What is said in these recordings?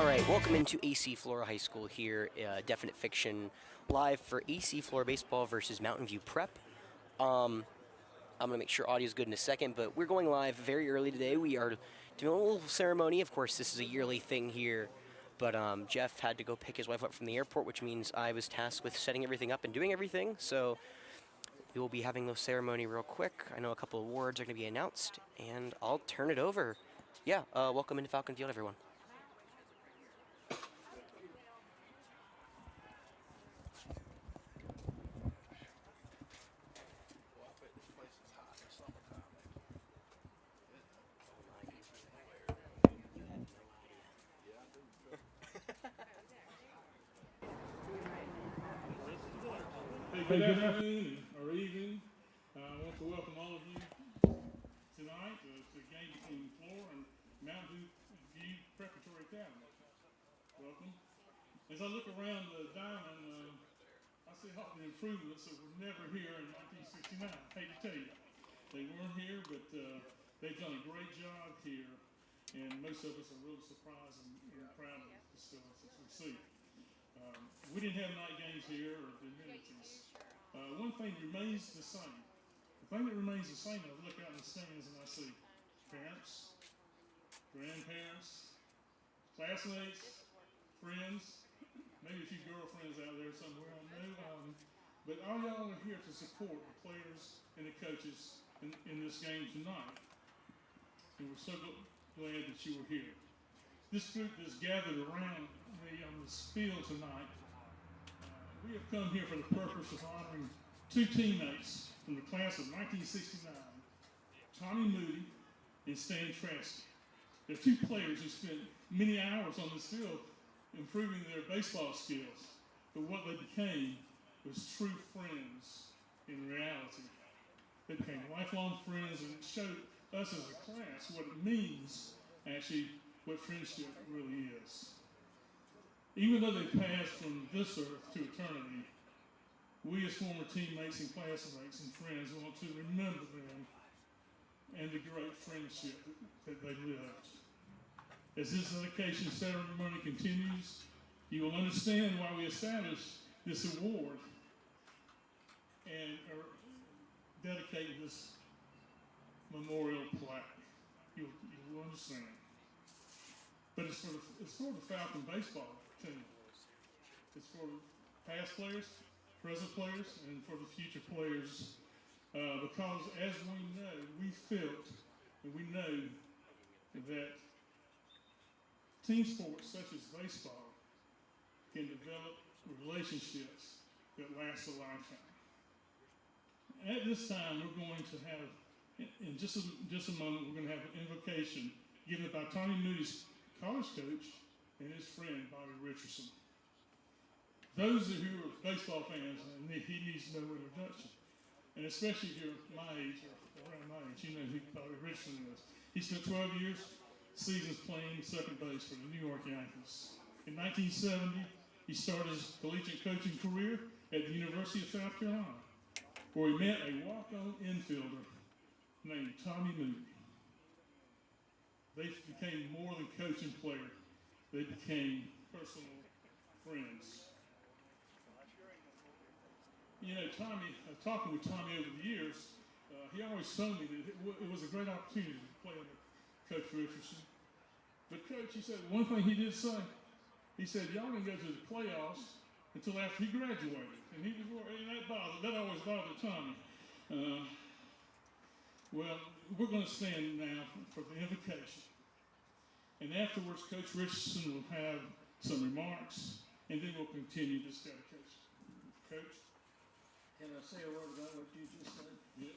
All right, welcome into AC Flora High School here, Definite Fiction, live for AC Flora Baseball versus Mountain View Prep. I'm going to make sure audio is good in a second, but we're going live very early today. We are doing a little ceremony. Of course, this is a yearly thing here, but Jeff had to go pick his wife up from the airport, which means I was tasked with setting everything up and doing everything. So we will be having the ceremony real quick. I know a couple of awards are going to be announced, and I'll turn it over. Yeah, welcome into Falcon Field, everyone. Hey, good afternoon or evening. I want to welcome all of you tonight to the game between Flora and Mountain View Preparatory Academy. Welcome. As I look around the diamond, I see all the improvements that were never here in 1969. I hate to tell you, they weren't here, but they've done a great job here, and most of us are really surprised and proud of the facilities we see. We didn't have night games here or the amenities. One thing remains the same. The thing that remains the same, I look out in the stands and I see parents, grandparents, classmates, friends, maybe a few girlfriends out there somewhere, I know. But all y'all are here to support the players and the coaches in this game tonight. And we're so glad that you were here. This group that's gathered around me on this field tonight, we have come here for the purpose of honoring two teammates from the class of 1969, Tommy Moody and Stan Trask. They're two players who spent many hours on this field improving their baseball skills, but what they became was true friends in reality. They became lifelong friends, and it showed us as a class what it means, actually, what friendship really is. Even though they passed from this earth to eternity, we as former teammates and classmates and friends want to remember them and the great friendship that they lived. As this dedication ceremony continues, you will understand why we established this award and are dedicating this memorial plaque. You'll understand. But it's for the Falcon baseball team. It's for past players, present players, and for the future players. Because as we know, we felt and we know that team sports such as baseball can develop relationships that last a lifetime. At this time, we're going to have, in just a moment, we're going to have an invocation given by Tommy Moody's college coach and his friend, Bobby Richardson. Those who are baseball fans, and he needs no introduction. And especially if you're my age, or around my age, you know who Bobby Richardson is. He spent 12 seasons playing second base for the New York Yankees. In 1970, he started his collegiate coaching career at the University of South Carolina, where he met a walk-on infielder named Tommy Moody. They became more than coach and player. They became personal friends. You know, Tommy, talking with Tommy over the years, he always told me that it was a great opportunity to play under Coach Richardson. But Coach, he said, one thing he did say, he said, y'all didn't go to the playoffs until after he graduated. And that always bothered Tommy. Well, we're going to stand now for the invocation. And afterwards, Coach Richardson will have some remarks, and then we'll continue this dedication. Coach? Can I say a word about what you just said? Yeah.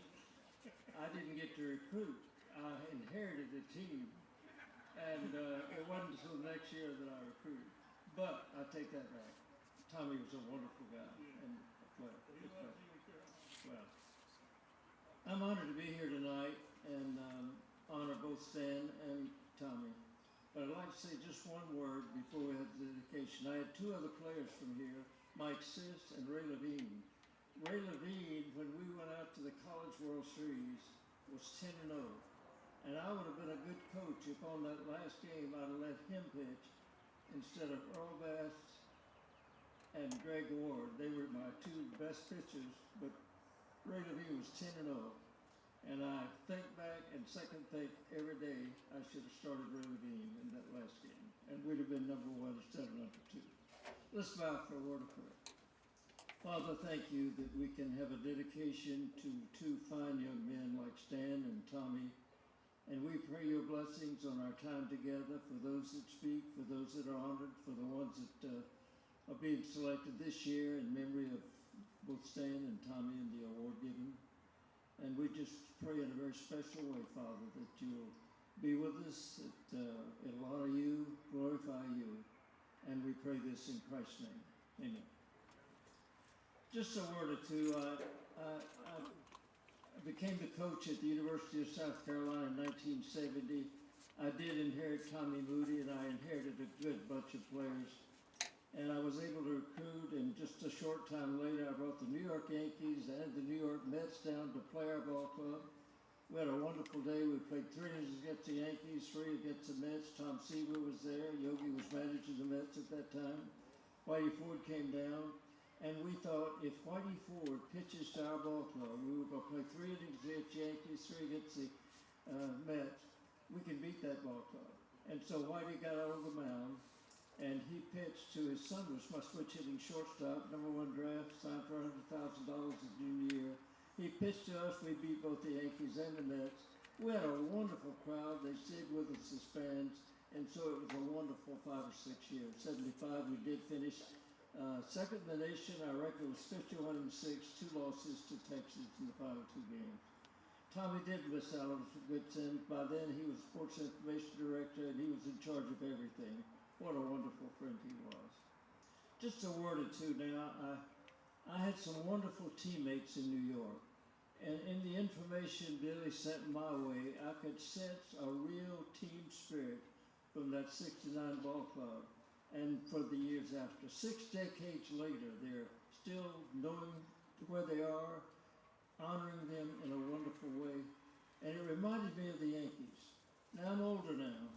I didn't get to recruit. I inherited the team, and it wasn't until next year that I recruited. But I take that back. Tommy was a wonderful guy and a player. Well, I'm honored to be here tonight and honor both Stan and Tommy. But I'd like to say just one word before we have the dedication. I had two other players from here, Mike Sis and Ray Levine. Ray Levine, when we went out to the College World Series, was 10-0. And I would have been a good coach if on that last game I'd have let him pitch instead of Earl Bass and Greg Ward. They were my two best pitchers, but Ray Levine was 10-0. And I think back and second think every day I should have started Ray Levine in that last game. And we'd have been number one instead of number two. Let's bow for a word of prayer. Father, thank you that we can have a dedication to two fine young men like Stan and Tommy. And we pray your blessings on our time together for those that speak, for those that are honored, for the ones that are being selected this year in memory of both Stan and Tommy and the award giving. And we just pray in a very special way, Father, that you'll be with us, that it'll honor you, glorify you. And we pray this in Christ's name. Amen. Just a word or two. I became the coach at the University of South Carolina in 1970. I did inherit Tommy Moody, and I inherited a good bunch of players. And I was able to recruit, and just a short time later, I brought the New York Yankees and the New York Mets down to play our ball club. We had a wonderful day. We played 3 innings against the Yankees, 3 against the Mets. Tom Seaver was there. Yogi was managing the Mets at that time. Whitey Ford came down. And we thought if Whitey Ford pitches to our ball club, we were going to play 3 innings against the Yankees, 3 against the Mets. We can beat that ball club. And so Whitey got out of the mound. And he pitched to his son, was my switch hitting shortstop, #1 draft, signed for $100,000 his junior year. He pitched to us. We beat both the Yankees and the Mets. We had a wonderful crowd. They stayed with us as fans. And so it was a wonderful 5 or 6 years. 75, we did finish second in the nation. Our record was 51-6, 2 losses to Texas in the final 2 games. Tommy did miss out on some good things. By then, he was sports information director, and he was in charge of everything. What a wonderful friend he was. Just a word or two now. I had some wonderful teammates in New York. And in the information Billy sent my way, I could sense a real team spirit from that 69 ball club and for the years after. 6 decades later, they're still knowing where they are, honoring them in a wonderful way. And it reminded me of the Yankees. Now I'm older now.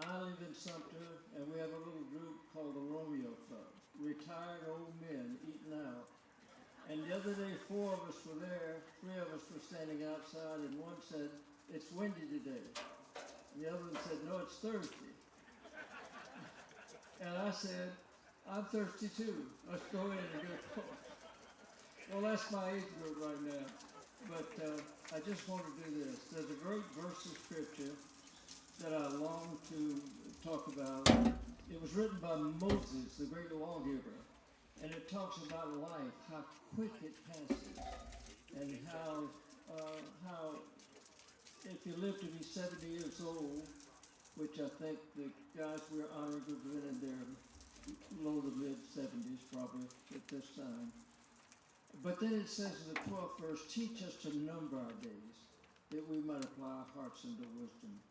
I live in Sumter, and we have a little group called the Romeo Club, retired old men eating out. And the other day, 4 of us were there, 3 of us were standing outside, and one said, "It's windy today." And the other one said, "No, it's Thursday." And I said, "I'm thirsty too. Let's go in and get a coffee." Well, that's my age group right now. But I just want to do this. There's a great verse of scripture that I long to talk about. It was written by Moses, the great lawgiver, and it talks about life, how quick it passes, and how if you live to be 70 years old, which I think the guys we're honoring would have been in their low to mid-70s probably at this time. But then it says in the 12th verse, "Teach us to number our days, that we might apply our hearts unto wisdom."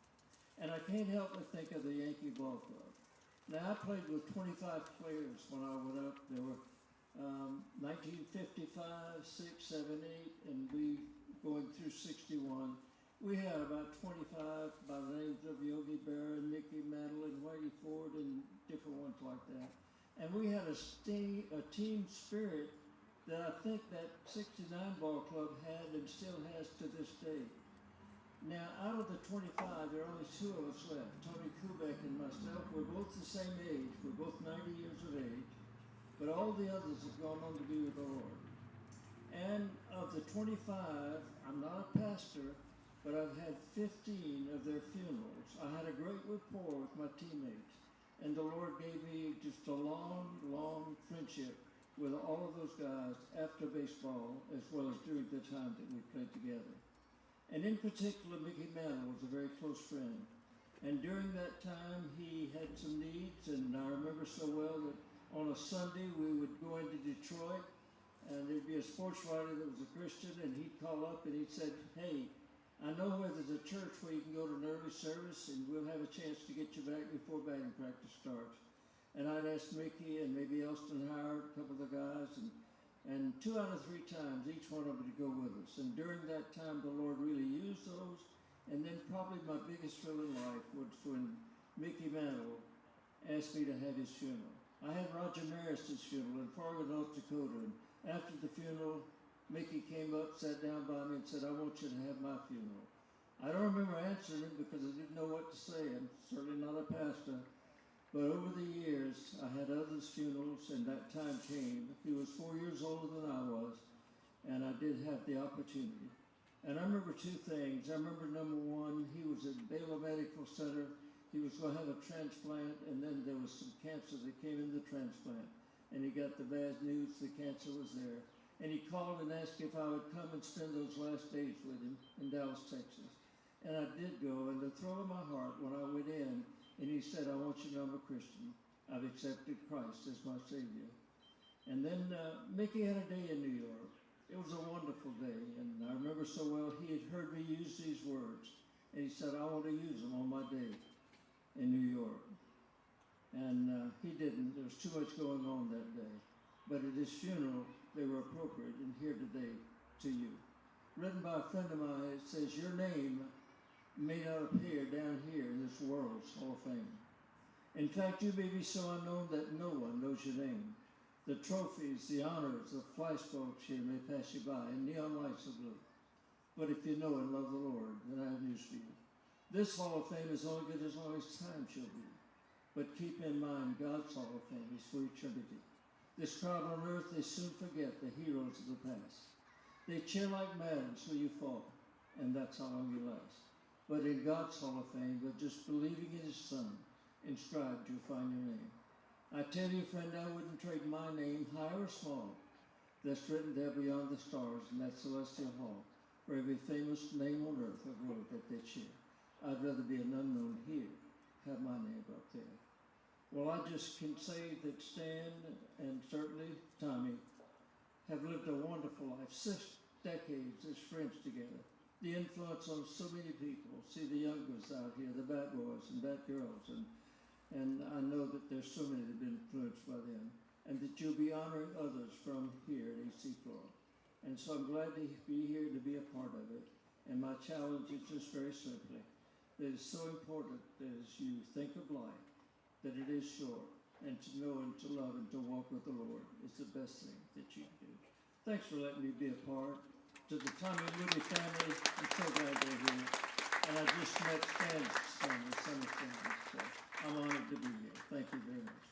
And I can't help but think of the Yankee Ball Club. Now, I played with 25 players when I went up. There were 1955, 6, 7, 8, and we going through 61. We had about 25 by the names of Yogi Berra and Mickey Mantle and Whitey Ford and different ones like that. And we had a team spirit that I think that 69 ball club had and still has to this day. Now, out of the 25, there are only 2 of us left. Tony Kubek and myself, we're both the same age. We're both 90 years of age. But all the others have gone on to be with the Lord. And of the 25, I'm not a pastor, but I've had 15 of their funerals. I had a great rapport with my teammates. And the Lord gave me just a long, long friendship with all of those guys after baseball, as well as during the time that we played together. And in particular, Mickey Mantle was a very close friend. And during that time, he had some needs, and I remember so well that on a Sunday, we would go into Detroit, and there'd be a sports writer that was a Christian, and he'd call up and he'd say, "Hey, I know where there's a church where you can go to an early service, and we'll have a chance to get you back before batting practice starts." And I'd ask Mickey and maybe Elston Howard, a couple of the guys, and 2 out of 3 times, each one of them to go with us. And during that time, the Lord really used those. And then probably my biggest thrill in life was when Mickey Mantle asked me to have his funeral. I had Roger Maris's funeral in Fargo, North Dakota, and after the funeral, Mickey came up, sat down by me, and said, "I want you to have my funeral." I don't remember answering him because I didn't know what to say. I'm certainly not a pastor. But over the years, I had others' funerals, and that time came. He was 4 years older than I was, and I did have the opportunity. And I remember two things. I remember, number one, he was at Baylor Medical Center. He was going to have a transplant, and then there was some cancer that came in the transplant. And he got the bad news the cancer was there. And he called and asked if I would come and spend those last days with him in Dallas, Texas. And I did go, and the thrill of my heart when I went in, and he said, "I want you to know I'm a Christian. I've accepted Christ as my Savior." And then Mickey had a day in New York. It was a wonderful day, and I remember so well, he had heard me use these words. And he said, "I want to use them on my day in New York." And he didn't. There was too much going on that day. But at his funeral, they were appropriate and here today to you. Written by a friend of mine, it says, "Your name may not appear down here in this world's Hall of Fame. In fact, you may be so unknown that no one knows your name. The trophies, the honors, the flashbulbs here may pass you by, and neon lights are blue. But if you know and love the Lord, then I have news for you. This Hall of Fame is only good as long as time shall be. But keep in mind, God's Hall of Fame is for eternity. This crowd on earth, they soon forget the heroes of the past. They cheer like mad until you fall, and that's how long you last. But in God's Hall of Fame, by just believing in his Son, inscribed, you'll find your name. I tell you, friend, I wouldn't trade my name, high or small, that's written there beyond the stars in that celestial hall, for every famous name on earth of wrote that they cheer. I'd rather be an unknown here, have my name up there. Well, I just can say that Stan and certainly Tommy have lived a wonderful life, 6 decades as friends together. The influence on so many people. See the youngers out here, the bat boys and bat girls, and I know that there's so many that have been influenced by them, and that you'll be honoring others from here at AC Flora. And so I'm glad to be here to be a part of it. And my challenge is just very simply, that it's so important that as you think of life, that it is short, and to know and to love and to walk with the Lord is the best thing that you can do. Thanks for letting me be a part. To the Tommy and Woody family, I'm so glad they're here. And I just met Stan's family, son of Stan, so I'm honored to be here. Thank you very much.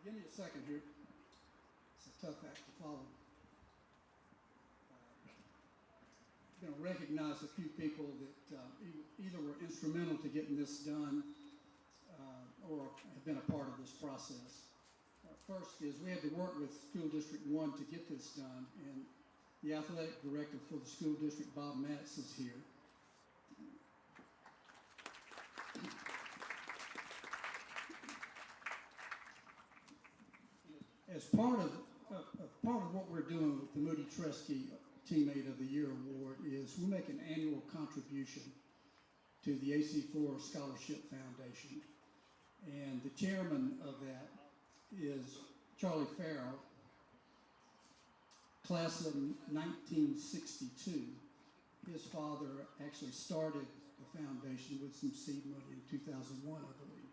Give me a second here. It's a tough act to follow. I'm going to recognize a few people that either were instrumental to getting this done or have been a part of this process. First is we had to work with School District 1 to get this done, and the athletic director for the school district, Bob Matz, is here. As part of what we're doing with the Moody Tresky Teammate of the Year Award is we make an annual contribution to the AC Flora Scholarship Foundation. And the chairman of that is Charlie Farrell, class of 1962. His father actually started the foundation with some seed money in 2001, I believe.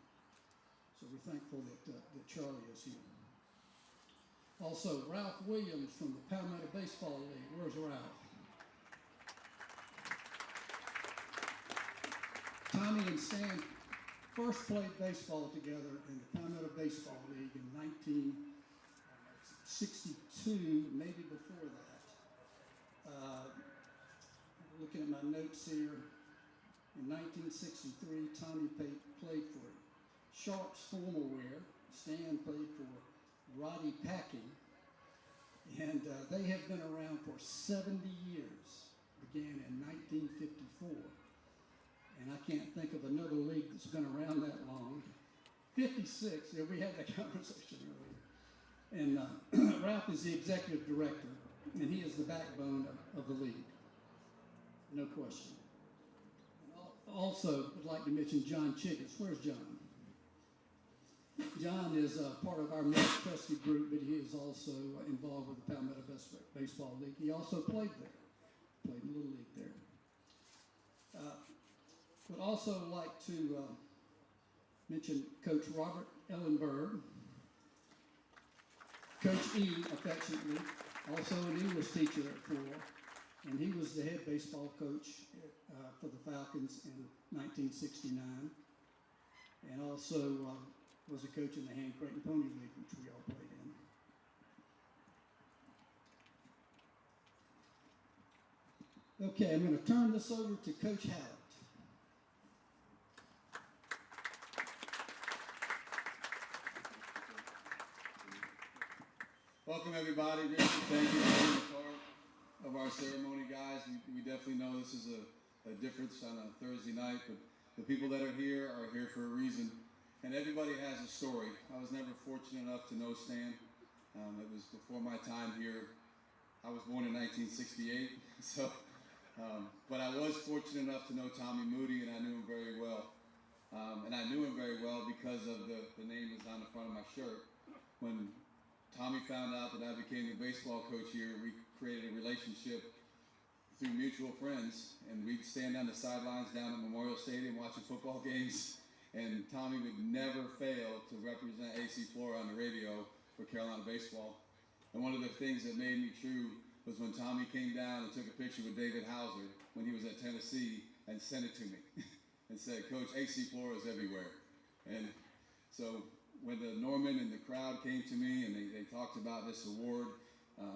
So we're thankful that Charlie is here. Also, Ralph Williams from the Palmetto Baseball League. Where's Ralph? Tommy and Stan first played baseball together in the Palmetto Baseball League in 1962, maybe before that. Looking at my notes here, in 1963, Tommy played for Sharps Formal Wear. Stan played for Roddy Packing, and they have been around for 70 years, began in 1954, and I can't think of another league that's been around that long. 56, yeah, we had that conversation earlier, and Ralph is the executive director, and he is the backbone of the league, no question. Also, I'd like to mention John Chiggis. Where's John? John is part of our North Custody group, but he is also involved with the Palmetto Baseball League. He also played there, played in Little League there. Would also like to mention Coach Robert Ellenberg, Coach E, affectionately, also an English teacher at Flora, and he was the head baseball coach for the Falcons in 1969, and also was a coach in the Hand Crate and Pony League, which we all played in. Okay, I'm going to turn this over to Coach Hallett. Welcome everybody. Richard, thank you for being a part of our ceremony, guys. We definitely know this is a difference on a Thursday night, but the people that are here for a reason. And everybody has a story. I was never fortunate enough to know Stan. It was before my time here. I was born in 1968, so, but I was fortunate enough to know Tommy Moody, and I knew him very well. And I knew him very well because of the name that's on the front of my shirt. When Tommy found out that I became the baseball coach here, we created a relationship through mutual friends, and we'd stand on the sidelines down at Memorial Stadium watching football games. And Tommy would never fail to represent AC Flora on the radio for Carolina baseball. And one of the things that made me true was when Tommy came down and took a picture with David Hauser when he was at Tennessee and sent it to me and said, "Coach, AC Flora is everywhere." And so when the Norman and the crowd came to me and they talked about this award,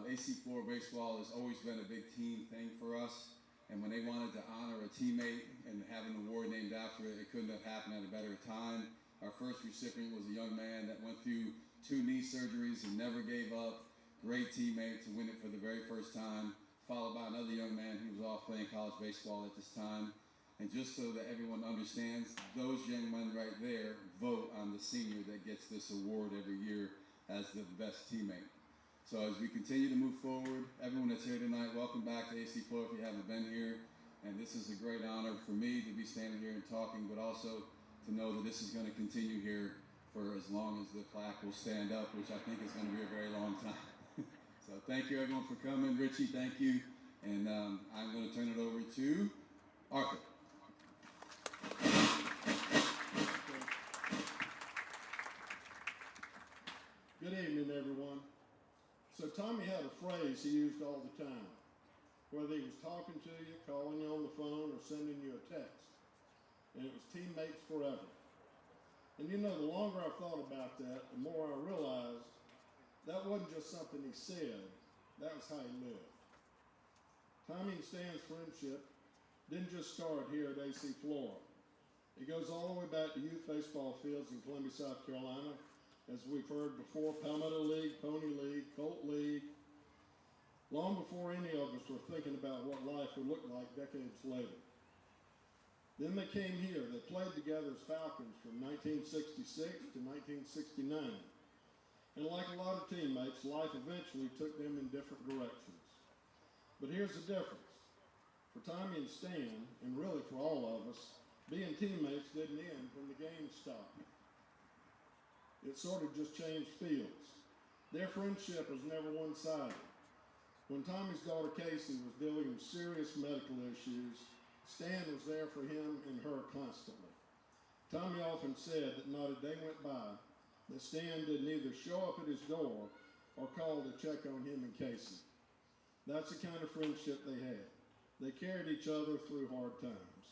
AC Flora baseball has always been a big team thing for us. And when they wanted to honor a teammate and have an award named after it, it couldn't have happened at a better time. Our first recipient was a young man that went through 2 knee surgeries and never gave up. Great teammate to win it for the very first time, followed by another young man who was off playing college baseball at this time. And just so that everyone understands, those young men right there vote on the senior that gets this award every year as the best teammate. So as we continue to move forward, everyone that's here tonight, welcome back to AC Flora if you haven't been here. And this is a great honor for me to be standing here and talking, but also to know that this is going to continue here for as long as the plaque will stand up, which I think is going to be a very long time. So thank you everyone for coming. Richie, thank you. And I'm going to turn it over to Arthur. Good evening, everyone. So Tommy had a phrase he used all the time, whether he was talking to you, calling you on the phone, or sending you a text. And it was teammates forever. And you know, the longer I thought about that, the more I realized that wasn't just something he said, that was how he lived. Tommy and Stan's friendship didn't just start here at AC Flora. It goes all the way back to youth baseball fields in Columbia, South Carolina. As we've heard before, Palmetto League, Pony League, Colt League, long before any of us were thinking about what life would look like decades later. Then they came here. They played together as Falcons from 1966 to 1969. And like a lot of teammates, life eventually took them in different directions. But here's the difference. For Tommy and Stan, and really for all of us, being teammates didn't end when the game stopped. It sort of just changed fields. Their friendship was never one-sided. When Tommy's daughter Casey was dealing with serious medical issues, Stan was there for him and her constantly. Tommy often said that not a day went by that Stan didn't either show up at his door or call to check on him and Casey. That's the kind of friendship they had. They carried each other through hard times.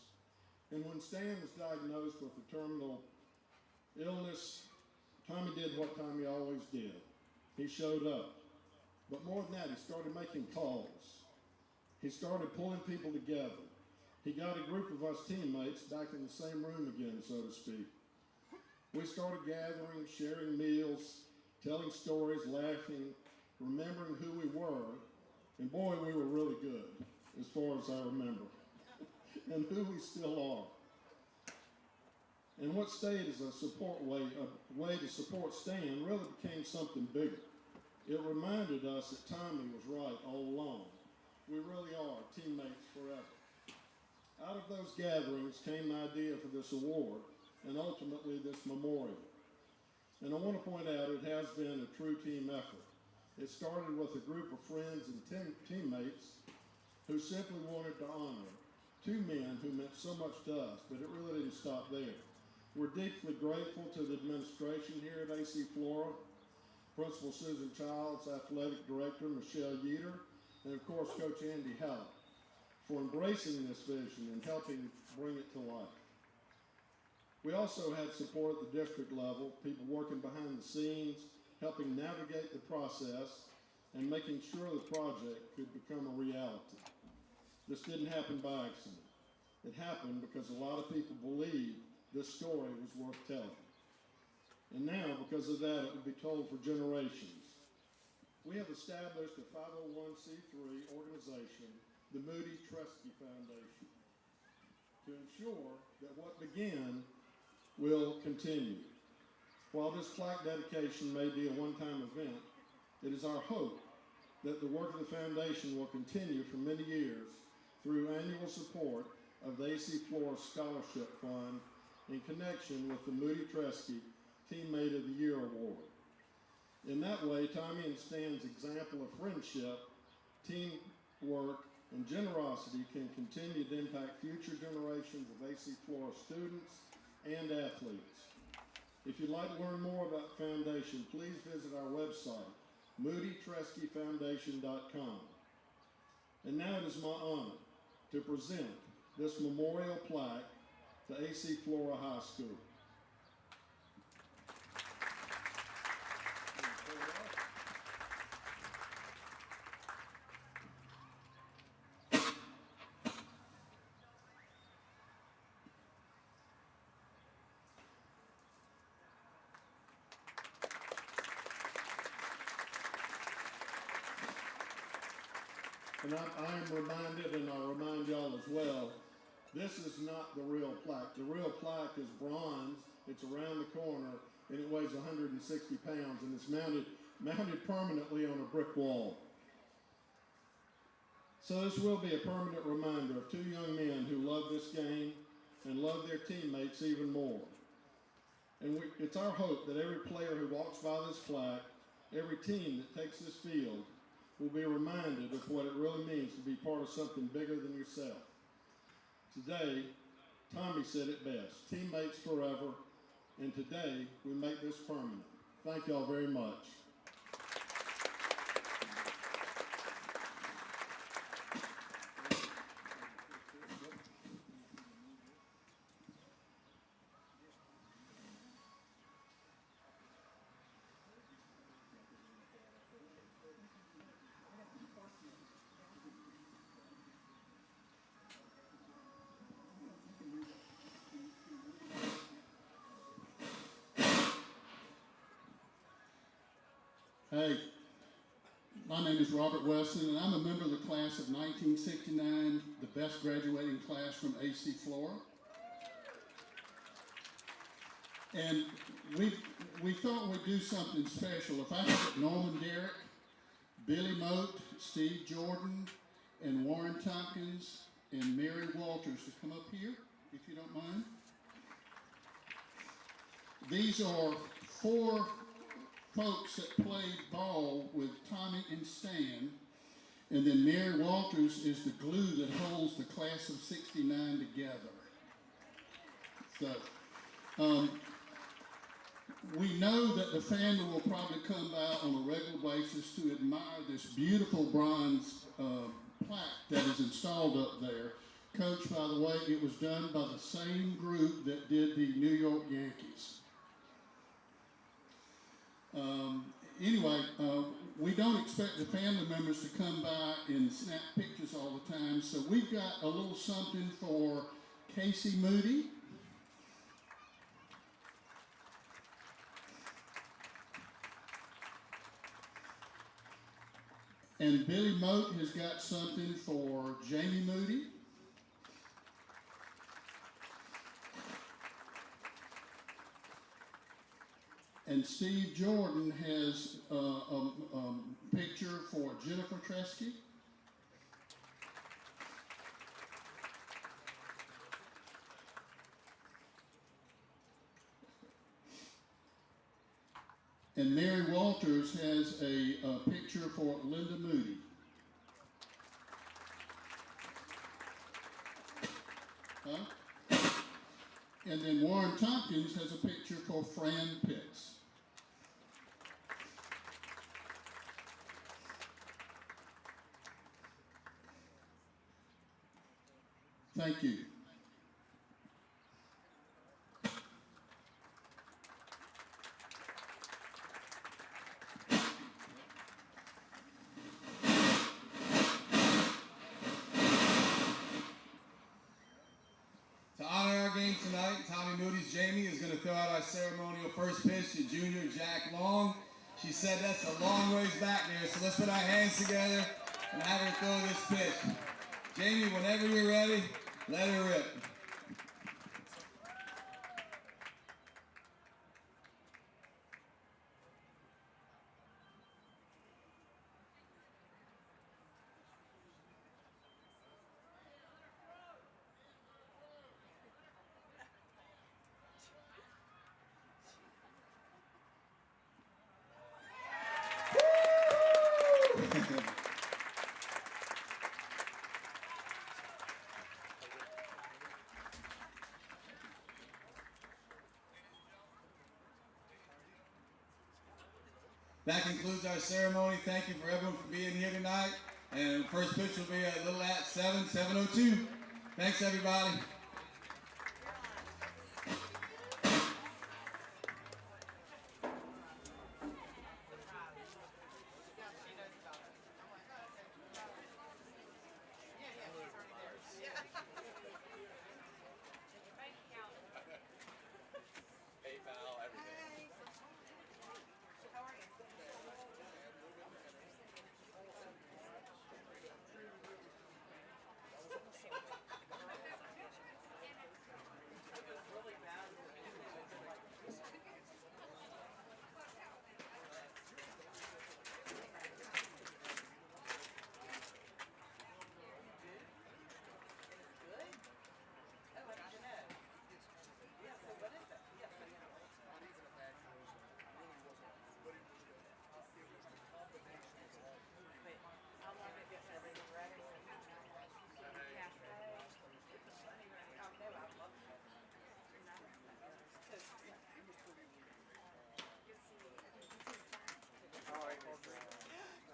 And when Stan was diagnosed with a terminal illness, Tommy did what Tommy always did. He showed up. But more than that, he started making calls. He started pulling people together. He got a group of us teammates back in the same room again, so to speak. We started gathering, sharing meals, telling stories, laughing, remembering who we were. And boy, we were really good, as far as I remember. And who we still are. And what stayed as a way to support Stan really became something bigger. It reminded us that Tommy was right all along. We really are teammates forever. Out of those gatherings came the idea for this award and ultimately this memorial. And I want to point out it has been a true team effort. It started with a group of friends and teammates who simply wanted to honor two men who meant so much to us, but it really didn't stop there. We're deeply grateful to the administration here at AC Flora, Principal Susan Childs, Athletic Director Michelle Yeater, and of course Coach Andy Hallett for embracing this vision and helping bring it to life. We also had support at the district level, people working behind the scenes, helping navigate the process, and making sure the project could become a reality. This didn't happen by accident. It happened because a lot of people believed this story was worth telling. And now, because of that, it will be told for generations. We have established a 501c3 organization, the Moody Tresky Foundation, to ensure that what began will continue. While this plaque dedication may be a one-time event, it is our hope that the work of the foundation will continue for many years through annual support of the AC Flora Scholarship Fund in connection with the Moody Tresky Teammate of the Year Award. In that way, Tommy and Stan's example of friendship, teamwork, and generosity can continue to impact future generations of AC Flora students and athletes. If you'd like to learn more about the foundation, please visit our website, moodytreskyfoundation.com. And now it is my honor to present this memorial plaque to AC Flora High School. And I am reminded, and I'll remind y'all as well, this is not the real plaque. The real plaque is bronze, it's around the corner, and it weighs 160 pounds, and it's mounted permanently on a brick wall. So this will be a permanent reminder of two young men who love this game and love their teammates even more. And it's our hope that every player who walks by this plaque, every team that takes this field, will be reminded of what it really means to be part of something bigger than yourself. Today, Tommy said it best, teammates forever, and today we make this permanent. Thank y'all very much. Hey, my name is Robert Wesson, and I'm a member of the class of 1969, the best graduating class from AC Flora. And we thought we'd do something special. If I could get Norman Derrick, Billy Moat, Steve Jordan, and Warren Tompkins, and Mary Walters to come up here, if you don't mind. These are four folks that played ball with Tommy and Stan, and then Mary Walters is the glue that holds the class of '69 together. So, we know that the family will probably come by on a regular basis to admire this beautiful bronze plaque that is installed up there. Coach, by the way, it was done by the same group that did the New York Yankees. Anyway, we don't expect the family members to come by and snap pictures all the time, so we've got a little something for Casey Moody. And Billy Moat has got something for Jamie Moody. And Steve Jordan has a picture for Jennifer Tresky. And Mary Walters has a picture for Linda Moody. Huh? And then Warren Tompkins has a picture for Fran Pitts. Thank you. To honor our game tonight, Tommy Moody's Jamie is going to throw out our ceremonial first pitch to junior Jack Long. She said that's a long ways back there, so let's put our hands together and have her throw this pitch. Jamie, whenever you're ready, let her rip. That concludes our ceremony. Thank you for everyone for being here tonight. And first pitch will be a little at 7:02. Thanks, everybody.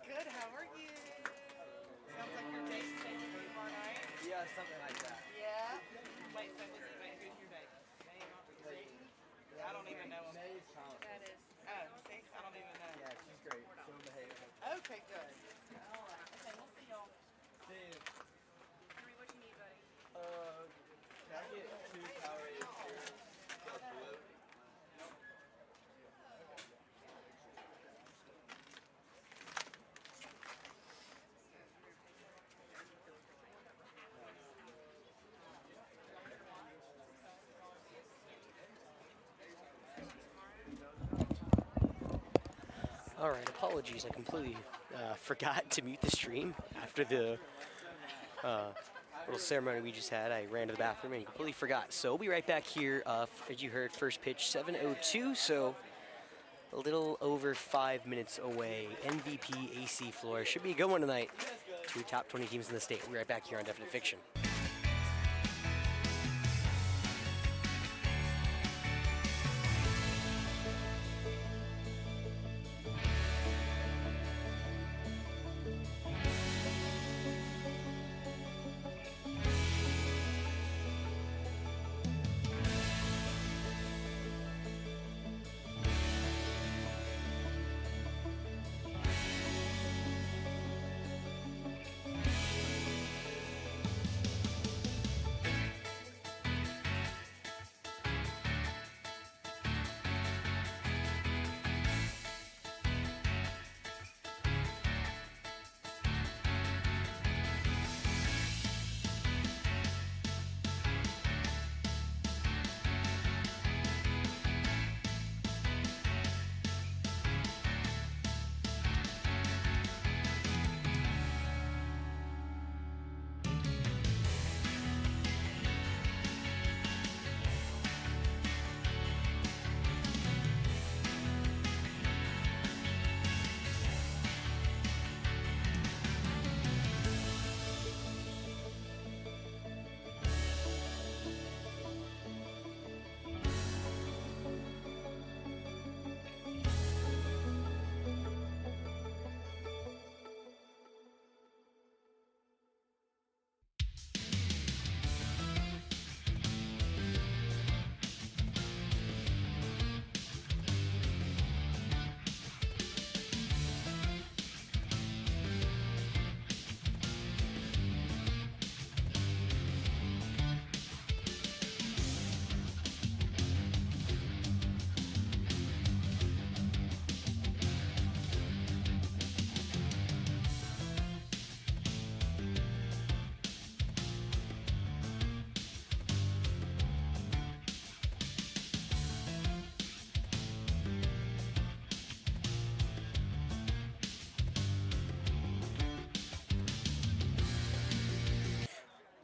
Good, how are you? Sounds like your day's taking you tomorrow night. Yeah, something like that. Yeah? Wait, so who's your date? Dayton? I don't even know him. May's Collins. That is. Oh, see? I don't even know. Yeah, she's great. She'll behave. Okay, good. All right. Okay, we'll see y'all. See you. Henry, what you need, buddy? Can I get 2 Powerade cheers? All right, apologies. I completely forgot to mute the stream after the little ceremony we just had. I ran to the bathroom and completely forgot. So we'll be right back here. As you heard, first pitch 7:02. So a little over 5 minutes away. MVP AC Flora should be a good one tonight. 2 top 20 teams in the state. We'll be right back here on Definite Fiction.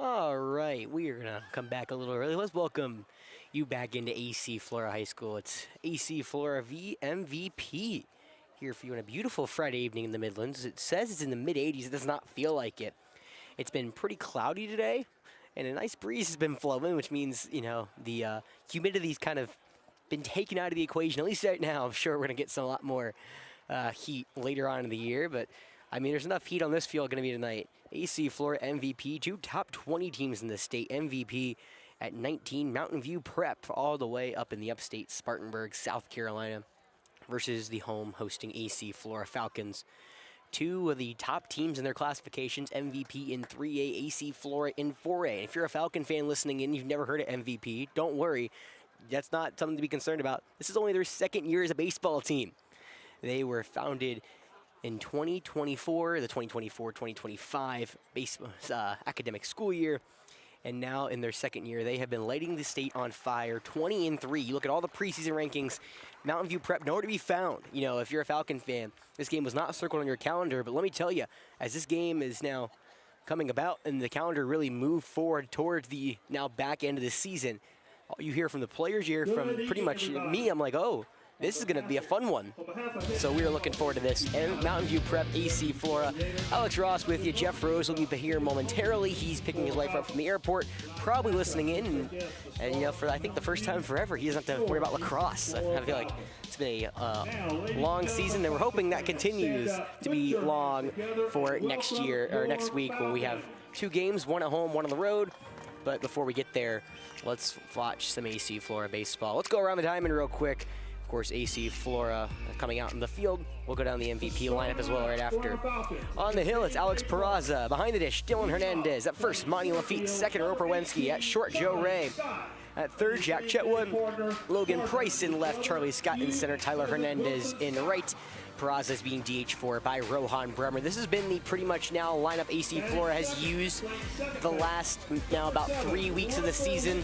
All right, we are gonna come back a little early. Let's welcome you back into AC Flora High School. It's AC Flora V MVP here for you on a beautiful Friday evening in the Midlands. It says it's in the mid-80s. It does not feel like it. It's been pretty cloudy today, and a nice breeze has been flowing, which means, you know, the humidity's kind of been taken out of the equation, at least right now. I'm sure we're gonna get a lot more heat later on in the year, but I mean, there's enough heat on this field gonna be tonight. AC Flora MVP, 2 top 20 teams in the state. MVP at 19, Mountain View Prep all the way up in the upstate Spartanburg, South Carolina, versus the home hosting AC Flora Falcons. 2 of the top teams in their classifications, MVP in 3A, AC Flora in 4A. If you're a Falcon fan listening in, you've never heard of MVP, don't worry. That's not something to be concerned about. This is only their second year as a baseball team. They were founded in 2024, the 2024-2025 academic school year, and now in their second year, they have been lighting the state on fire, 20-3. You look at all the preseason rankings, Mountain View Prep, nowhere to be found. You know, if you're a Falcon fan, this game was not circled on your calendar, but let me tell you, as this game is now coming about and the calendar really moved forward towards the now back end of the season, all you hear from the players, you hear from pretty much me, I'm like, oh, this is going to be a fun one. So we are looking forward to this. And Mountain View Prep, AC Flora. Alex Ross with you. Jeff Rose will be here momentarily. He's picking his wife up from the airport, probably listening in. And you know, for I think the first time forever, he doesn't have to worry about lacrosse. I feel like it's been a long season, and we're hoping that continues to be long for next year or next week when we have 2 games, 1 at home, 1 on the road. But before we get there, let's watch some AC Flora baseball. Let's go around the diamond real quick. Of course, AC Flora coming out in the field. We'll go down the MVP lineup as well right after. On the hill, it's Alex Peraza. Behind the dish, Dylan Hernandez. At first, Monty Lafitte. Second, Roper Wensky. At short, Joe Ray. At third, Jack Chetwood. Logan Price in left. Charlie Scott in center. Tyler Hernandez in right. Peraza is being DH4 by Rohan Bremer. This has been the pretty much now lineup AC Flora has used the last now about 3 weeks of the season.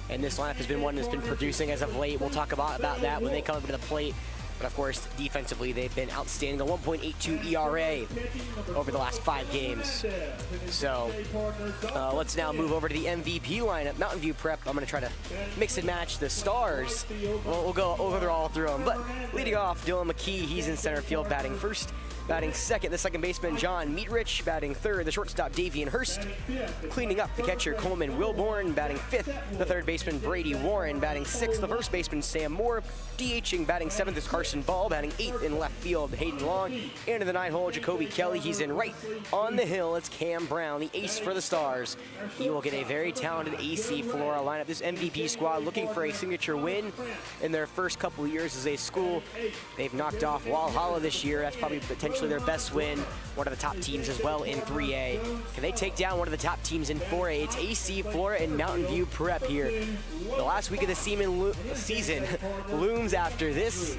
And this lineup has been one that's been producing as of late. We'll talk about that when they come up to the plate. But of course, defensively, they've been outstanding. A 1.82 ERA over the last 5 games. So let's now move over to the MVP lineup. Mountain View Prep, I'm going to try to mix and match the stars. We'll go all through them. But leading off, Dylan McKee, he's in center field batting first. Batting second, the second baseman, John Meatrich. Batting third, the shortstop, Davian Hurst. Cleaning up, the catcher, Coleman Wilborn. Batting fifth, the third baseman, Brady Warren. Batting sixth, the first baseman, Sam Moore. DHing, batting seventh is Carson Ball. Batting eighth in left field, Hayden Long. Into the 9-hole, Jacoby Kelly. He's in right. On the hill, it's Cam Brown, the ace for the Stars. He will get a very talented AC Flora lineup. This MVP squad looking for a signature win in their first couple of years as a school. They've knocked off Walhalla this year. That's probably potentially their best win. One of the top teams as well in 3A. Can they take down one of the top teams in 4A? It's AC Flora and Mountain View Prep here. The last week of the season looms after this,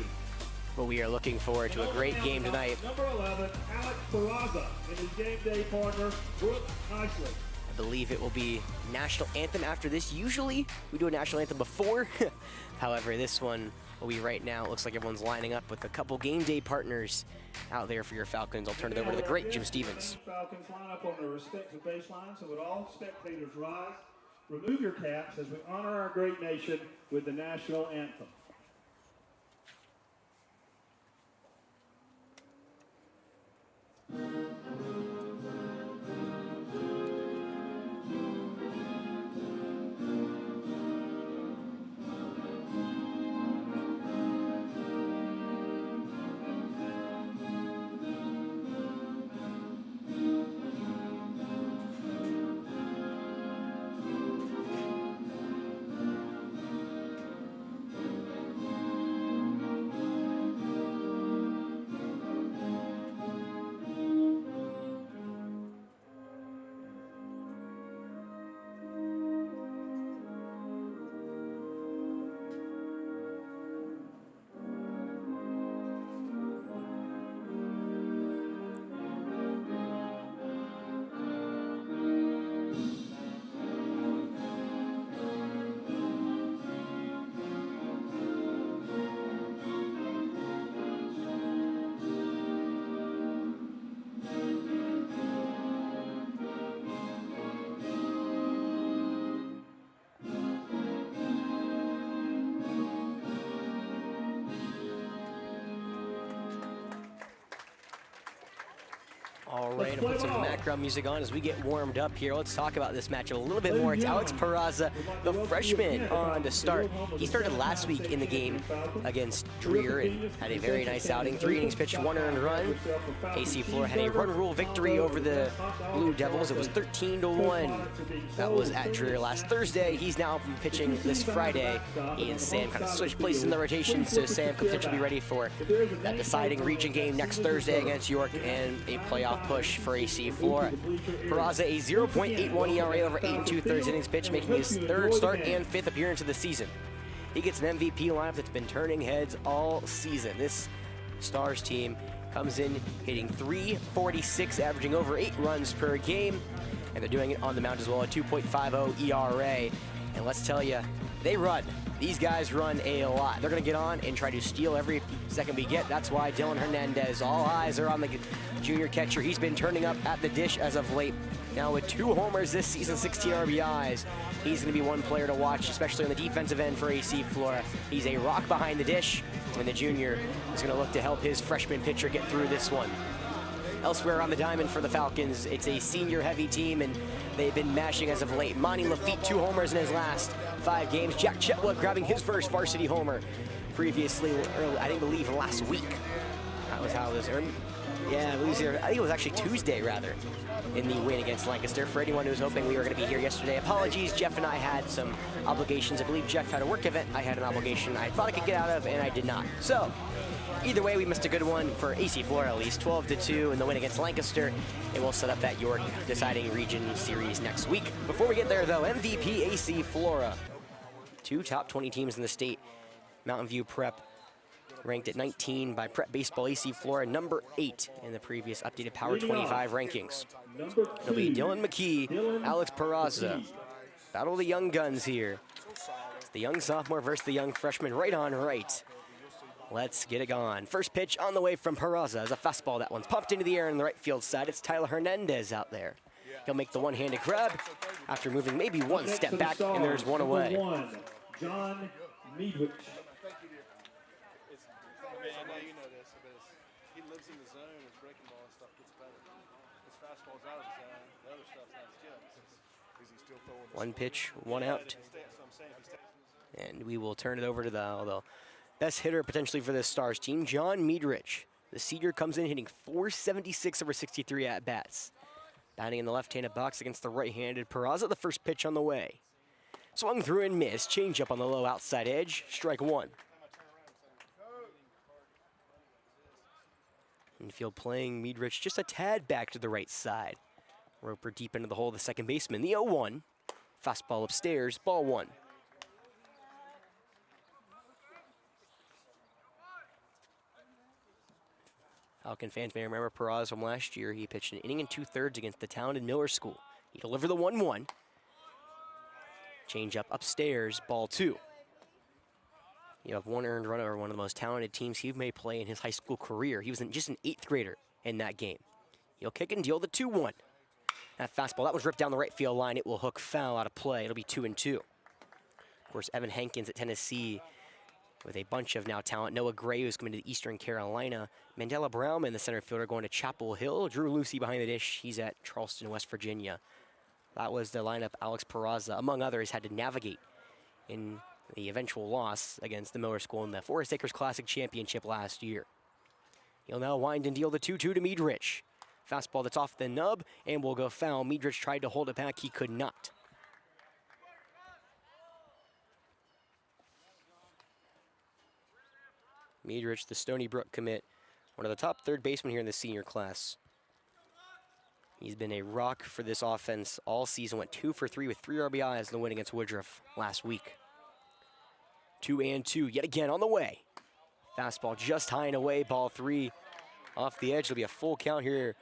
but we are looking forward to a great game tonight. Number 11, Alex Peraza, and his game day partner, Brooke Nicely. I believe it will be national anthem after this. Usually we do a national anthem before. However, this one will be right now. It looks like everyone's lining up with a couple game day partners out there for your Falcons. I'll turn it over to the great Jim Stevens. Falcons line up on their respective baselines, so would all spectators rise, remove your caps as we honor our great nation with the national anthem. All right, I'll put some background music on as we get warmed up here. Let's talk about this matchup a little bit more. It's Alex Peraza, the freshman, on to start. He started last week in the game against Dreer and had a very nice outing. 3 innings pitched, 1 earned run. AC Flora had a run rule victory over the Blue Devils. It was 13-1. That was at Dreer last Thursday. He's now pitching this Friday. He and Sam kind of switched places in the rotation, so Sam could potentially be ready for that deciding region game next Thursday against York and a playoff push for AC Flora. Peraza, a 0.81 ERA over 8 2/3 innings pitched, making his 3rd start and 5th appearance of the season. He gets an MVP lineup that's been turning heads all season. This Stars team comes in hitting .346, averaging over 8 runs per game, and they're doing it on the mound as well, a 2.50 ERA. And let's tell you, they run. These guys run a lot. They're going to get on and try to steal every second we get. That's why Dylan Hernandez, all eyes are on the junior catcher. He's been turning up at the dish as of late. Now with 2 homers this season, 16 RBIs, he's going to be one player to watch, especially on the defensive end for AC Flora. He's a rock behind the dish, and the junior is going to look to help his freshman pitcher get through this one. Elsewhere on the diamond for the Falcons, it's a senior-heavy team, and they've been mashing as of late. Monty Lafitte, 2 homers in his last 5 games. Jack Chetwood grabbing his first varsity homer previously, I believe last week. That was how it was earned. Yeah, I think it was actually Tuesday, rather, in the win against Lancaster. For anyone who was hoping we were going to be here yesterday, apologies. Jeff and I had some obligations. I believe Jeff had a work event. I had an obligation I thought I could get out of, and I did not. So, either way, we missed a good one for AC Flora at least, 12-2 in the win against Lancaster. And we'll set up that York deciding region series next week. Before we get there, though, MVP AC Flora. 2 top 20 teams in the state. Mountain View Prep ranked at 19 by Prep Baseball. AC Flora number 8 in the previous updated Power 25 rankings. It'll be Dylan McKee, Alex Peraza. Battle of the young guns here. It's the young sophomore versus the young freshman, right on right. Let's get it going. First pitch on the way from Peraza is a fastball. That one's popped into the air on the right field side. It's Tyler Hernandez out there. He'll make the one-handed grab after moving maybe one step back, and there's one away. John Meadwich. I know you know this, but he lives in the zone. His breaking ball and stuff gets better. His fastball's out of the zone. The other stuff's not as good. Is he still throwing? 1 pitch, 1 out. And we will turn it over to the best hitter potentially for this Stars team, John Meadrich. The senior comes in hitting .476 over 63 at-bats. Batting in the left-handed box against the right-handed Peraza. The first pitch on the way. Swung through and missed. Changeup on the low outside edge. Strike 1. Infield playing Meadrich just a tad back to the right side. Roper deep into the hole of the second baseman. The 0-1. Fastball upstairs. Ball 1. Falcon fans may remember Peraza from last year. He pitched an inning and 2/3 against the Town and Miller School. He delivered the 1-1. Change up upstairs, ball 2. You have 1 earned run over one of the most talented teams he may play in his high school career. He was just an 8th grader in that game. He'll kick and deal the 2-1. That fastball, that was ripped down the right field line. It will hook foul out of play. It'll be 2-2. Of course, Evan Hankins at Tennessee with a bunch of now talent. Noah Gray, who's coming to Eastern Carolina. Mandela Brownman, the center fielder, going to Chapel Hill. Drew Lucy behind the dish. He's at Charleston, West Virginia. That was the lineup Alex Peraza, among others, had to navigate in the eventual loss against the Miller School in the Forest Acres Classic Championship last year. He'll now wind and deal the 2-2 to Meadrich. Fastball that's off the nub and will go foul. Meadrich tried to hold it back. He could not. Meadrich, the Stony Brook commit, one of the top 3rd basemen here in the senior class. He's been a rock for this offense all season. Went 2 for 3 with 3 RBIs in the win against Woodruff last week. 2-2 yet again on the way. Fastball just high and away. Ball 3 off the edge. It'll be a full count here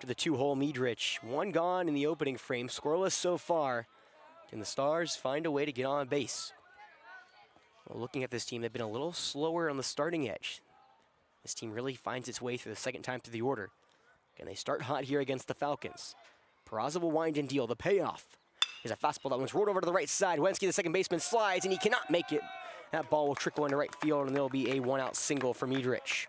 to the 2-hole Meadrich. 1 gone in the opening frame. Scoreless so far. Can the Stars find a way to get on base? Well, looking at this team, they've been a little slower on the starting edge. This team really finds its way through the second time through the order. Can they start hot here against the Falcons? Peraza will wind and deal. The payoff is a fastball that one's rolled over to the right side. Wensky, the second baseman, slides, and he cannot make it. That ball will trickle into right field, and there'll be a 1-out single for Meadrich.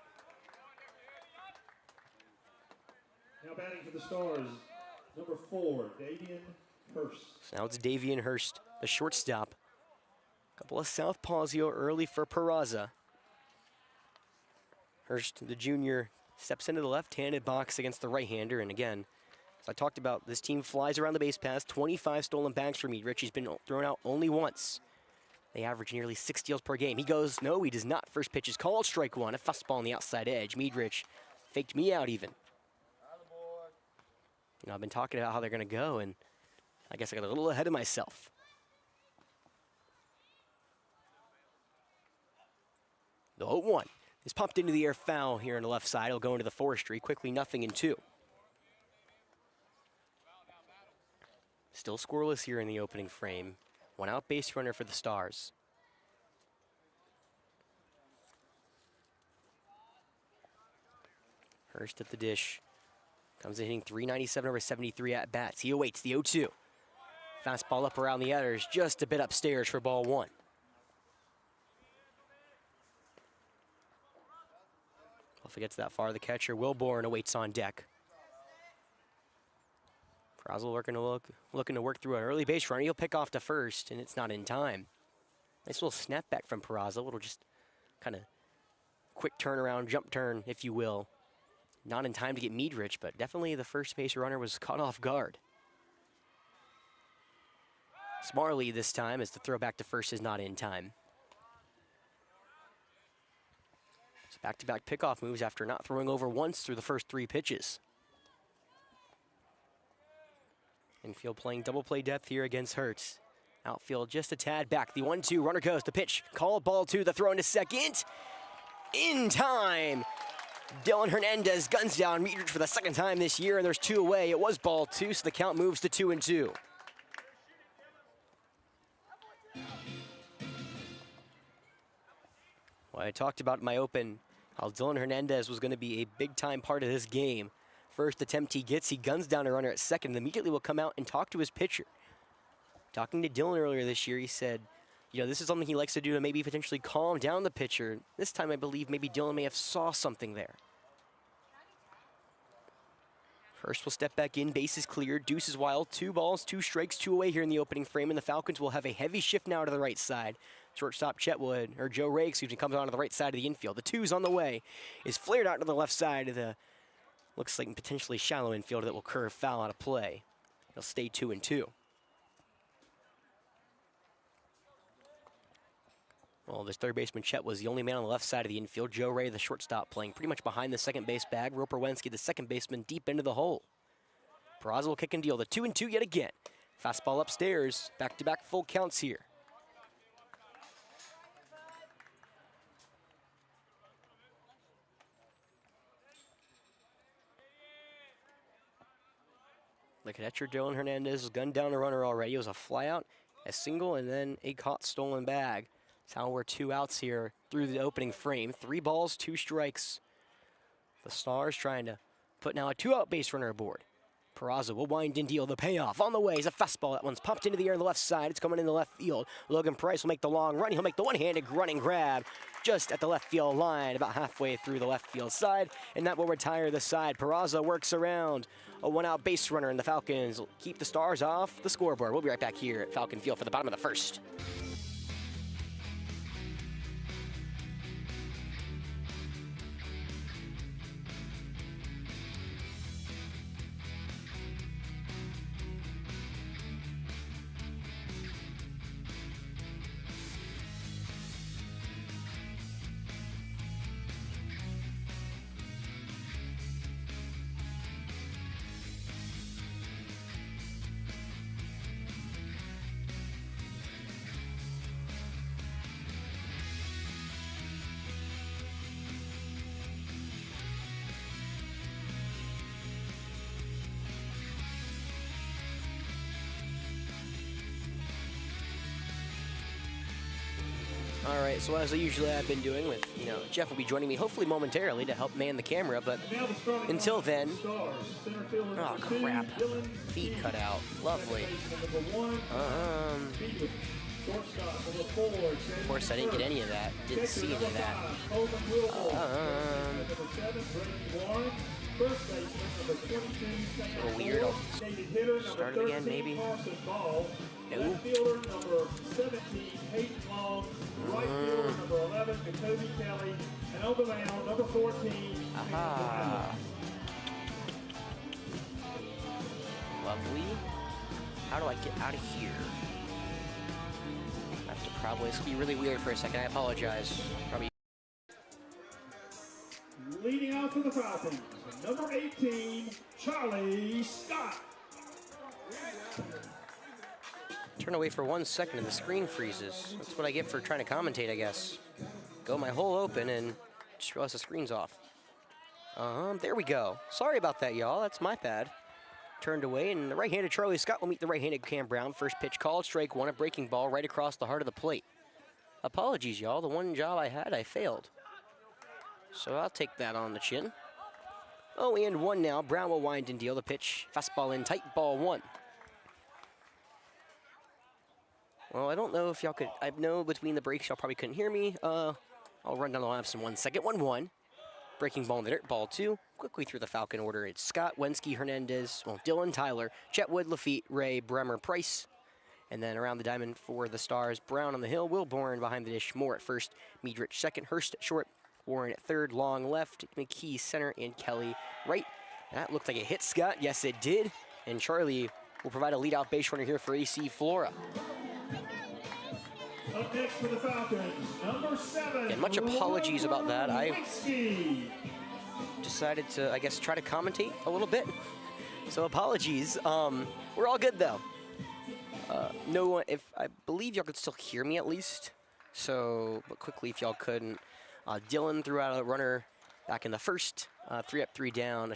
Now batting for the Stars, number 4, Davian Hurst. So now it's Davian Hurst, the shortstop. Couple of southpaws here early for Peraza. Hurst, the junior, steps into the left-handed box against the right-hander, and again, as I talked about, this team flies around the base paths, 25 stolen bags for Meadrich. He's been thrown out only once. They average nearly 6 steals per game. He goes, no, he does not. First pitch is called, strike one, a fastball on the outside edge. Meadrich faked me out even. You know, I've been talking about how they're gonna go, and I guess I got a little ahead of myself. The 0-1 is popped into the air foul here on the left side. It'll go into the forestry, quickly 0-2. Still scoreless here in the opening frame. One out base runner for the Stars. Hurst at the dish. Comes in hitting .397 over 73 at bats. He awaits the 0-2. Fastball up around the udders, just a bit upstairs for ball one. Well, if it gets that far, the catcher, Wilborn, awaits on deck. Peraza looking to work through an early base runner. He'll pick off to first, and it's not in time. Nice little snapback from Peraza, a little just kind of quick turnaround, jump turn, if you will. Not in time to get Meadrich, but definitely the first base runner was caught off guard. Smarley this time, as the throw back to first is not in time. So back-to-back pickoff moves after not throwing over once through the first 3 pitches. Infield playing double play depth here against Hertz. Outfield just a tad back. The 1-2, runner goes, the pitch, called ball 2, the throw into second. In time. Dylan Hernandez guns down Meadrich for the second time this year, and there's 2 away. It was ball 2, so the count moves to 2-2. Well, I talked about in my open how Dylan Hernandez was going to be a big-time part of this game. First attempt he gets, he guns down a runner at second, and immediately will come out and talk to his pitcher. Talking to Dylan earlier this year, he said, you know, this is something he likes to do to maybe potentially calm down the pitcher. This time I believe maybe Dylan may have saw something there. Hurst will step back in, bases cleared, deuces wild, 2 balls, 2 strikes, 2 away here in the opening frame, and the Falcons will have a heavy shift now to the right side. Shortstop Joe Ray, comes on to the right side of the infield. The 2's on the way, is flared out to the left side of the, looks like potentially shallow infield that will curve foul out of play. It'll stay 2-2. Well, this third baseman, Chet, was the only man on the left side of the infield. Joe Ray, the shortstop, playing pretty much behind the second base bag. Roper Wensky, the second baseman, deep into the hole. Peraza will kick and deal. The 2-2 yet again. Fastball upstairs. Back-to-back full counts here. The catcher, Dylan Hernandez, has gunned down a runner already. It was a flyout, a single, and then a caught stolen bag. That's how we're 2 outs here through the opening frame. 3 balls, 2 strikes. The Stars trying to put now a 2-out base runner aboard. Peraza will wind and deal. The payoff on the way is a fastball. That one's popped into the air on the left side. It's coming in the left field. Logan Price will make the long run. He'll make the one-handed running grab just at the left field line, about halfway through the left field side, and that will retire the side. Peraza works around a 1-out base runner, and the Falcons will keep the Stars off the scoreboard. We'll be right back here at Falcon Field for the bottom of the first. All right, so as I usually have been doing with, Jeff will be joining me hopefully momentarily to help man the camera, but until then, oh crap, feed cut out, lovely. Of course I didn't get any of that, didn't see any of that. First baseman, number 22, A little weird. I'll designated hitter, number start it again, 13, maybe. Carson Ball. No. Left fielder, number 17, Hayden Long. Right fielder, number 11, Jacoby Kelly. And on the mound, number 14, Aha. Lovely. How do I get out of here? I have to probably, this will be really weird for a second. I apologize. Probably. Leading off for the Falcons, number 18, Charlie Scott. Turn away for 1 second and the screen freezes. That's what I get for trying to commentate, I guess. Go my hole open and just realize the screen's off. There we go. Sorry about that, y'all. That's my bad. Turned away, and the right-handed Charlie Scott will meet the right-handed Cam Brown. First pitch called, strike one, a breaking ball right across the heart of the plate. Apologies, y'all. The one job I had, I failed. So I'll take that on the chin. 0-1 now. Brown will wind and deal the pitch. Fastball in tight, ball one. Well, I don't know if y'all could, I know between the breaks y'all probably couldn't hear me. I'll run down the line for 1 second. 1-1. Breaking ball in the dirt, ball two. Quickly through the Falcon order. It's Scott, Wensky, Hernandez, Dylan, Tyler, Chetwood, Lafitte, Ray, Bremer, Price. And then around the diamond for the Stars, Brown on the hill, Wilborn behind the dish, Moore at first, Miedrich second, Hurst at short, Warren at third, Long left, McKee center, and Kelly right. That looked like it hit Scott. Yes, it did. And Charlie will provide a leadoff base runner here for AC Flora. Up next for the Falcons, number 7. And much apologies about that. I Wensky. decided to, I guess, try to commentate a little bit. So apologies. We're all good though. No one, if I believe y'all could still hear me at least. So, but quickly if y'all couldn't. Dylan threw out a runner back in the first. 3 up, 3 down,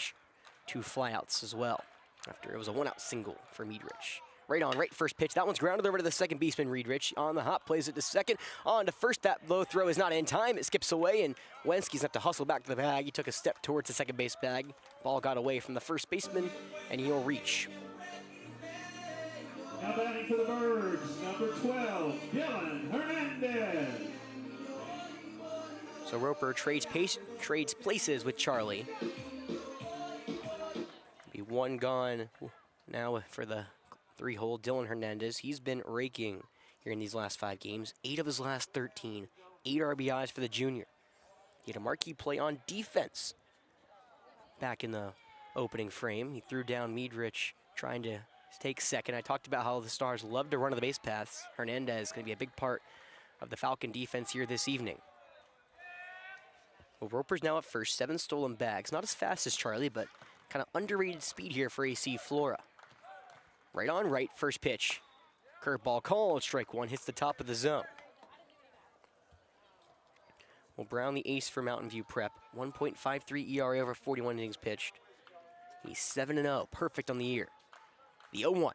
2 flyouts as well. After it was a 1-out single for Miedrich. Right on, right first pitch. That one's grounded over to the second baseman, Miedrich. On the hop, plays it to second. On to first, that low throw is not in time. It skips away, and Wensky's have to hustle back to the bag. He took a step towards the second base bag. Ball got away from the first baseman, and he'll reach. Now batting for the Birds, number 12, Dylan Hernandez. So Roper trades places with Charlie. Be one gone now for the 3-hole Dylan Hernandez. He's been raking here in these last 5 games. 8 of his last 13. 8 RBIs for the junior. He had a marquee play on defense. Back in the opening frame, he threw down Miedrich trying to take second. I talked about how the Stars love to run to the base paths. Hernandez is going to be a big part of the Falcon defense here this evening. Well, Roper's now at first, 7 stolen bags. Not as fast as Charlie, but kind of underrated speed here for AC Flora. Right on right, first pitch. Curveball called, strike one, hits the top of the zone. Well, Brown, the ace for Mountain View Prep. 1.53 ERA over 41 innings pitched. He's 7-0, perfect on the year. The 0-1.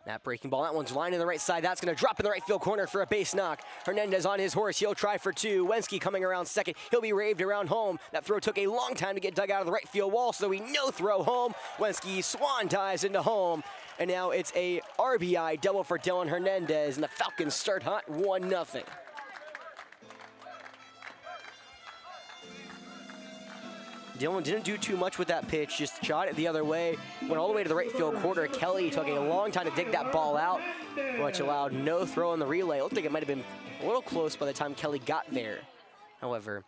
That breaking ball, that one's lined in the right side. That's going to drop in the right field corner for a base knock. Hernandez on his horse. He'll try for 2. Wensky coming around second. He'll be raved around home. That throw took a long time to get dug out of the right field wall, so we no throw home. Wensky swan dives into home. And now it's a RBI double for Dylan Hernandez, and the Falcons start hot 1-0. Dylan didn't do too much with that pitch, just shot it the other way, went all the way to the right field corner. Kelly took a long time to dig that ball out, which allowed no throw in the relay. It looked like it might have been a little close by the time Kelly got there. However,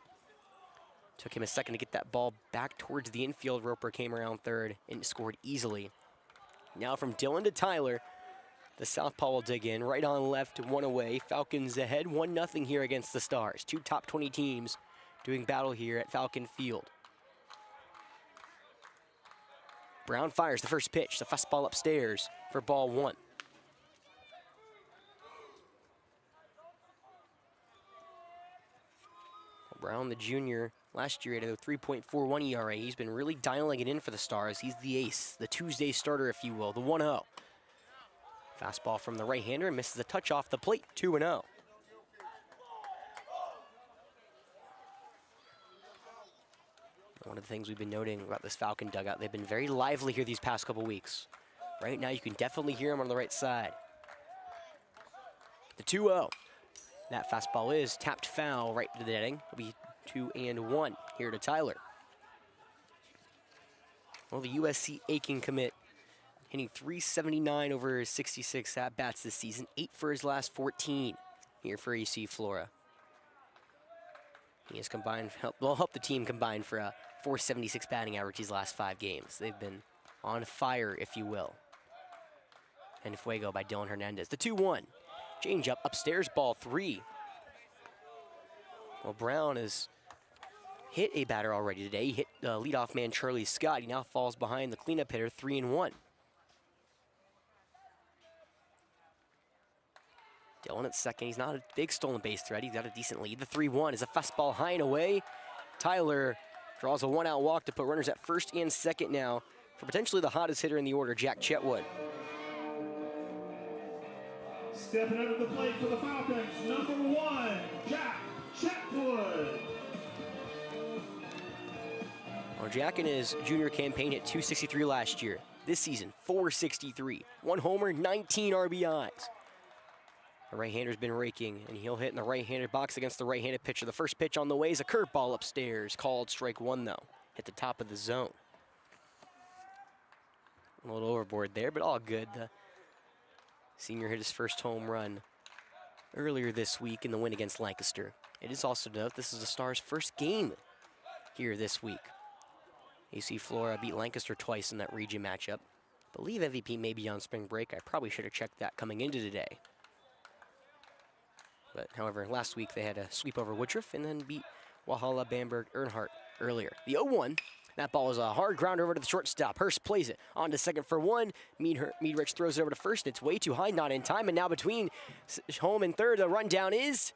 took him a second to get that ball back towards the infield. Roper came around third and scored easily. Now from Dylan to Tyler, the southpaw will dig in, right on left, 1 away. Falcons ahead, 1-0 here against the Stars. 2 top 20 teams doing battle here at Falcon Field. Brown fires the first pitch, the fastball upstairs for ball 1. Brown, the junior, last year had a 3.41 ERA. He's been really dialing it in for the Stars. He's the ace, the Tuesday starter, if you will, the 1-0. Fastball from the right-hander, misses a touch off the plate, 2-0. One of the things we've been noting about this Falcon dugout, they've been very lively here these past couple weeks. Right now, you can definitely hear them on the right side. The 2-0. That fastball is tapped foul right to the netting. It'll be 2-1 here to Tyler. Well, the USC Aiken commit hitting .379 over his 66 at-bats this season, 8 for his last 14 here for AC Flora. He has combined, help the team combine for a .476 batting average these last 5 games. They've been on fire, if you will. And Fuego by Dylan Hernandez. The 2-1. Change up, upstairs, ball 3. Well, Brown has hit a batter already today. He hit leadoff man Charlie Scott. He now falls behind the cleanup hitter, 3-1. Dylan at second. He's not a big stolen base threat. He's got a decent lead. The 3-1 is a fastball high and away. Tyler draws a 1-out walk to put runners at first and second now for potentially the hottest hitter in the order, Jack Chetwood. Stepping up to the plate for the Falcons, number 1, Jack Chetwood. Well, Jack in his junior campaign hit .263 last year. This season, .463. 1 homer, 19 RBIs. The right-hander's been raking, and he'll hit in the right-handed box against the right-handed pitcher. The first pitch on the way is a curveball upstairs. Called strike 1, though. Hit the top of the zone. A little overboard there, but all good. The senior hit his first home run earlier this week in the win against Lancaster. It is also to note this is the Stars' first game here this week. AC Flora beat Lancaster twice in that region matchup. I believe MVP may be on spring break. I probably should have checked that coming into today. But however, last week they had a sweep over Woodruff and then beat Walhalla, Bamberg, Earnhardt earlier. The 0-1, that ball is a hard grounder over to the shortstop. Hurst plays it on to second for 1. Meadrich throws it over to first. It's way too high, not in time. And now between home and third, the rundown is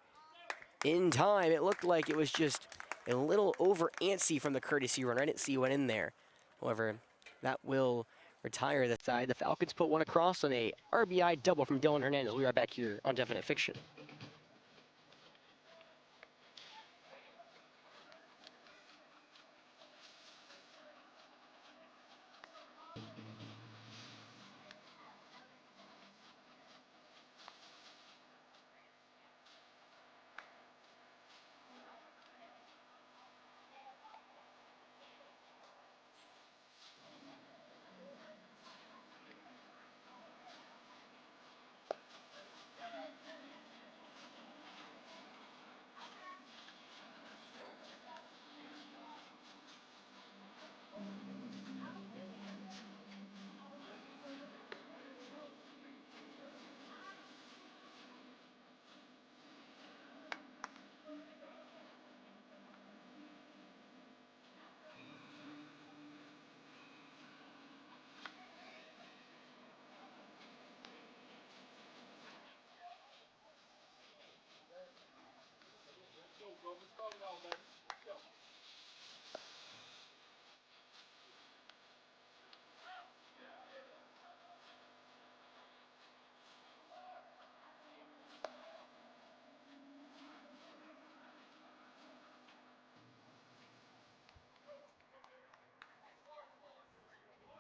in time. It looked like it was just a little over antsy from the courtesy runner. I didn't see what in there. However, that will retire the side. The Falcons put one across on a RBI double from Dylan Hernandez. We are back here on Definite Fiction.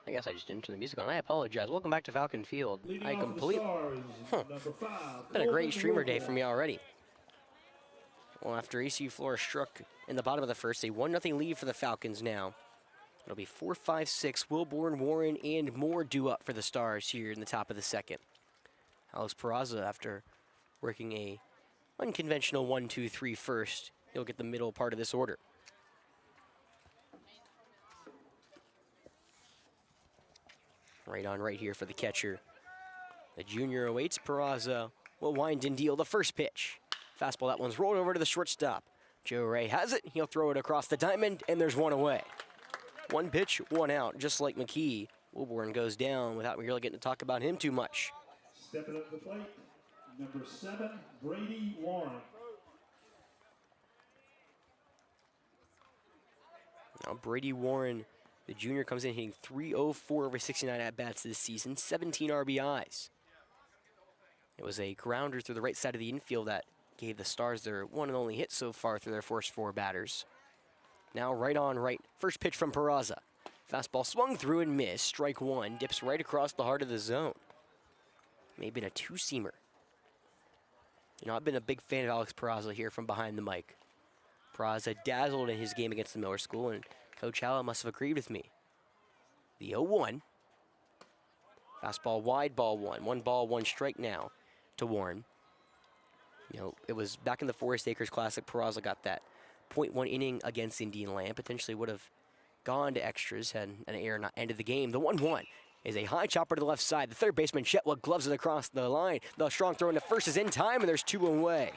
I guess I just didn't turn the music on. I apologize. Welcome back to Falcon Field. Leading I off for the complete. Stars, number 5. Been a great streamer day for me already. Well, after AC Flora struck in the bottom of the first, a 1-0 lead for the Falcons now. It'll be 4, 5, 6. Wilborn, Warren, and more due up for the Stars here in the top of the second. Alex Peraza, after working a unconventional 1-2-3 first, he'll get the middle part of this order. Right on right here for the catcher. The junior awaits. Peraza will wind and deal the first pitch. Fastball, that one's rolled over to the shortstop. Joe Ray has it. He'll throw it across the diamond, and there's one away. 1 pitch, 1 out, just like McKee. Wilborn goes down without really getting to talk about him too much. Stepping up to the plate, number 7, Brady Warren. Now Brady Warren, the junior, comes in hitting .304 over 69 at-bats this season, 17 RBIs. It was a grounder through the right side of the infield that gave the Stars their one and only hit so far through their first 4 batters. Now right on right, first pitch from Peraza. Fastball swung through and missed, strike 1, dips right across the heart of the zone. Maybe a 2-seamer. You know, I've been a big fan of Alex Peraza here from behind the mic. Peraza dazzled in his game against the Miller School, and Coach Allen must have agreed with me. The 0-1. Fastball wide, ball one. 1 ball, 1 strike now to Warren. You know, it was back in the Forest Acres Classic. Peraza got that .1 inning against Indian Land. Potentially would have gone to extras had an error not ended the game. The 1-1 is a high chopper to the left side. The third baseman, Chetwood, gloves it across the line. The strong throw into first is in time, and there's 2 away.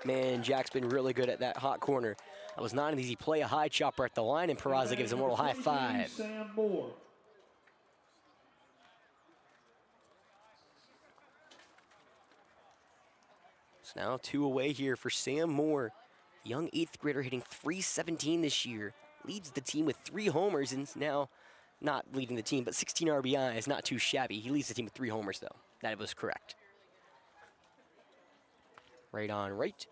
Man, Jack's been really good at that hot corner. That was not an easy play. A high chopper at the line, and Peraza gives him a little high five. Sam Moore. So now 2 away here for Sam Moore. Young 8th grader hitting .317 this year. Leads the team with 3 homers and is now not leading the team, but 16 RBIs, not too shabby. He leads the team with 3 homers, though. That was correct. Right on right.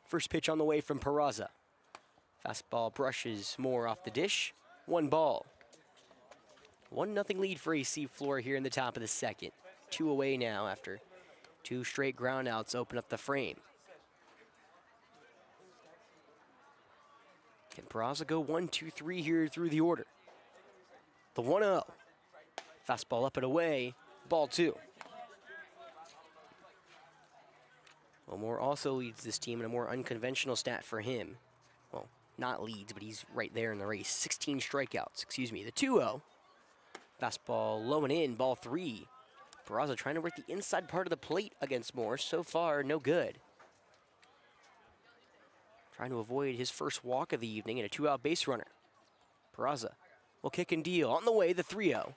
First pitch on the way from Peraza. Fastball brushes Moore off the dish. 1 ball. 1-0 lead for AC Flora here in the top of the second. 2 away now after 2 straight groundouts open up the frame. Can Peraza go 1-2-3 here through the order? The 1-0. Fastball up and away. Ball 2. Well, Moore also leads this team in a more unconventional stat for him. Well, not leads, but he's right there in the race. 16 strikeouts, excuse me. The 2-0. Fastball low and in, ball 3. Peraza trying to work the inside part of the plate against Moore. So far, no good. Trying to avoid his first walk of the evening and a 2-out base runner. Peraza will kick and deal. On the way, the 3-0.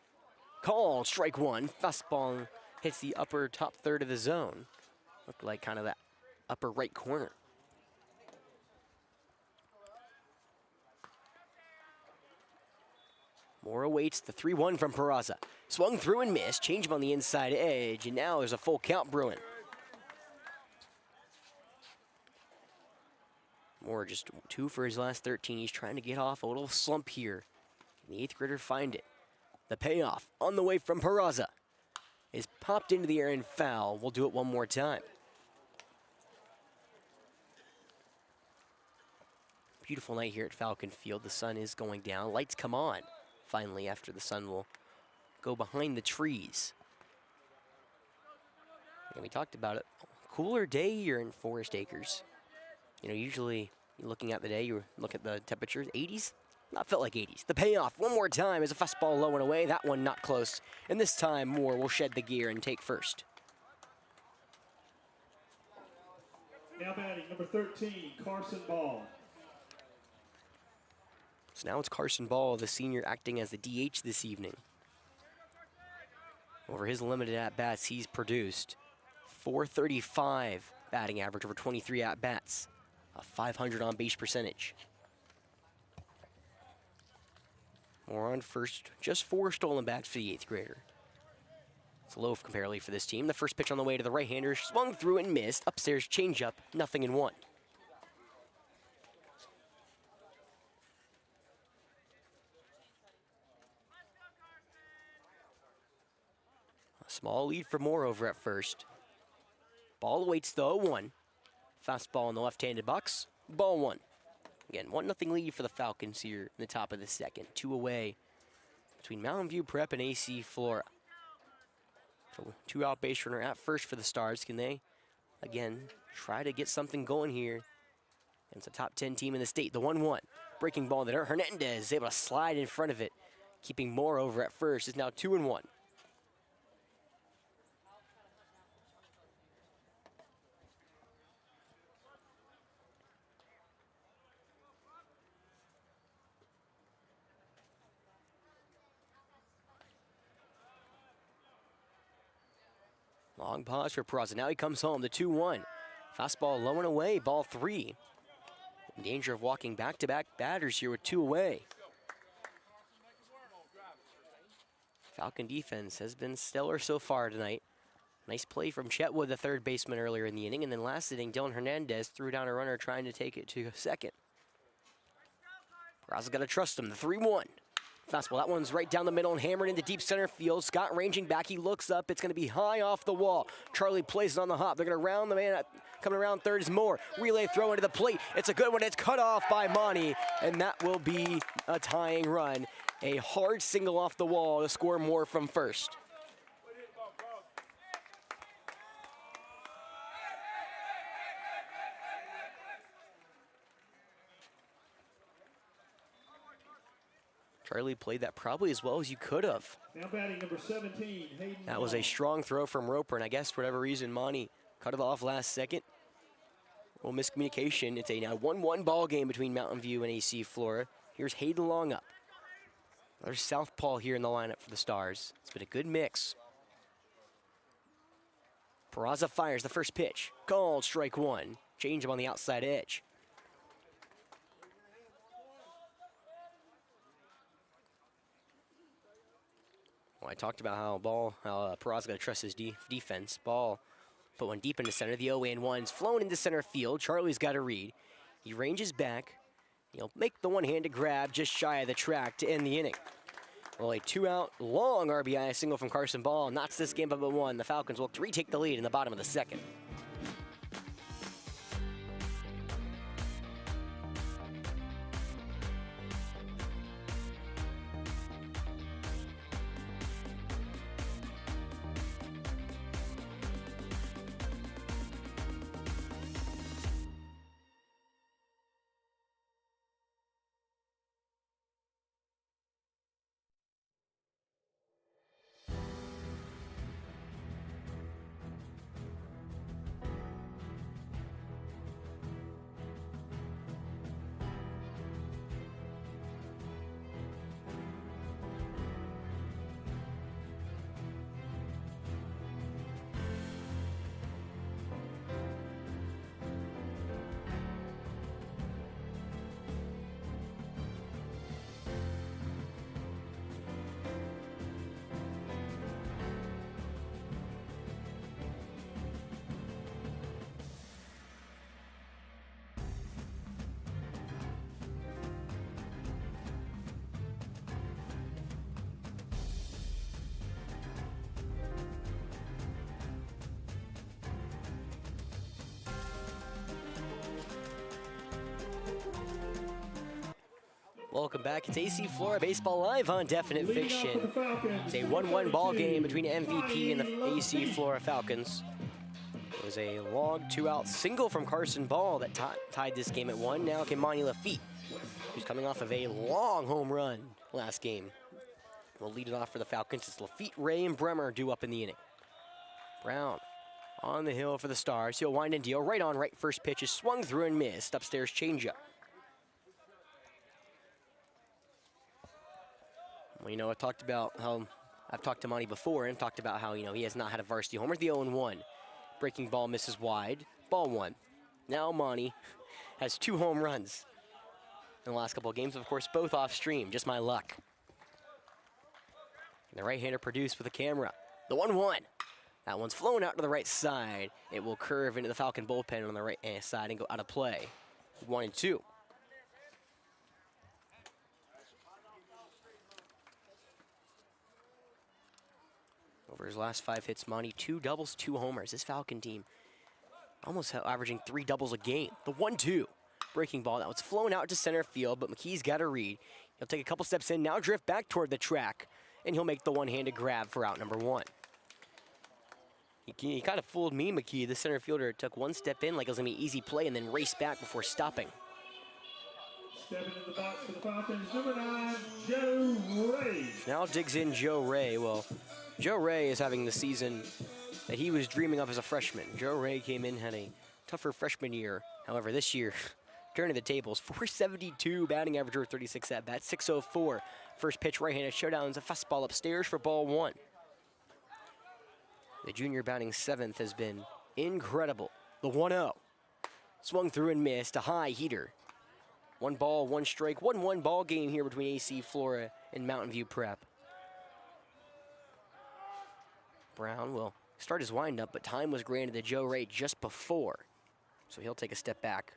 Called, strike 1. Fastball hits the upper top third of the zone. Looked like kind of that upper right corner. Moore awaits the 3-1 from Peraza. Swung through and missed. Change him on the inside edge, and now there's a full count brewing. Moore just 2 for his last 13. He's trying to get off a little slump here. Can the 8th grader find it? The payoff on the way from Peraza is popped into the air and foul. We'll do it one more time. Beautiful night here at Falcon Field. The sun is going down. Lights come on finally after the sun will go behind the trees. And we talked about it. Cooler day here in Forest Acres. You know, usually you're looking at the day, you look at the temperatures, 80s. Not felt like 80s. The payoff one more time is a fastball low and away. That one not close. And this time Moore will shed the gear and take first. Now batting number 13, Carson Ball. So now it's Carson Ball, the senior, acting as the DH this evening. Over his limited at-bats, he's produced .435 batting average over 23 at-bats. A .500 on-base percentage. Moore on first, just 4 stolen bags for the 8th grader. It's low comparatively for this team. The first pitch on the way to the right-hander, swung through and missed. Upstairs changeup, 0-1. A small lead for Moore over at first. Ball awaits the 0-1. Fastball in the left-handed box. Ball 1. Again, 1-0 lead for the Falcons here in the top of the second. 2 away between Mountain View Prep and AC Flora. So 2-out base runner at first for the Stars. Can they, again, try to get something going here? And it's a top 10 team in the state. The 1-1. Breaking ball there. Hernandez is able to slide in front of it. Keeping Moore over at first. Is now 2-1. Long pause for Peraza. Now he comes home. The 2-1. Fastball low and away. Ball 3. In danger of walking back-to-back batters here with 2 away. Falcon defense has been stellar so far tonight. Nice play from Chetwood, the third baseman, earlier in the inning. And then last inning, Dylan Hernandez threw down a runner trying to take it to second. Peraza's got to trust him. The 3-1. Fastball, that one's right down the middle and hammered into deep center field. Scott ranging back, he looks up, it's gonna be high off the wall. Charlie plays it on the hop. They're gonna round the man, coming around third is Moore. Relay throw into the plate, it's a good one, it's cut off by Monty, and that will be a tying run. A hard single off the wall to score Moore from first. Charlie played that probably as well as you could have. Now batting number 17, Hayden. That was a strong throw from Roper, and I guess for whatever reason, Monty cut it off last second. Well, miscommunication. It's a now 1-1 ball game between Mountain View and AC Flora. Here's Hayden Long up. Another southpaw here in the lineup for the Stars. It's been a good mix. Peraza fires the first pitch. Called strike one. Change him on the outside edge. Well, I talked about how Peraza got to trust his defense. Ball put one deep into center. The 0-1's flown into center field. Charlie's got a read. He ranges back. He'll make the one-handed grab just shy of the track to end the inning. Well, a two-out long RBI single from Carson Ball knocks this game up at 1. The Falcons will retake the lead in the bottom of the second. Welcome back. It's AC Flora Baseball Live on Definite Fiction. It's a 1-1 ball game between MVP and the AC Flora Falcons. It was a long two-out single from Carson Ball that tied this game at 1. Now Kimani Lafitte, who's coming off of a long home run last game, will lead it off for the Falcons. It's Lafitte, Ray, and Bremer due up in the inning. Brown on the hill for the Stars. He'll wind and deal right on. Right first pitch is swung through and missed. Upstairs changeup. Well, you know, I've talked to Monty before and talked about how, you know, he has not had a varsity homer. The 0-1. Breaking ball misses wide. Ball one. Now Monty has 2 home runs in the last couple of games, of course, both off stream. Just my luck. And the right-hander produced with a camera. The 1-1. That one's flown out to the right side. It will curve into the Falcon bullpen on the right side and go out of play. 1-2. Over his last 5 hits, Monty, 2 doubles, 2 homers. This Falcon team almost averaging 3 doubles a game. The 1-2. Breaking ball. That was flown out to center field, but McKee's got a read. He'll take a couple steps in, now drift back toward the track, and he'll make the one-handed grab for out number 1. He kind of fooled me, McKee. The center fielder took 1 step in like it was going to be an easy play and then raced back before stopping. Stepping in the box for the Falcons, number 9, Joe Ray. Now digs in Joe Ray. Well, Joe Ray is having the season that he was dreaming of as a freshman. Joe Ray came in, had a tougher freshman year. However, this year, turning the tables, 472 batting average over 36 at bat, 604. First pitch right-handed showdowns, a fastball upstairs for ball 1. The junior batting 7th has been incredible. The 1-0. Swung through and missed, a high heater. 1 ball, 1 strike, 1-1 ball game here between AC Flora and Mountain View Prep. Brown will start his windup, but time was granted to Joe Ray just before, so he'll take a step back.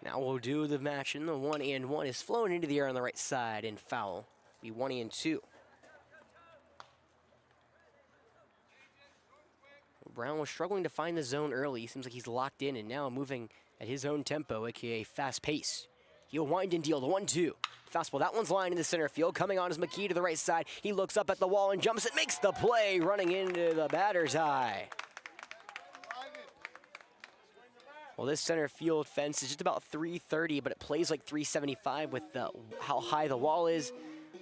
Now we'll do the match, and the 1-1 is flown into the air on the right side and foul. Be 1-2. Brown was struggling to find the zone early. Seems like he's locked in and now moving at his own tempo, aka fast pace. He'll wind and deal the 1-2. Fastball, that one's lined in the center field. Coming on is McKee to the right side. He looks up at the wall and jumps and makes the play, running into the batter's eye. Well, this center field fence is just about 330, but it plays like 375 with how high the wall is.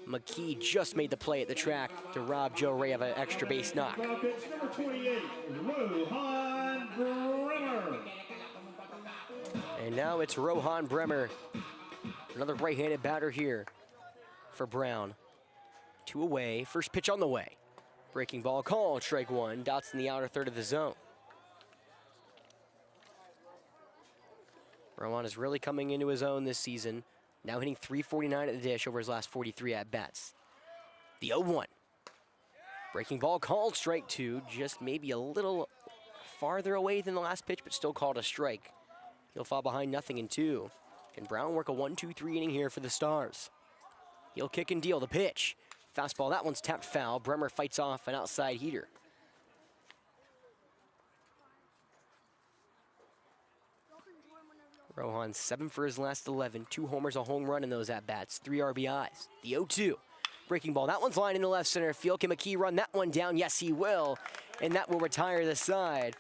McKee just made the play at the track to rob Joe Ray of an extra base knock. Falcons, number 28, Rohan Bremer. And now it's Rohan Bremer, another right-handed batter here for Brown. 2 away, first pitch on the way. Breaking ball called, strike 1, dots in the outer third of the zone. Rohan is really coming into his own this season. Now hitting .349 at the dish over his last 43 at-bats. The 0-1. Breaking ball called, strike 2. Just maybe a little farther away than the last pitch, but still called a strike. He'll fall behind 0-2. Can Brown work a 1-2-3 inning here for the Stars? He'll kick and deal the pitch. Fastball, that one's tapped foul. Bremer fights off an outside heater. Rohan 7 for his last 11, 2 homers, a home run in those at-bats, 3 RBIs. The 0-2, breaking ball, that one's lined in the left center field. Can McKee run that one down? Yes, he will, and that will retire the side.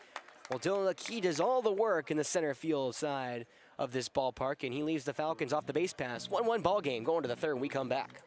Well, Dylan McKee does all the work in the center field side of this ballpark, and he leaves the Falcons off the base pass. 1-1 ball game, going to the third, and we come back.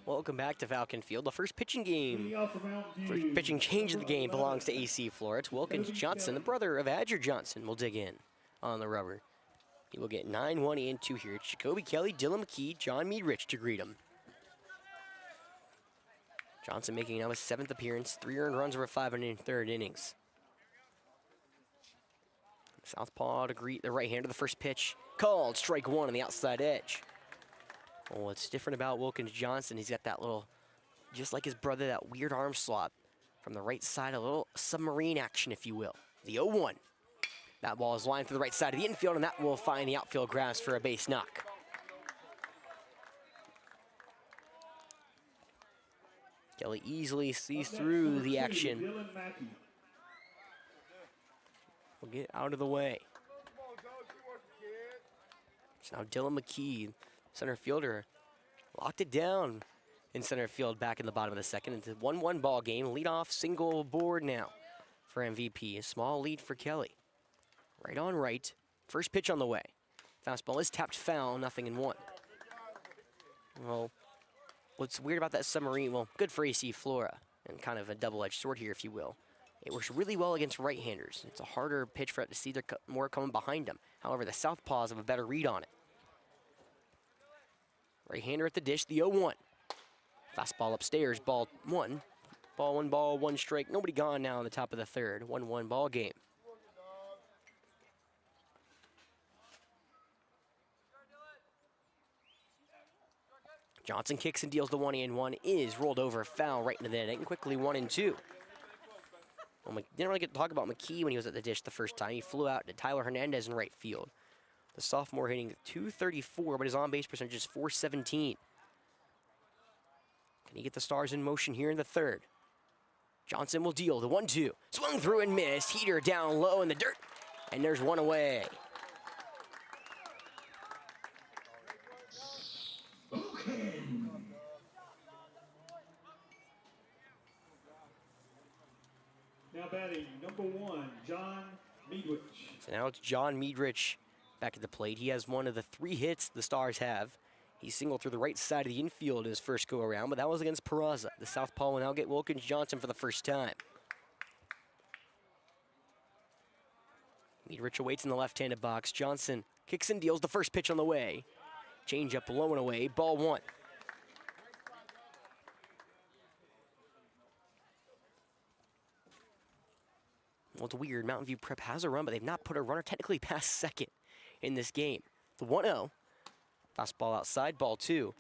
Welcome back to Falcon Field. The first pitching game, first pitching change of the game belongs to AC Flora. It's Wilkins Johnson, the brother of Adger Johnson, will dig in on the rubber. He will get 9-1-2 here. It's Jacoby Kelly, Dylan McKee, John Meadrich to greet him. Johnson making now his 7th appearance, 3 earned runs over 5 1/3 innings. Southpaw to greet the right-hander. The first pitch called, strike 1 on the outside edge. Well, what's different about Wilkins Johnson, he's got that little, just like his brother, that weird arm slot from the right side, a little submarine action, if you will. The 0-1. That ball is lined to the right side of the infield, and that will find the outfield grass for a base knock. Kelly easily sees through the action. We'll get out of the way. So now Dylan McKee, center fielder, locked it down in center field back in the bottom of the second. It's a 1-1 ball game. Leadoff single board now for MVP. A small lead for Kelly. Right on right. First pitch on the way. Fastball is tapped foul, 0-1. Well, what's weird about that submarine, well, good for AC Flora, and kind of a double-edged sword here, if you will. It works really well against right-handers. It's a harder pitch for it to see more coming behind them. However, the southpaws have a better read on it. Right-hander at the dish, the 0-1. Fastball upstairs, ball one. Ball, 1 strike. Nobody gone now in the top of the third. 1-1 ball game. Johnson kicks and deals the 1-1, is rolled over, foul right into the net, and quickly 1-2. Well, didn't really get to talk about McKee when he was at the dish the first time. He flew out to Tyler Hernandez in right field. The sophomore hitting .234, but his on-base percentage is .417. Can he get the Stars in motion here in the third? Johnson will deal the 1-2. Swung through and missed. Heater down low in the dirt, and there's one away. Now batting number 1, John Meadrich. So now it's John Meadrich back at the plate. He has one of the 3 hits the Stars have. He singled through the right side of the infield in his first go-around, but that was against Peraza. The southpaw will now get Wilkins Johnson for the first time. Meadrich awaits in the left-handed box. Johnson kicks and deals the first pitch on the way. Change up low and away, ball 1. Well, it's weird. Mountain View Prep has a run, but they've not put a runner technically past second in this game. The 1-0. Fastball outside, ball 2.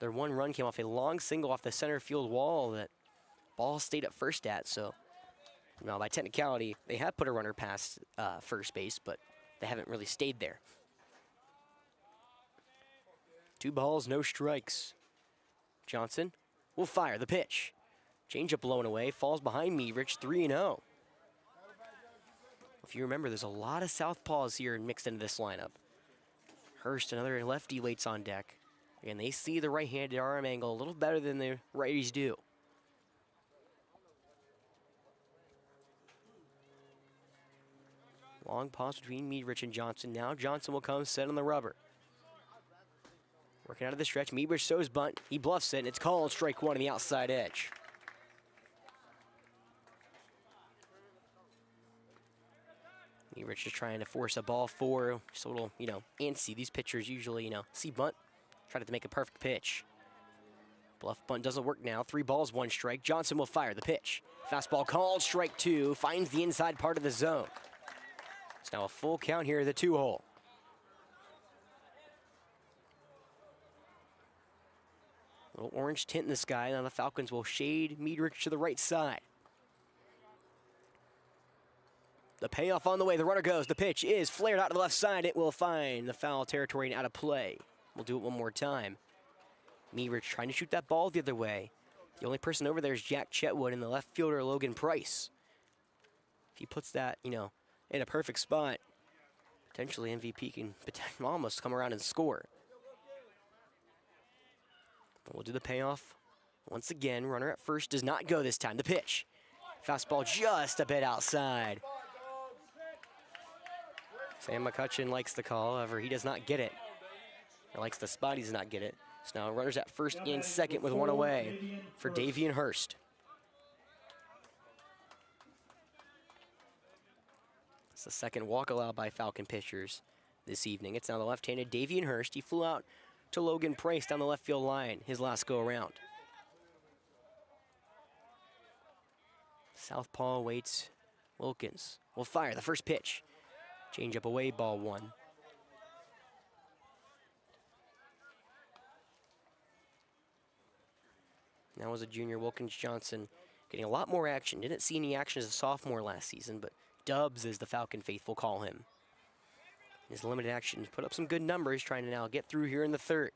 Their one run came off a long single off the center field wall that ball stayed at first at. So, well, by technicality, they have put a runner past first base, but they haven't really stayed there. 2 balls, no strikes. Johnson will fire the pitch. Change up low and away, falls behind Meadrich, 3-0. If you remember, there's a lot of southpaws here mixed into this lineup. Hurst, another lefty, waits on deck. And they see the right-handed arm angle a little better than the righties do. Long pause between Meadrich and Johnson. Now Johnson will come set on the rubber. Working out of the stretch, Meadrich shows bunt. He bluffs it, and it's called strike 1 on the outside edge. Meadrich just trying to force a ball 4. Just a little, antsy. These pitchers usually, see bunt, try to make a perfect pitch. Bluff bunt doesn't work now. 3 balls, 1 strike. Johnson will fire the pitch. Fastball called, strike 2. Finds the inside part of the zone. It's now a full count here at the 2-hole. Little orange tint in the sky. Now the Falcons will shade Meadrich to the right side. The payoff on the way. The runner goes. The pitch is flared out to the left side. It will find the foul territory and out of play. We'll do it one more time. Meadrich trying to shoot that ball the other way. The only person over there is Jack Chetwood and the left fielder Logan Price. If he puts that, in a perfect spot, potentially MVP can almost come around and score. But we'll do the payoff. Once again, runner at first does not go this time. The pitch. Fastball just a bit outside. Sam McCutcheon likes the call, however, he does not get it. Or likes the spot, he does not get it. So now runners at first and second with 1 away for Davian Hurst. It's the second walk allowed by Falcon pitchers this evening. It's now the left-handed Davian Hurst. He flew out to Logan Price down the left field line his last go-around. Southpaw waits. Wilkins will fire the first pitch. Change up away, ball 1. Now as a junior, Wilkins Johnson getting a lot more action. Didn't see any action as a sophomore last season, but Dubs, as the Falcon faithful call him. His limited action put up some good numbers, trying to now get through here in the third.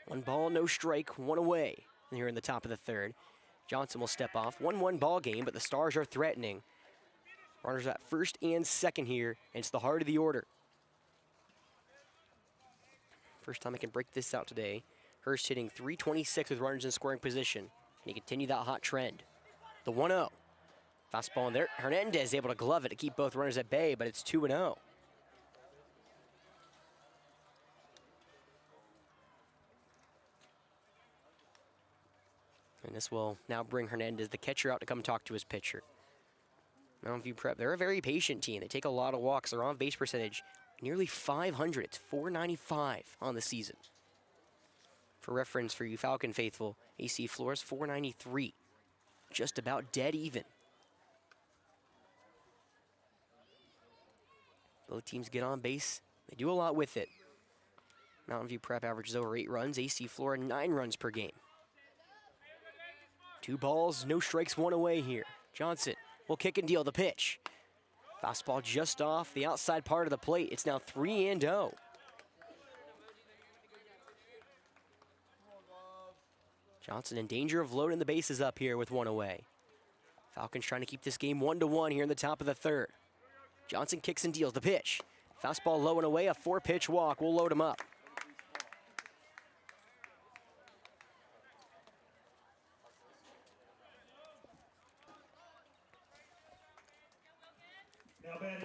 1 ball, no strike, 1 away here in the top of the third. Johnson will step off. 1-1 ball game, but the Stars are threatening. Runners at first and second here, and it's the heart of the order. First time I can break this out today. Hurst hitting .326 with runners in scoring position. And he continued that hot trend. The 1-0. Fastball in there. Hernandez able to glove it to keep both runners at bay, but it's 2-0. And this will now bring Hernandez, the catcher, out to come talk to his pitcher. Mountain View Prep, they're a very patient team. They take a lot of walks. Their on-base percentage, nearly 500. It's .495 on the season. For reference for you Falcon faithful, AC Flora's .493. Just about dead even. Both teams get on base. They do a lot with it. Mountain View Prep averages over 8 runs. AC Flora 9 runs per game. 2 balls, no strikes, 1 away here. Johnson will kick and deal the pitch. Fastball just off the outside part of the plate. It's now 3-0. Johnson in danger of loading the bases up here with 1 away. Falcons trying to keep this game 1-1 here in the top of the 3rd. Johnson kicks and deals the pitch. Fastball low and away, a 4-pitch walk. We'll load him up.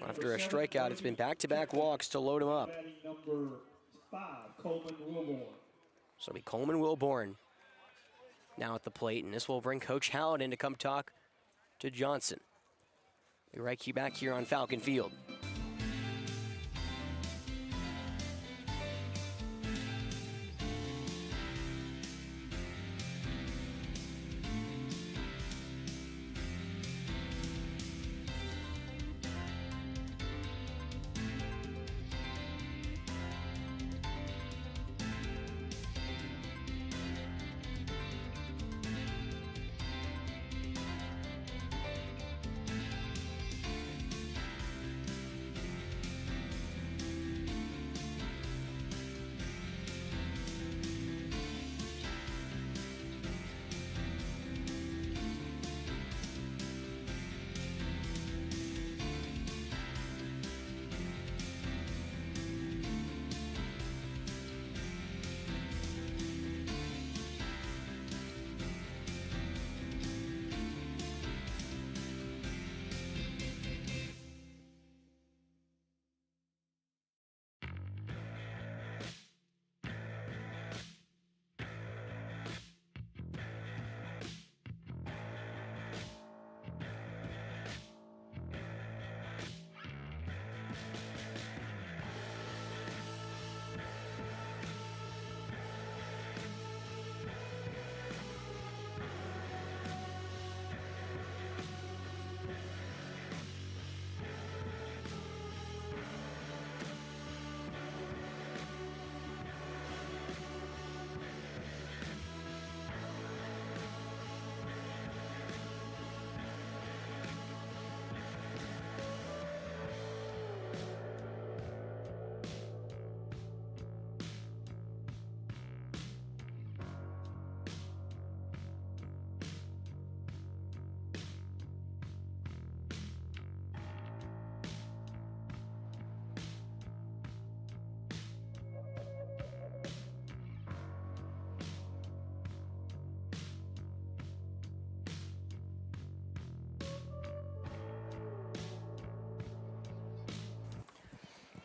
After a strikeout, it's been back-to-back walks to load him up. Number 5, Coleman Wilborn. So it'll be Coleman Wilborn now at the plate, and this will bring Coach Howard in to come talk to Johnson. We right you back here on Falcon Field.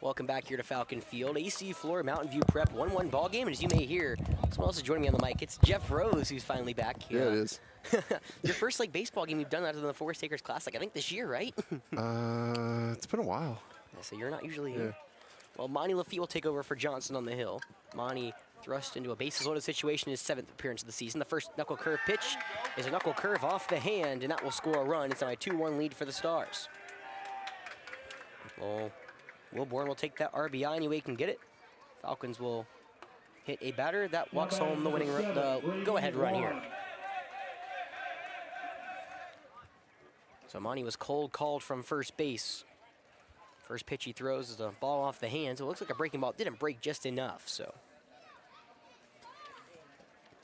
Welcome back here to Falcon Field. AC Flora Mountain View Prep 1-1 ball game, and as you may hear, someone else is joining me on the mic. It's Jeff Rose who's finally back. Yeah, it is. Your first baseball game you've done other than the Forest Acres Classic, I think this year, right? It's been a while. Yeah, so you're not usually here. Well, Monty Lafitte will take over for Johnson on the hill. Monty thrust into a bases loaded situation in his 7th appearance of the season. The first knuckle curve pitch is a knuckle curve off the hand, and that will score a run. It's now a 2-1 lead for the Stars. Well, Wilborn will take that RBI any way he can get it. Falcons will hit a batter that walks home the winning go-ahead run here. So Monty was cold called from first base. First pitch he throws is a ball off the hands. So it looks like a breaking ball. It didn't break just enough, so.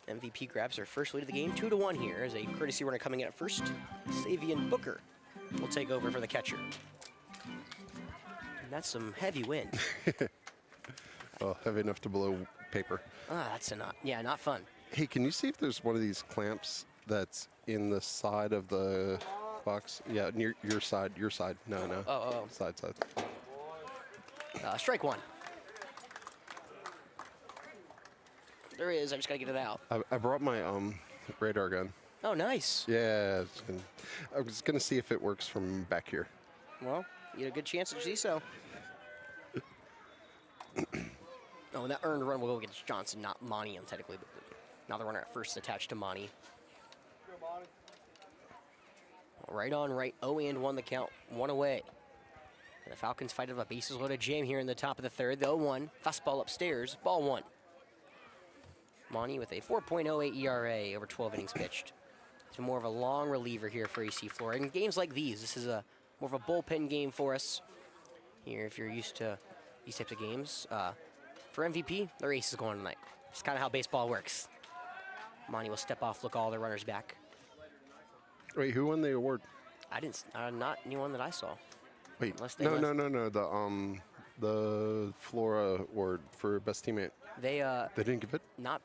MVP grabs their first lead of the game, 2-1 here, as a courtesy runner coming in at first. Savian Booker will take over for the catcher. And that's some heavy wind. heavy enough to blow paper. Ah, that's not fun. Hey, can you see if there's one of these clamps that's in the side of the box? Yeah, near your side. Your side. No. Oh. Side. Strike one. There is. I just gotta get it out. I brought my radar gun. Oh, nice. Yeah, I was gonna see if it works from back here. Well, you had a good chance to see so. Oh, and that earned run will go against Johnson, not Monty, technically. But now the runner at first is attached to Monty. Right on right. 0-1 the count. One away. And the Falcons fight of a bases loaded jam here in the top of the third. The 0-1. Fastball upstairs. Ball one. Monty with a 4.08 ERA over 12 innings pitched. It's more of a long reliever here for AC Flora. In games like these, this is more of a bullpen game for us. Here, if you're used to these types of games. For MVP, their ace is going tonight. It's kind of how baseball works. Monty will step off, look all the runners back. Wait, who won the award? I didn't, not anyone that I saw. Wait, Unless they no. The Flora award for best teammate. They didn't give it? Not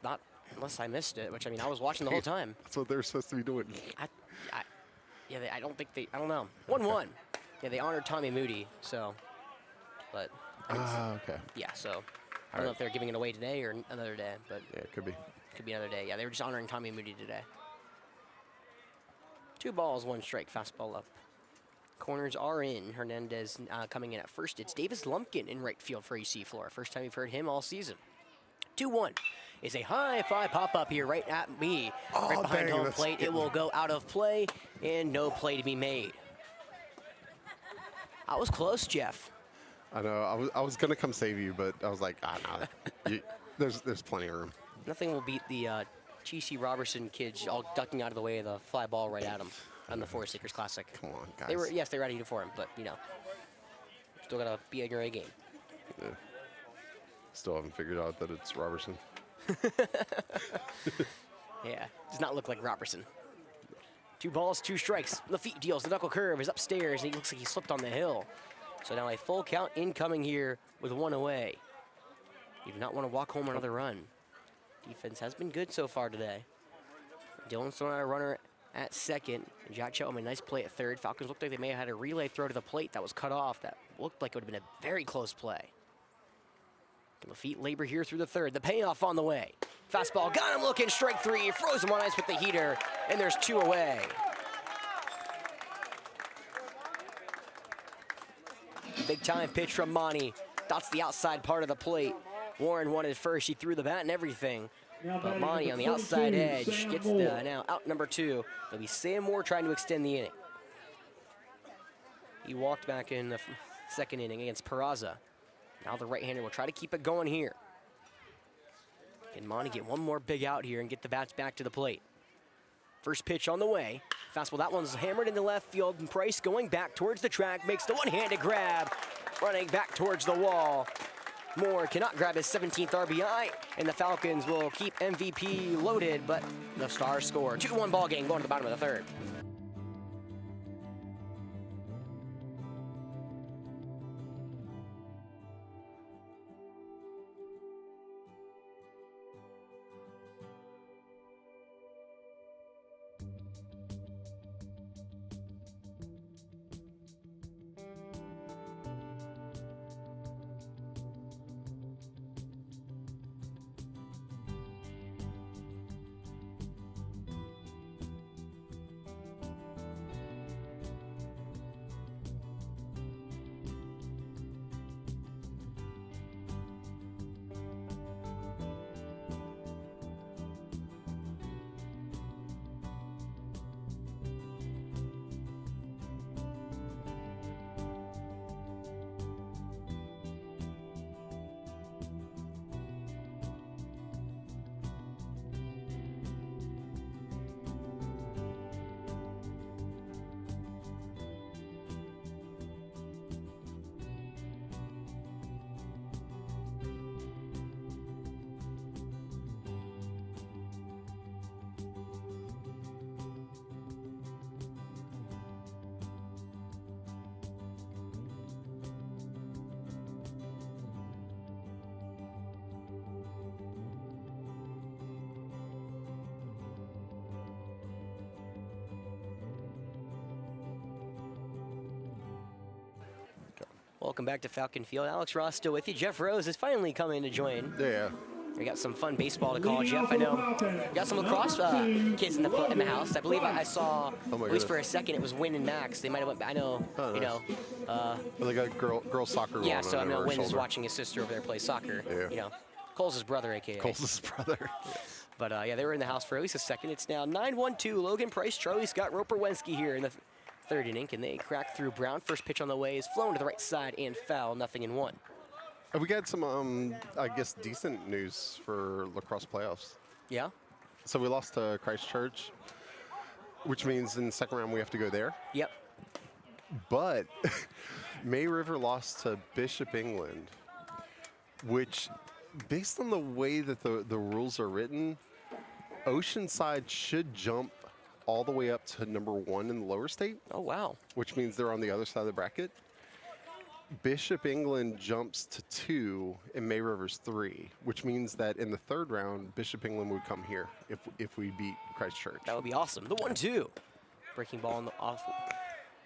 unless I missed it, which I mean I was watching the whole time. That's what they're supposed to be doing. I don't think I don't know. 1-1. Yeah, they honored Tommy Moody, so. But. Okay. Yeah, so I don't know if they're giving it away today or another day, but. Yeah, it could be. Could be another day. Yeah, they were just honoring Tommy Moody today. 2 balls, 1 strike. Fastball up. Corners are in. Hernandez coming in at first. It's Davis Lumpkin in right field for AC Flora. First time we've heard him all season. 2-1 is a high fly pop-up here right at me. Right behind home plate. It will go out of play and no play to be made. I was close, Jeff. I know. I was gonna come save you, but I was like, no. There's plenty of room. Nothing will beat the T.C. Robertson kids all ducking out of the way of the fly ball right at them on the Forest Acres Classic. Come on, guys. They were ready for him, but still gotta be in your A game. Yeah. Still haven't figured out that it's Robertson. Yeah, does not look like Robertson. 2 balls, 2 strikes. Lafitte deals the knuckle curve, is upstairs, and he looks like he slipped on the hill. So now a full count incoming here with 1 away. You do not want to walk home another run. Defense has been good so far today. Dylan's throwing out a runner at second. Jack Cheltenham, a nice play at third. Falcons looked like they may have had a relay throw to the plate that was cut off. That looked like it would have been a very close play. Lafitte labor here through the third. The payoff on the way. Fastball, got him looking, strike 3. He froze him on ice with the heater, and there's 2 away. Big time pitch from Monty. That's the outside part of the plate. Warren wanted first. He threw the bat and everything. But Monty on the outside edge gets the now out number 2. It'll be Sam Moore trying to extend the inning. He walked back in the second inning against Peraza. Now the right-hander will try to keep it going here. Can Monty get one more big out here and get the bats back to the plate? First pitch on the way. Fastball, that one's hammered into left field. And Price going back towards the track, makes the one-handed grab, running back towards the wall. Moore cannot grab his 17th RBI, and the Falcons will keep MVP loaded, but the Stars score. 2-1 ball game going to the bottom of the third. Welcome back to Falcon Field. Alex Ross still with you. Jeff Rose is finally coming to join. Yeah. We got some fun baseball to call, Jeff. I know. We got some lacrosse kids in the house. I believe I saw, at least for a second, it was Win and Max. They might have went. I know. Oh, you nice. know. They got girl soccer. Yeah. on So I know her Win is shoulder. watching his sister over there play soccer. Yeah. You know, Cole's brother, aka. Cole's brother. But yeah, they were in the house for at least a second. It's now 9-1-2. Logan Price, Charlie Scott, Roper Wensky here in the third inning. Can they crack through Brown? First pitch on the way is flown to the right side and foul. 0-1. We got some, I guess, decent news for lacrosse playoffs. Yeah. So we lost to Christchurch, which means in the second round we have to go there. Yep. But May River lost to Bishop England, which, based on the way that the rules are written, Oceanside should jump all the way up to #1 in the lower state. Oh, wow. Which means they're on the other side of the bracket. Bishop England jumps to 2 and May River's 3, which means that in the third round, Bishop England would come here if we beat Christchurch. That would be awesome. The 1-2. Breaking ball on the off.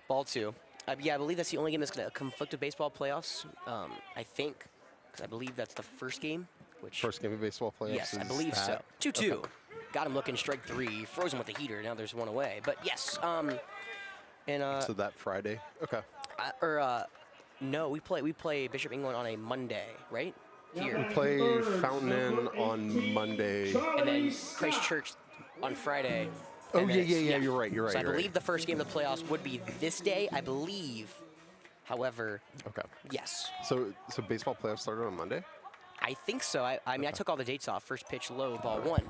Ball 2. Yeah, I believe that's the only game that's going to conflict with baseball playoffs. I think, because I believe that's the first game. Which First game of baseball playoffs. Yes, I is believe so. that? 2-2. Okay. Got him looking strike 3. Frozen with the heater. Now there's one away. But yes. So that Friday. Okay. No, we play Bishop England on a Monday, right? Here. We play Fountain Inn on Monday. And then Christchurch on Friday. Oh, And then yeah. You're right. So I believe the first game of the playoffs would be this day, I believe. However, Okay. yes. So baseball playoffs started on Monday? I think so. I mean, I took all the dates off. First pitch low, ball 1.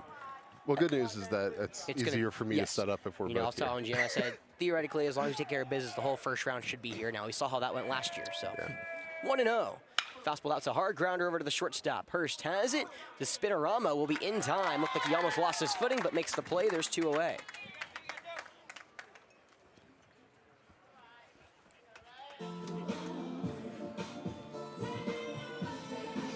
Well, good news is that it's easier for me to set up if we're You know, I was both here. telling Jim, I said, theoretically, as long as you take care of business, the whole first round should be here. Now, we saw how that went last year, so. 1-0. Fastball out to hard grounder over to the shortstop. Hurst has it. The spinorama will be in time. Looked like he almost lost his footing, but makes the play. There's 2 away.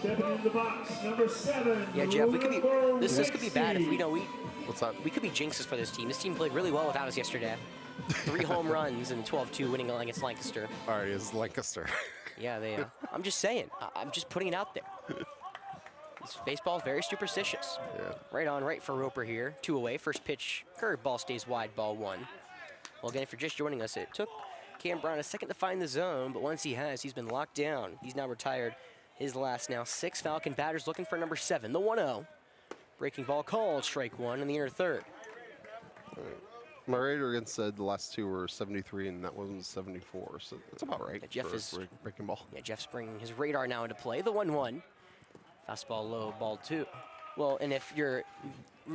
Stepping in the box, number 7. Yeah, Jeff, we could be. This could be bad if we know we. What's that? We could be jinxes for this team. This team played really well without us yesterday. 3 home runs and 12-2 winning against Lancaster. All right, it's Lancaster. Yeah, they. I'm just saying. I'm just putting it out there. This baseball is very superstitious. Yeah. Right on, right for Roper here. 2 away. First pitch, curveball stays wide, ball 1. Well, again, if you're just joining us, it took Cam Brown a second to find the zone, but once he has, he's been locked down. He's now retired. His last now 6 Falcon batters looking for number 7, the 1-0. Breaking ball called, strike 1 in the inner third. All right. My radar said the last 2 were 73, and that one was 74, so that's about right. Yeah, Jeff for is breaking ball. Yeah, Jeff's bringing his radar now into play. The 1-1. Fastball low, ball 2. Well, and if you're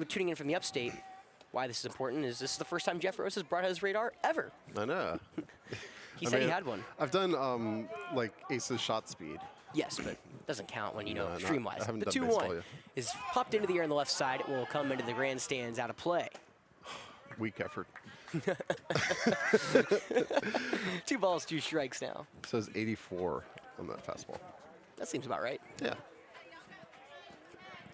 tuning in from the upstate, why this is important is this is the first time Jeff Rose has brought his radar ever. I know. He said he had one. I've done like Ace's shot speed. Yes, but it doesn't count when you know No, stream-wise. I haven't The done baseball 2-1 yet. is popped into the air on the left side. It will come into the grandstands out of play. Weak effort. 2 balls, 2 strikes now. It says 84 on that fastball. That seems about right. Yeah.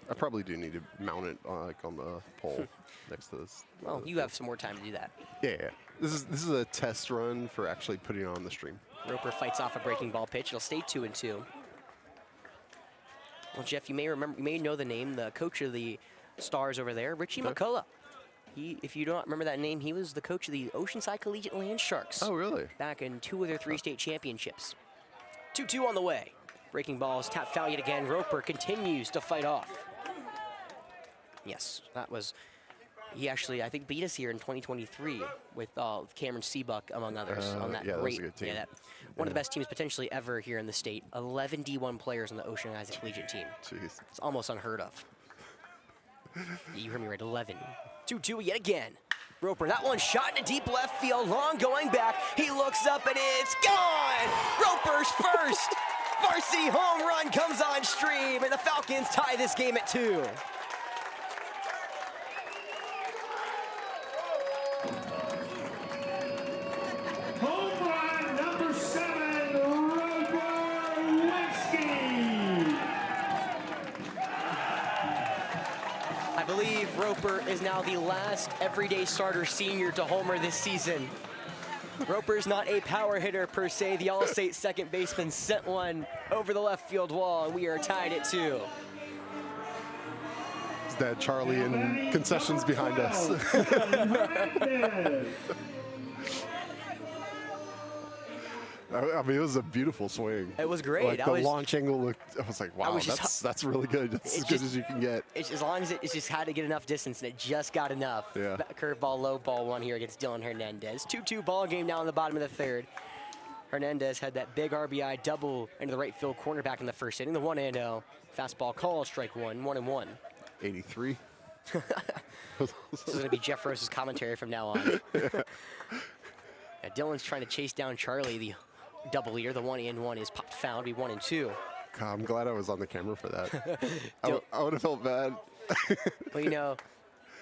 I probably do need to mount it like on the pole next to this. Well, you have some more time to do that. Yeah. This is a test run for actually putting it on the stream. Roper fights off a breaking ball pitch. It'll stay 2-2. Well, Jeff, you may know the name, the coach of the Stars over there, Richie McCullough. If you don't remember that name, he was the coach of the Oceanside Collegiate Land Sharks. Oh, really? Back in 2 of their 3 state championships. 2-2 on the way. Breaking balls, tap foul yet again. Roper continues to fight off. Yes, that was. He actually, I think, beat us here in 2023 with Cameron Seabuck, among others, on that yeah, that was great. a good team. Yeah, one of the best teams potentially ever here in the state. 11 D1 players on the Ocean Isaac Collegiate team. Jeez. It's almost unheard of. Yeah, you heard me right, 11. 2-2 yet again. Roper, that one shot into deep left field, long going back. He looks up and it's gone! Roper's first varsity home run comes on stream, and the Falcons tie this game at 2. Home run, number 7, Roper Wensky. I believe Roper is now the last everyday starter senior to homer this season. Roper's not a power hitter per se. The All-State second baseman sent one over the left field wall, and we are tied at 2. Is that Charlie and concessions behind us? I mean, it was a beautiful swing. It was great. Like the launch angle looked. I was like, wow, that's really good. That's as good as you can get. It's as long as it's just had to get enough distance, and it just got enough. Yeah. Curveball, low ball one here against Dylan Hernandez. 2-2 ball game now in the bottom of the third. Hernandez had that big RBI double into the right field corner back in the first inning. The 1-0 fastball call, strike one, 1-1. 83. This is going to be Jeff Rose's commentary from now on. Yeah, Dylan's trying to chase down Charlie. The double leader, the 1-1 is popped foul. Be 1-2. God, I'm glad I was on the camera for that. I would have felt bad. Well, you know,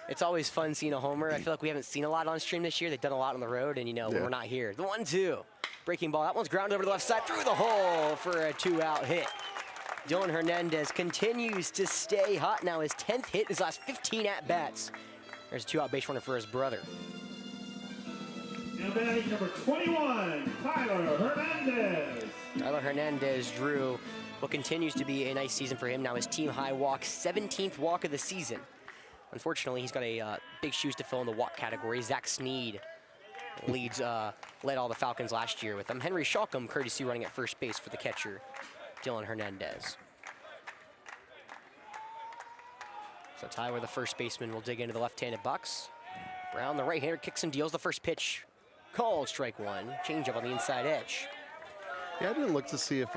it's always fun seeing a homer. I feel like we haven't seen a lot on stream this year. They've done a lot on the road, and, you know, when we're not here. The 1-2. Breaking ball. That one's grounded over the left side through the hole for a 2-out hit. Dylan Hernandez continues to stay hot now. His 10th hit, his last 15 at-bats. There's a 2-out base runner for his brother. Now batting number 21, Tyler Hernandez. Tyler Hernandez drew what continues to be a nice season for him. Now his team-high walk, 17th walk of the season. Unfortunately, he's got a big shoes to fill in the walk category. Zach Sneed led all the Falcons last year with him. Henry Shalcom, courtesy running at first base for the catcher, Dylan Hernandez. So Tyler, the first baseman, will dig into the left-handed box. Brown, the right-hander, kicks and deals the first pitch. Called strike one. Changeup on the inside edge. Yeah, I didn't look to see if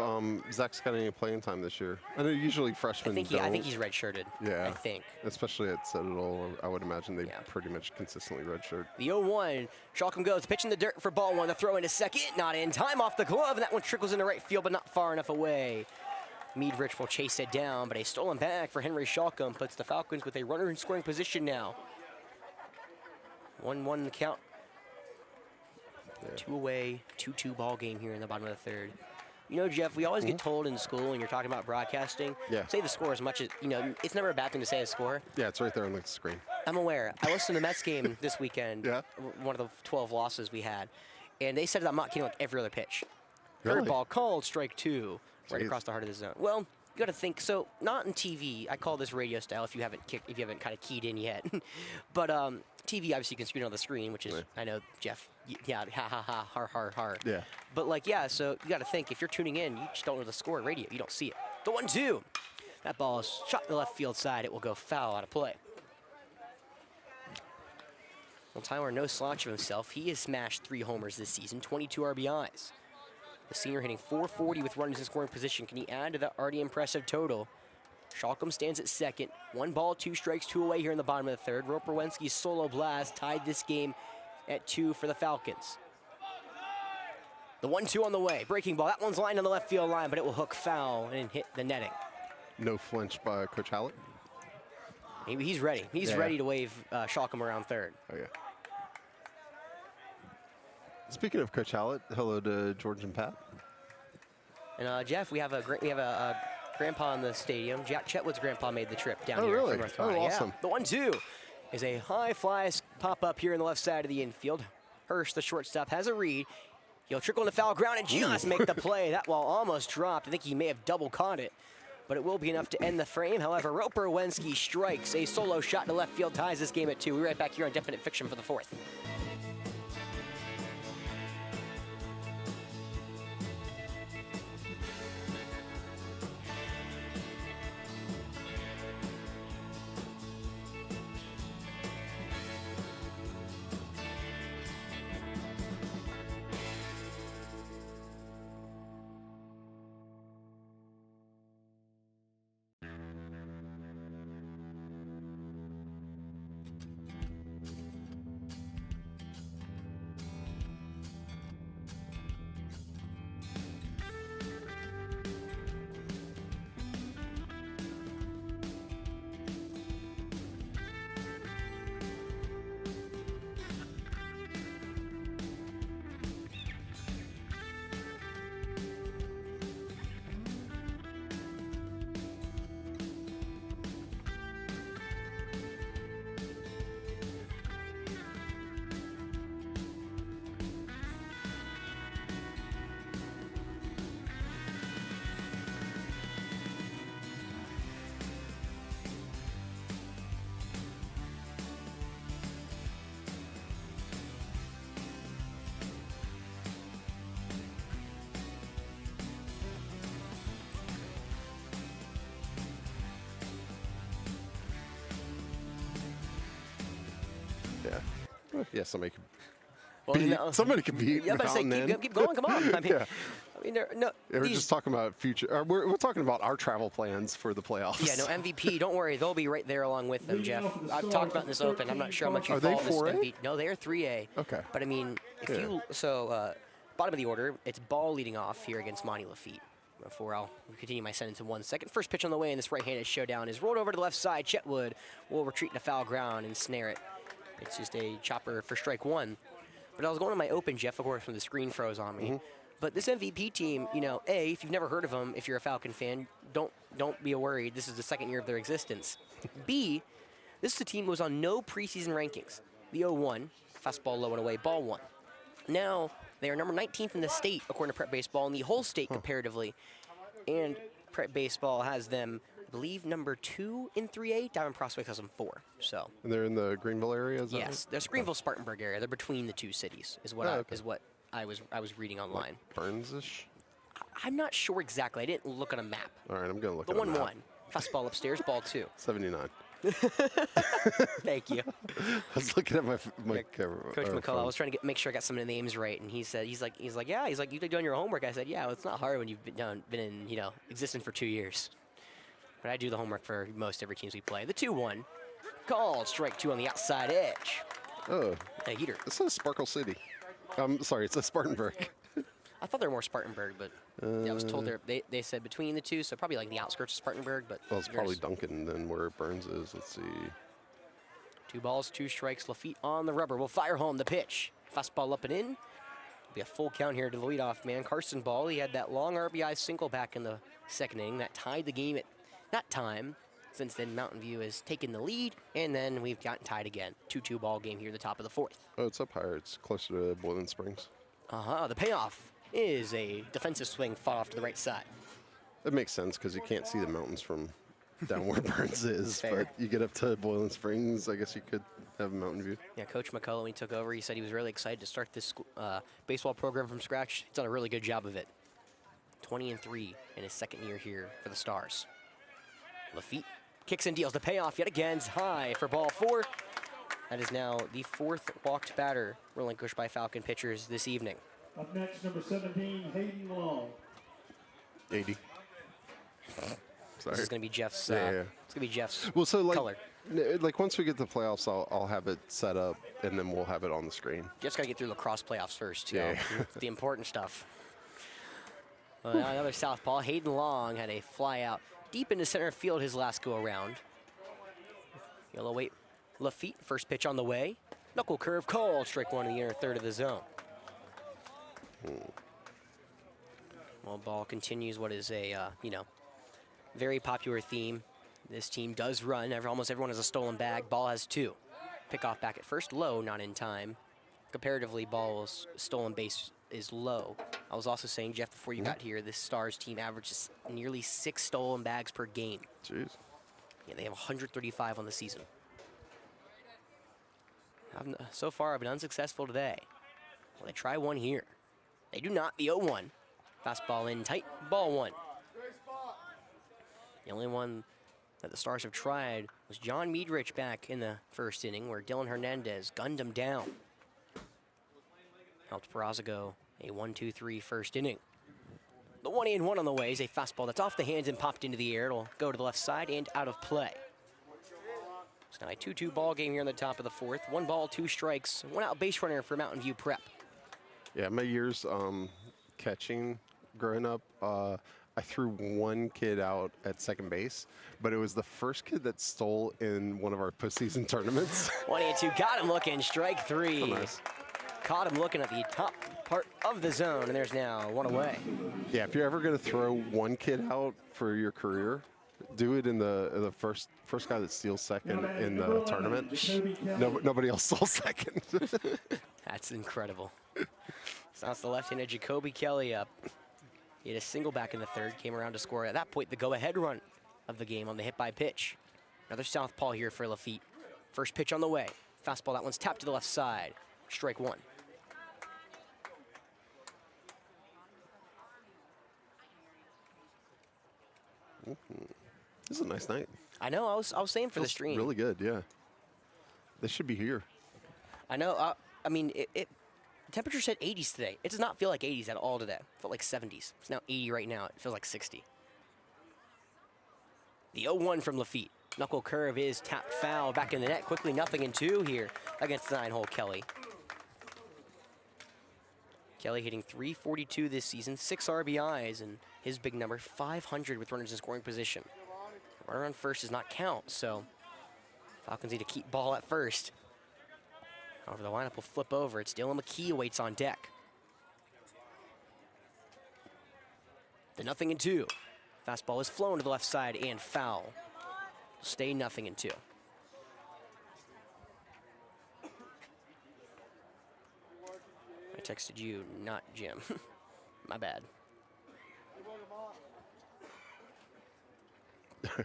Zach's got any playing time this year. I know usually freshmen I think he's redshirted. Yeah. I think. Especially at Citadel, I would imagine they pretty much consistently redshirt. The 0-1. Shalcom goes, pitch in the dirt for ball one. The throw into second. Not in time, off the glove, and that one trickles into right field, but not far enough away. Mead Rich will chase it down, but a stolen back for Henry Shalcom puts the Falcons with a runner in scoring position now. 1-1 the count. 2 away, 2-2 ball game here in the bottom of the third. You know, Jeff, we always get told in school when you're talking about broadcasting, say the score as much as, you know, it's never a bad thing to say a score. Yeah, it's right there on the screen. I'm aware. I listened to the Mets game this weekend, one of the 12 losses we had, and they said that I'm not kidding, like every other pitch. Really? Curveball called, strike two, right across the heart of the zone. Well, you got to think, so not in TV. I call this radio style if you haven't kind of keyed in yet. But TV, obviously, you can screen on the screen, which is, I know, Jeff, ha, ha, ha, har, har, har. Yeah. But, like, yeah, so you got to think, if you're tuning in, you just don't know the score radio. You don't see it. The 1-2. That ball is shot to the left field side. It will go foul out of play. Well, Tyler, no slouch of himself. He has smashed 3 homers this season, 22 RBIs. The senior hitting .440 with runners in scoring position. Can he add to that already impressive total? Shalcom stands at second. 1 ball, 2 strikes, 2 away here in the bottom of the third. Roper Wensky's solo blast tied this game at 2 for the Falcons. The 1-2 on the way. Breaking ball. That one's lined on the left field line, but it will hook foul and hit the netting. No flinch by Coach Hallett. He's ready. He's ready to wave Shalcom around third. Oh, yeah. Speaking of Coach Hallett, hello to George and Pat. And Jeff, we have a grandpa in the stadium. Jack Chetwood's grandpa made the trip down here. Really? From North Carolina. Awesome. Yeah. The 1-2 is a high fly pop up here in the left side of the infield. Hirsch, the shortstop, has a read. He'll trickle into foul ground and just make the play. That ball almost dropped. I think he may have double caught it, but it will be enough to end the frame. However, Roper Wensky strikes. A solo shot to left field ties this game at 2. We're right back here on Definite Fiction for the 4th. Yeah, somebody could Well, beat, no. somebody could beat Yeah, but I say Mountain then. keep going. Come on. I mean, Yeah. No. Yeah, we're these- just talking about future. We're talking about our travel plans for the playoffs. Yeah, no MVP. Don't worry, they'll be right there along with them, Leading Jeff. off for the I've talked Stars about in this is open. I'm not sure how much you Are they follow this 4A? MVP. No, they are 3A. Okay. But I mean, if Yeah. you bottom of the order, it's Ball leading off here against Monty Lafitte. Before I'll continue my sentence in 1 second. First pitch on the way in this right-handed showdown is rolled over to the left side. Chetwood will retreat to foul ground and snare it. It's just a chopper for strike one. But I was going to my open, Jeff, of course, when the screen froze on me. But this MVP team, you know, A, if you've never heard of them, if you're a Falcon fan, don't be worried. This is the second year of their existence. B, this is a team that was on no preseason rankings. The 0-1, fastball low and away, ball one. Now, they are number 19th in the state, according to Prep Baseball, in the whole state comparatively. And Prep Baseball has them, I believe, number 2 in 3A. Diamond Prospect has them 4. So, And they're in the Greenville area, is that yes, right? there's Greenville-Spartanburg area. They're between the two cities, is what I was reading online. Burns-ish? I'm not sure exactly. I didn't look on a map. All right, I'm going to look The at a map. 1-1. Fastball upstairs, ball 2. 79. Thank you. I was looking at my Yeah, Coach McCullough, I was trying to make sure I got some of the names right, and he's like, yeah, you've done your homework. I said, yeah, well, it's not hard when you've been in, existence for 2 years. But I do the homework for most every teams we play. The 2-1, called strike 2 on the outside edge. Oh, A heater. it says Sparkle City. Sorry, it says Spartanburg. I thought they were more Spartanburg, but I was told they said between the two, so probably like the outskirts of Spartanburg. But Well, it's probably Duncan than where Burns is. Let's see. 2 balls, 2 strikes. Lafitte on the rubber will fire home the pitch. Fastball up and in. Be a full count here to the leadoff man, Carson Ball. He had that long RBI single back in the second inning that tied the game at that time. Since then, Mountain View has taken the lead, and then we've gotten tied again. 2-2 ball game here in the top of the 4th. Oh, it's up higher. It's closer to Boiling Springs. The payoff is a defensive swing fought off to the right side. It makes sense because you can't see the mountains from down where Burns is. Fair. But you get up to Boiling Springs, I guess you could have a mountain view. Yeah, Coach McCullough, when he took over, he said he was really excited to start this baseball program from scratch. He's done a really good job of it. 20-3 in his second year here for the Stars. Lafitte kicks and deals. The payoff yet again is high for ball 4. That is now the 4th walked batter relinquished by Falcon pitchers this evening. Up next, number 17, Hayden Long. 80. Sorry. This is going to be Jeff's. Yeah. It's going to be Jeff's Well, so color. like once we get to the playoffs, I'll have it set up, and then we'll have it on the screen. Jeff's got to get through lacrosse playoffs first, too. Yeah. The important stuff. Now another southpaw. Hayden Long had a fly out deep into center field his last go around. Yellow weight Lafitte, first pitch on the way. Knuckle curve called, strike 1 in the inner third of the zone. Well, ball continues what is a, very popular theme. This team does run. Almost everyone has a stolen bag. Ball has 2. Pickoff back at first, low, not in time. Comparatively, Ball's stolen base is low. I was also saying, Jeff, before you got here, this Stars team averages nearly 6 stolen bags per game. Jeez. Yeah, they have 135 on the season. So far, I've been unsuccessful today. Well, they try one here. They do not. The 0-1. Fastball in tight. Ball 1. The only one that the Stars have tried was John Meadrich back in the first inning, where Dylan Hernandez gunned him down. Helped Peraza go a 1-2-3 first inning. The 1-1 on the way is a fastball that's off the hands and popped into the air. It'll go to the left side and out of play. It's now a 2-2 ball game here in the top of the 4th. 1 ball, 2 strikes, 1 out base runner for Mountain View Prep. Yeah, my years catching growing up, I threw 1 kid out at second base, but it was the first kid that stole in one of our postseason tournaments. 1-2, got him looking, strike 3. Oh, nice. Caught him looking at the top part of the zone, and there's now 1 away. Yeah, if you're ever going to throw 1 kid out for your career, do it in the first guy that steals second in the tournament. Nobody else stole second. That's incredible. So that's the left-handed Jacoby Kelly up. He had a single back in the 3rd, came around to score at that point the go-ahead run of the game on the hit by pitch. Another southpaw here for Lafitte. First pitch on the way. Fastball, that one's tapped to the left side. Strike 1. This is a nice night. I know, I was saying for the Feels stream. Really good, yeah. They should be here. I know. I mean, the temperature said 80s today. It does not feel like 80s at all today. It felt like 70s. It's now 80 right now. It feels like 60. The 0-1 from Lafitte. Knuckle curve is tapped foul back in the net. Quickly 0-2 here against the 9-hole Kelly. Kelly hitting .342 this season, 6 RBIs, and his big number, 500 with runners in scoring position. Runner on first does not count, so Falcons need to keep ball at first. However, the lineup will flip over. It's Dylan McKee awaits on deck. The 0-2. Fastball is flown to the left side and foul. Stay 0-2. I texted you, not Jim. My bad. I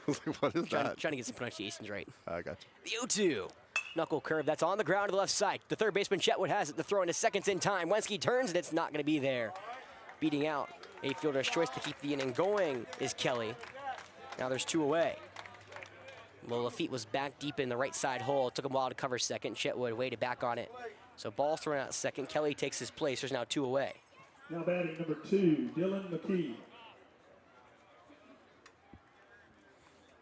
was like, what is that? Trying to get some pronunciations right. I got you. The 0-2. Knuckle curve, that's on the ground to the left side. The third baseman, Chetwood, has it. The throw into seconds in time. Wensky turns, and it's not going to be there. Beating out a fielder's choice to keep the inning going is Kelly. Now there's 2 away. Well, Lafitte was back deep in the right side hole. It took him a while to cover second. Chetwood waited back on it. So ball thrown out second. Kelly takes his place. There's now 2 away. Now batting number 2, Dylan McKee.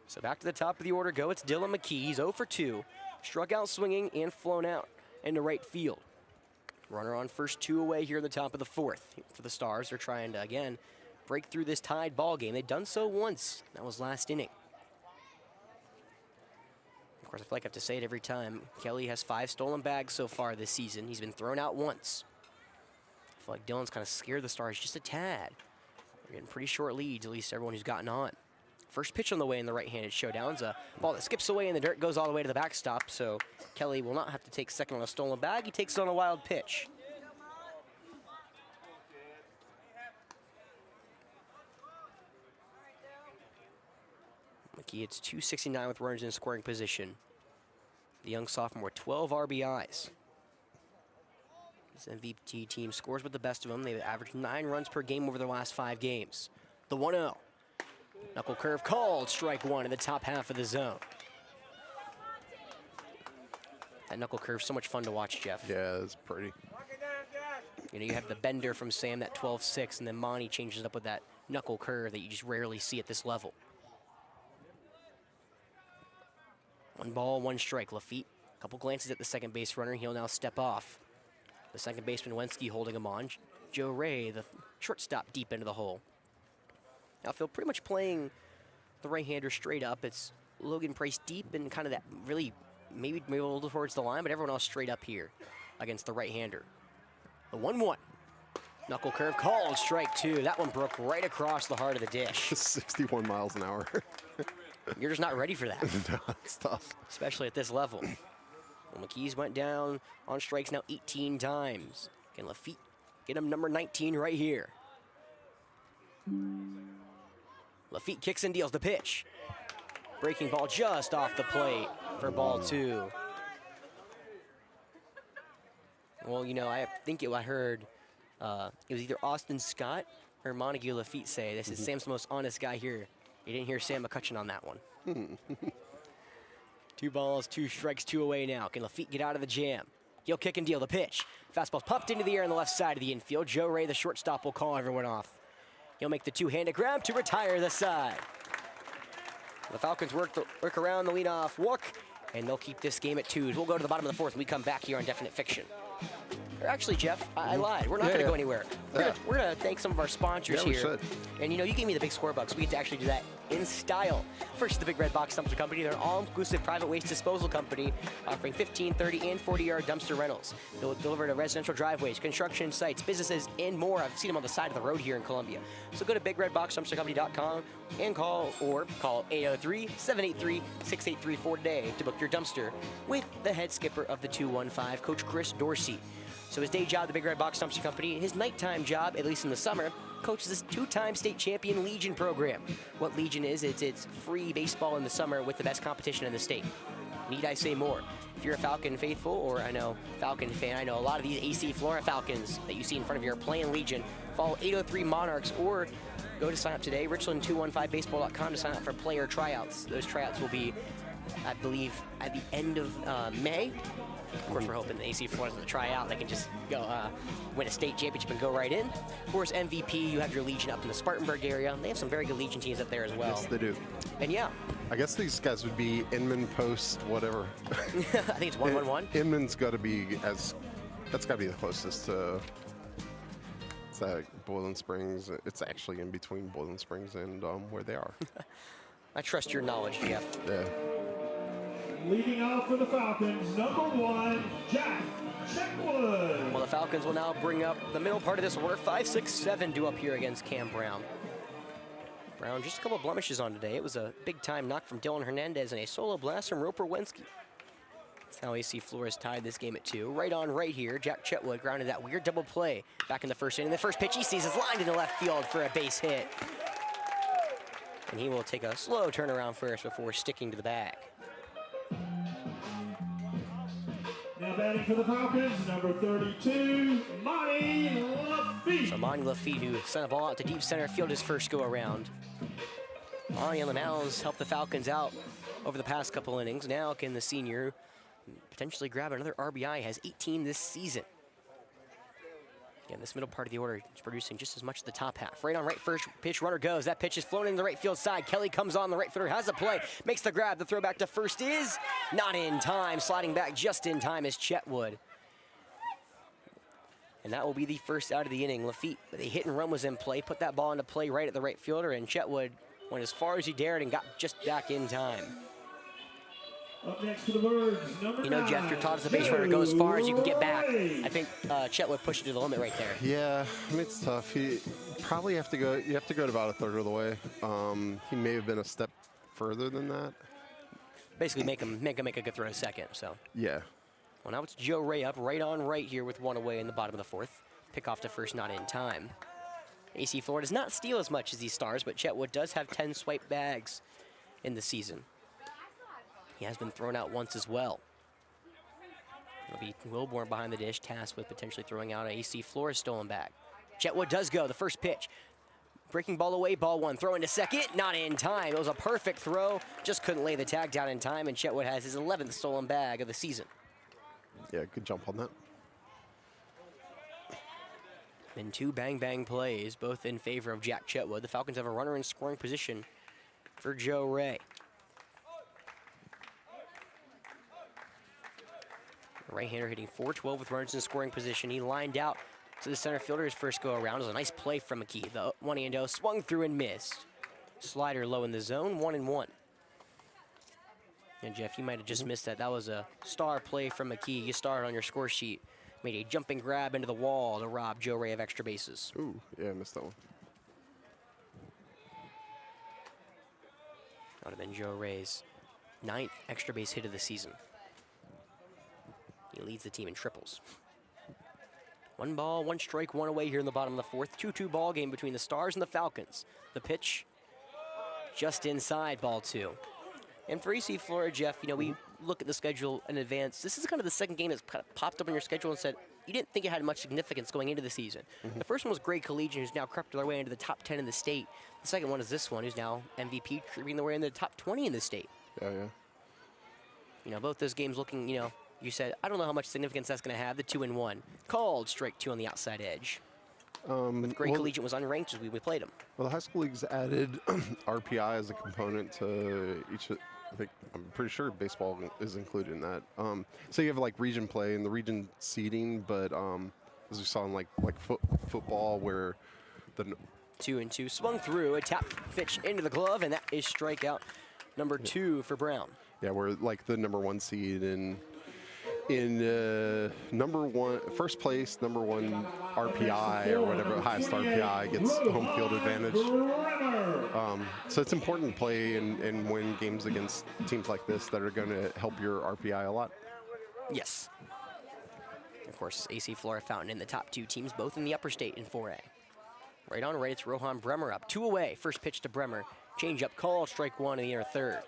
So back to the top of the order go. It's Dylan McKee. He's 0 for 2. Struck out swinging and flown out into right field. Runner on first, 2 away here in the top of the 4th. For the Stars, they're trying to, again, break through this tied ball game. They've done so once. That was last inning. Of course, I feel like I have to say it every time. Kelly has 5 stolen bags so far this season. He's been thrown out once. I feel like Dylan's kind of scared the Stars just a tad. They're getting pretty short leads, at least everyone who's gotten on. First pitch on the way in the right-handed showdown's a ball that skips away in the dirt, goes all the way to the backstop, so Kelly will not have to take second on a stolen bag. He takes it on a wild pitch. McKee hits .269 with runners in scoring position. The young sophomore, 12 RBIs. His MVP team scores with the best of them. They've averaged 9 runs per game over their last 5 games. The 1-0. Knuckle curve called, strike 1 in the top half of the zone. That knuckle curve, so much fun to watch, Jeff. Yeah, it's pretty. You know, you have the bender from Sam, that 12-6, and then Monty changes up with that knuckle curve that you just rarely see at this level. 1 ball, 1 strike. Lafitte, a couple glances at the second base runner. He'll now step off. The second baseman, Wensky, holding him on. Joe Ray, the shortstop, deep into the hole. Outfield pretty much playing the right-hander straight up. It's Logan Price deep and kind of that really maybe a little towards the line, but everyone else straight up here against the right-hander. The 1-1. Knuckle curve called, strike 2. That one broke right across the heart of the dish. 61 miles an hour. You're just not ready for that. No, it's tough. Especially at this level. Well, McKee's went down on strikes now 18 times. Can Lafitte get him number 19 right here? Lafitte kicks and deals the pitch. Breaking ball just off the plate for ball 2. Well, you know, I think I heard it was either Austin Scott or Montague Lafitte say, this is Sam's the most honest guy here. You didn't hear Sam McCutcheon on that one. 2 balls, 2 strikes, 2 away now. Can Lafitte get out of the jam? He'll kick and deal the pitch. Fastball's pumped into the air on the left side of the infield. Joe Ray, the shortstop, will call everyone off. He'll make the 2-handed grab to retire the side. The Falcons work around the leadoff walk, and they'll keep this game at 2. We'll go to the bottom of the 4th when we come back here on Definite Fiction. Or actually, Jeff, I lied. We're not going to go anywhere. We're going to thank some of our sponsors here. Should. And you know, you gave me the big score bucks. We get to actually do that in style. First, the Big Red Box Dumpster Company. They're an all-inclusive private waste disposal company offering 15, 30, and 40-yard dumpster rentals. They'll deliver to residential driveways, construction sites, businesses, and more. I've seen them on the side of the road here in Columbia. So go to BigRedBoxDumpsterCompany.com and call 803-783-6834 today to book your dumpster with the head skipper of the 215, Coach Chris Dorsey. So his day job, the Big Red Box Dumpster Company, his nighttime job, at least in the summer, coaches this 2-time state champion Legion program. What Legion is, it's free baseball in the summer with the best competition in the state. Need I say more? If you're a Falcon faithful, or I know Falcon fan, I know a lot of these AC Flora Falcons that you see in front of you are playing Legion. Follow 803 Monarchs or go to sign up today, Richland215baseball.com to sign up for player tryouts. Those tryouts will be I believe, at the end of May. Of course, we're hoping the AC Flora doesn't try out. They can just go win a state championship and go right in. Of course, MVP, you have your Legion up in the Spartanburg area. They have some very good Legion teams up there as well. Yes, they do. And yeah. I guess these guys would be Inman, Post, whatever. I think it's 1-1-1. Inman's got to be that's got to be the closest to. It's like Boiling Springs. It's actually in between Boiling Springs and where they are. I trust your knowledge, Jeff. Yeah. Leading off for the Falcons, number 1, Jack Checkwood. Well, the Falcons will now bring up the middle part of this order. 5, 6, 7 due up here against Cam Brown. Brown, just a couple of blemishes on today. It was a big-time knock from Dylan Hernandez and a solo blast from Roper Wensky. That's how AC Flores tied this game at 2. Right on right here, Jack Chetwood grounded that weird double play back in the first inning. The first pitch he sees is lined into left field for a base hit. And he will take a slow turnaround first before sticking to the bag. Now batting for the Falcons, number 32, Monty Lafitte. So Monty Lafitte, who sent a ball out to deep center field his first go-around. Monty on the mounds helped the Falcons out over the past couple innings. Now can the senior potentially grab another RBI? Has 18 this season. Again, this middle part of the order is producing just as much as the top half. Right on right, first pitch, runner goes. That pitch is flown in the right field side. Kelly comes on, the right fielder has a play, makes the grab. The throw back to first is not in time. Sliding back just in time is Chetwood. And that will be the first out of the inning. Lafitte, the hit and run was in play, put that ball into play right at the right fielder, and Chetwood went as far as he dared and got just back in time. Up next for the Birds, number 9. You know, Jeff, you're taught as a base runner, go as far as you can get back. I think Chetwood pushed it to the limit right there. Yeah, I mean, it's tough. He probably have to go. You have to go to about a third of the way. He may have been a step further than that. Basically, make him make a good throw second. So. Yeah. Well, now it's Joe Ray up, right on right here with one away in the bottom of the fourth. Pick off to first, not in time. AC Flora does not steal as much as these Stars, but Chetwood does have 10 swipe bags in the season. He has been thrown out once as well. It'll be Wilborn behind the dish, tasked with potentially throwing out an AC Flores stolen bag. Chetwood does go, the first pitch. Breaking ball away, ball one, throw into second, not in time. It was a perfect throw, just couldn't lay the tag down in time, and Chetwood has his 11th stolen bag of the season. Yeah, good jump on that. And 2 bang-bang plays, both in favor of Jack Chetwood. The Falcons have a runner in scoring position for Joe Ray. Right-hander hitting .412 with runners in scoring position. He lined out to the center fielder his first go-around. It was a nice play from McKee. The 1-0 swung through and missed. Slider low in the zone, 1-1. And Jeff, you might have just missed that. That was a star play from McKee. You started on your score sheet. Made a jumping grab into the wall to rob Joe Ray of extra bases. Ooh, yeah, I missed that one. That would have been Joe Ray's 9th extra base hit of the season. He leads the team in triples. 1 ball, 1 strike, 1 away here in the bottom of the fourth. 2-2 ball game between the Stars and the Falcons. The pitch just inside, ball 2. And for AC Flora, Jeff, you know, we look at the schedule in advance. This is kind of the second game that's kind of popped up on your schedule and said you didn't think it had much significance going into the season. The first one was Gray Collegian, who's now crept their way into the top 10 in the state. The second one is this one, who's now MVP, creeping their way into the top 20 in the state. Yeah. You know, both those games looking, you know, you said, I don't know how much significance that's going to have, the 2-1. Called strike 2 on the outside edge. But Gray Collegiate was unranked as we played them. Well, the high school leagues added RPI as a component to each. I'm pretty sure baseball is included in that. So you have like region play and the region seeding, but as we saw in like football, where the 2-2 swung through, a tap pitch into the glove, and that is strikeout number 2 for Brown. Yeah, we're like the #1 seed in first place, #1 RPI or whatever, highest RPI gets home field advantage. So it's important to play and win games against teams like this that are going to help your RPI a lot. Yes. Of course, AC Flora Fountain in the top 2 teams, both in the upper state in 4A. Right on right, it's Rohan Bremer up. 2 away, first pitch to Bremer. Change up call, strike 1 in the inner third.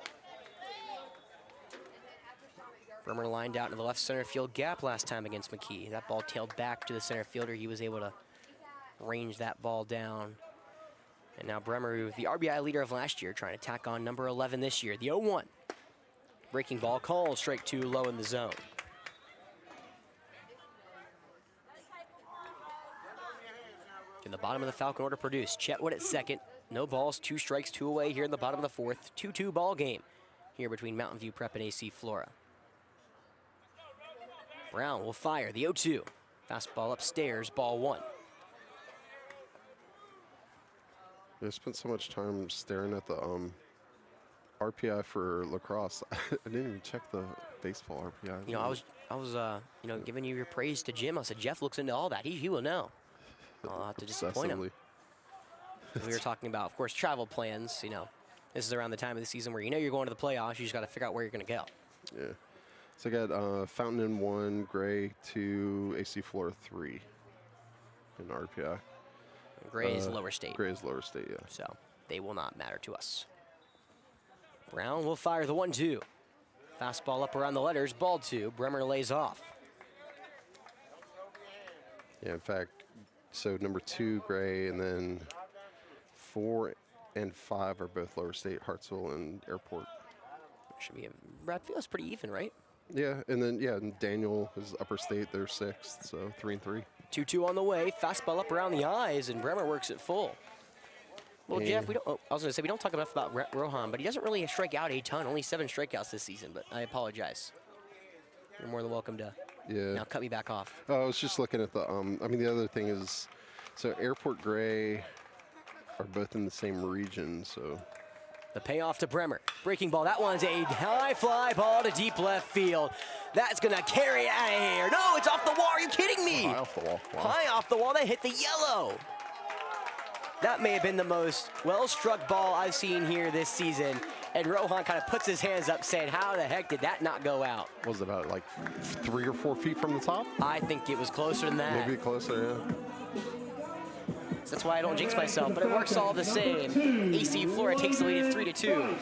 Bremer lined out into the left center field gap last time against McKee. That ball tailed back to the center fielder. He was able to range that ball down. And now Bremer, the RBI leader of last year, trying to tack on number 11 this year, the 0-1. Breaking ball called, strike 2 low in the zone. In the bottom of the Falcon order produced, Chetwood at second. No balls, 2 strikes, 2 away here in the bottom of the fourth. 2-2 ball game here between Mountain View Prep and AC Flora. Brown will fire the 0-2. Fastball upstairs, ball 1. I spent so much time staring at the RPI for lacrosse. I didn't even check the baseball RPI. You know, I was you know, giving you your praise to Jim. I said, Jeff looks into all that. He will know. I'll have to disappoint him. We were talking about, of course, travel plans. You know, this is around the time of the season where you know you're going to the playoffs. You just got to figure out where you're going to go. Yeah. So I got Fountain in 1, Gray 2, AC Flora 3 in RPI. Gray is lower state. Gray is lower state, yeah. So they will not matter to us. Brown will fire the 1-2. Fastball up around the letters, ball 2. Bremer lays off. Yeah, in fact, so number 2, Gray, and then 4 and 5 are both lower state, Hartsville and Airport. Should be Brad feels pretty even, right? Yeah, and then and Daniel is upper state, they're 6th, so 3 and 3. 2-2 on the way. Fastball up around the eyes, and Bremer works it full. Well, Jeff, I was going to say, we don't talk enough about Rohan, but he doesn't really strike out a ton. Only 7 strikeouts this season, but I apologize. You're more than welcome to now cut me back off. Oh, I was just looking at the, I mean, the other thing is, so Airport Gray are both in the same region, so. The payoff to Bremer. Breaking ball. That one's a high fly ball to deep left field. That's going to carry it out of here. No, it's off the wall. Are you kidding me? High off the wall. Wow. High off the wall. That hit the yellow. That may have been the most well-struck ball I've seen here this season. And Rohan kind of puts his hands up saying, how the heck did that not go out? Was it about like 3 or 4 feet from the top? I think it was closer than that. Maybe closer, yeah. That's why I don't jinx myself, but it works all the same. AC Flora takes the lead at 3-2.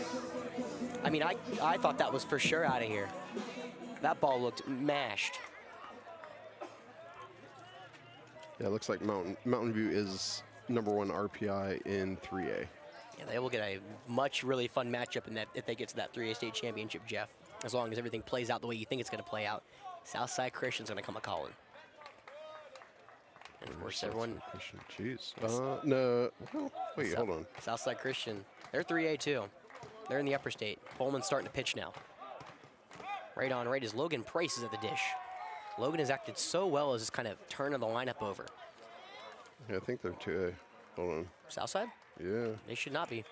I mean, I thought that was for sure out of here. That ball looked mashed. Yeah, it looks like Mountain View is #1 RPI in 3A. Yeah, they will get a really fun matchup in that if they get to that 3A state championship, Jeff. As long as everything plays out the way you think it's going to play out. Southside Christian's going to come a-calling. And of course, everyone. Christian, jeez. No. Well, wait, hold on. Southside Christian, they're 3A too. They're in the upper state. Pullman's starting to pitch now. Right on right as Logan Price is at the dish. Logan has acted so well as this kind of turn of the lineup over. Yeah, I think they're 2A. Hold on. Southside? Yeah. They should not be.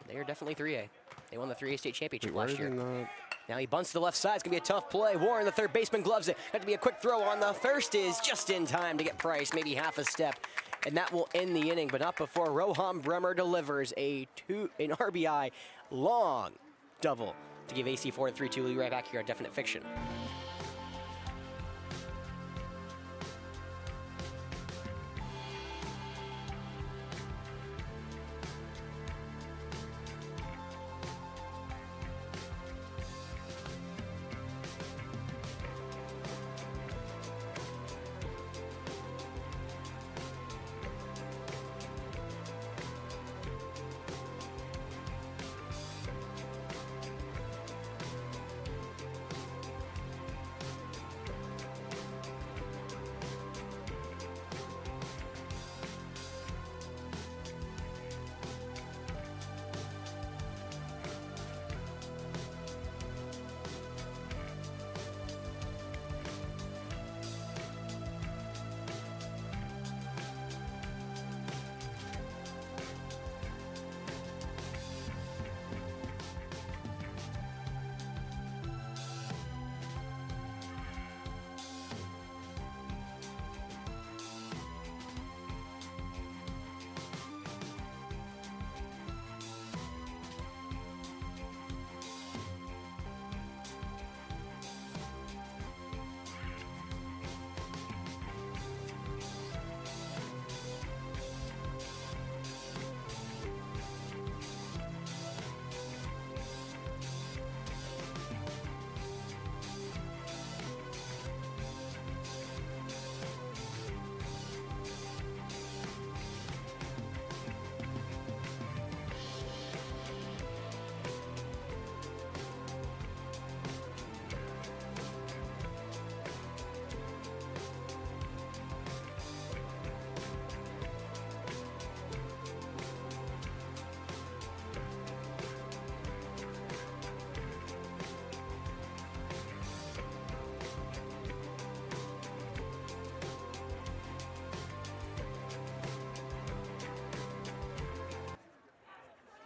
They are definitely 3A. They won the 3A state championship Wait, last year. not? Now he bunts to the left side. It's going to be a tough play. Warren, the third baseman, gloves it. Have to be a quick throw on the first is just in time to get Price, maybe half a step. And that will end the inning, but not before Rohan Bremer delivers an RBI long double to give AC Flora 3-2 lead right back here on Definite Fiction.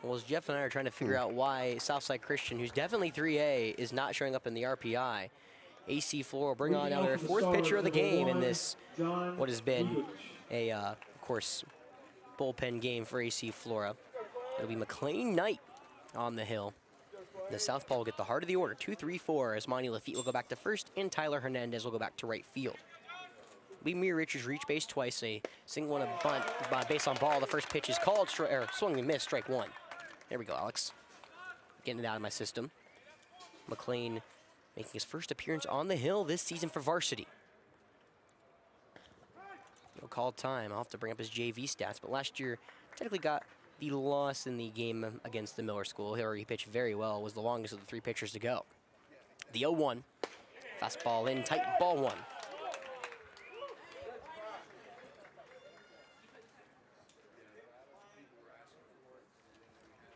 Well, as Jeff and I are trying to figure out why Southside Christian, who's definitely 3A, is not showing up in the RPI. AC Flora will bring on now their fourth pitcher of the game in this, what has been a, of course, bullpen game for AC Flora. It'll be McLean Knight on the hill. The southpaw will get the heart of the order, 2-3-4, as Monty Lafitte will go back to first, and Tyler Hernandez will go back to right field. Mir Richards reached base twice, a single and a bunt base on ball. The first pitch is called, swung and missed, strike one. There we go, Alex. Getting it out of my system. McLean making his first appearance on the hill this season for varsity. No called time. I'll have to bring up his JV stats, but last year technically got the loss in the game against the Miller School. He pitched very well, was the longest of the three pitchers to go. The 0-1. Fastball in, tight, ball one.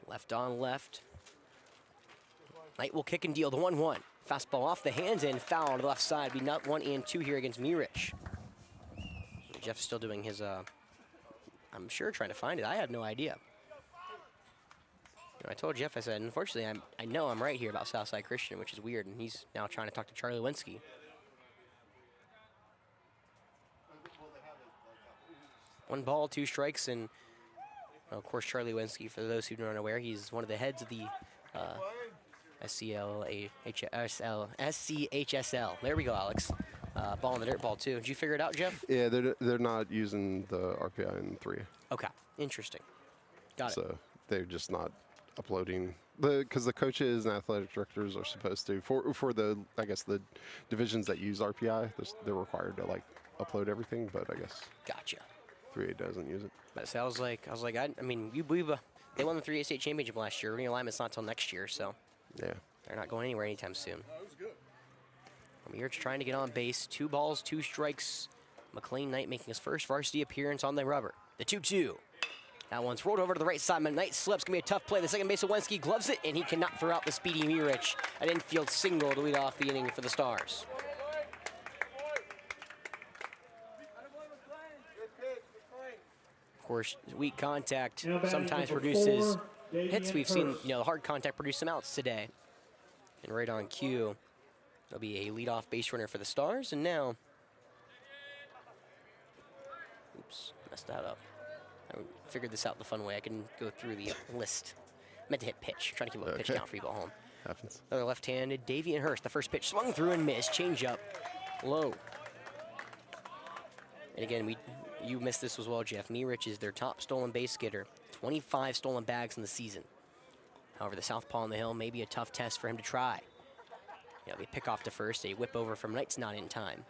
Left on left. Knight will kick and deal the 1-1. Fastball off the hands and foul on the left side. Be not 1 and 2 here against Mirich. Jeff's still doing his, I'm sure trying to find it. I had no idea. You know, I told Jeff, I said, unfortunately, I know I'm right here about Southside Christian, which is weird, and he's now trying to talk to Charlie Wensky. One ball, 2 strikes, and of course, Charlie Wensky, for those who aren't aware, he's one of the heads of the SCHSL. There we go, Alex. Ball in the dirt ball, too. Did you figure it out, Jeff? Yeah, they're not using the RPI in 3. Okay, interesting. Got it. So they're just not uploading, because the coaches and athletic directors are supposed to, for the, I guess, the divisions that use RPI, they're required to, like, upload everything, but I guess. Gotcha. 3A doesn't use it. But so I was like, I mean, they won the 3A state championship last year. Realignment's not until next year, so yeah, they're not going anywhere anytime soon. We're trying to get on base. 2 balls, 2 strikes. McLean Knight making his first varsity appearance on the rubber. The 2-2. That one's rolled over to the right side. Knight slips. Gonna be a tough play. The second base of Wensky gloves it, and he cannot throw out the speedy Mirich. An infield single to lead off the inning for the Stars. Of course, weak contact sometimes produces hits. We've seen, hard contact produce some outs today. And right on cue, there'll be a leadoff base runner for the Stars. And now, oops, messed that up. I figured this out the fun way. I can go through the list. Meant to hit pitch. Trying to keep a pitch count for you, ball home. Happens. Another left-handed, Davian Hurst. The first pitch swung through and missed. Change up, low. And again, you missed this as well, Jeff. Mirich is their top stolen base getter. 25 stolen bags in the season. However, the southpaw on the hill may be a tough test for him to try. They pick off to first. A whip over from Knight's not in time.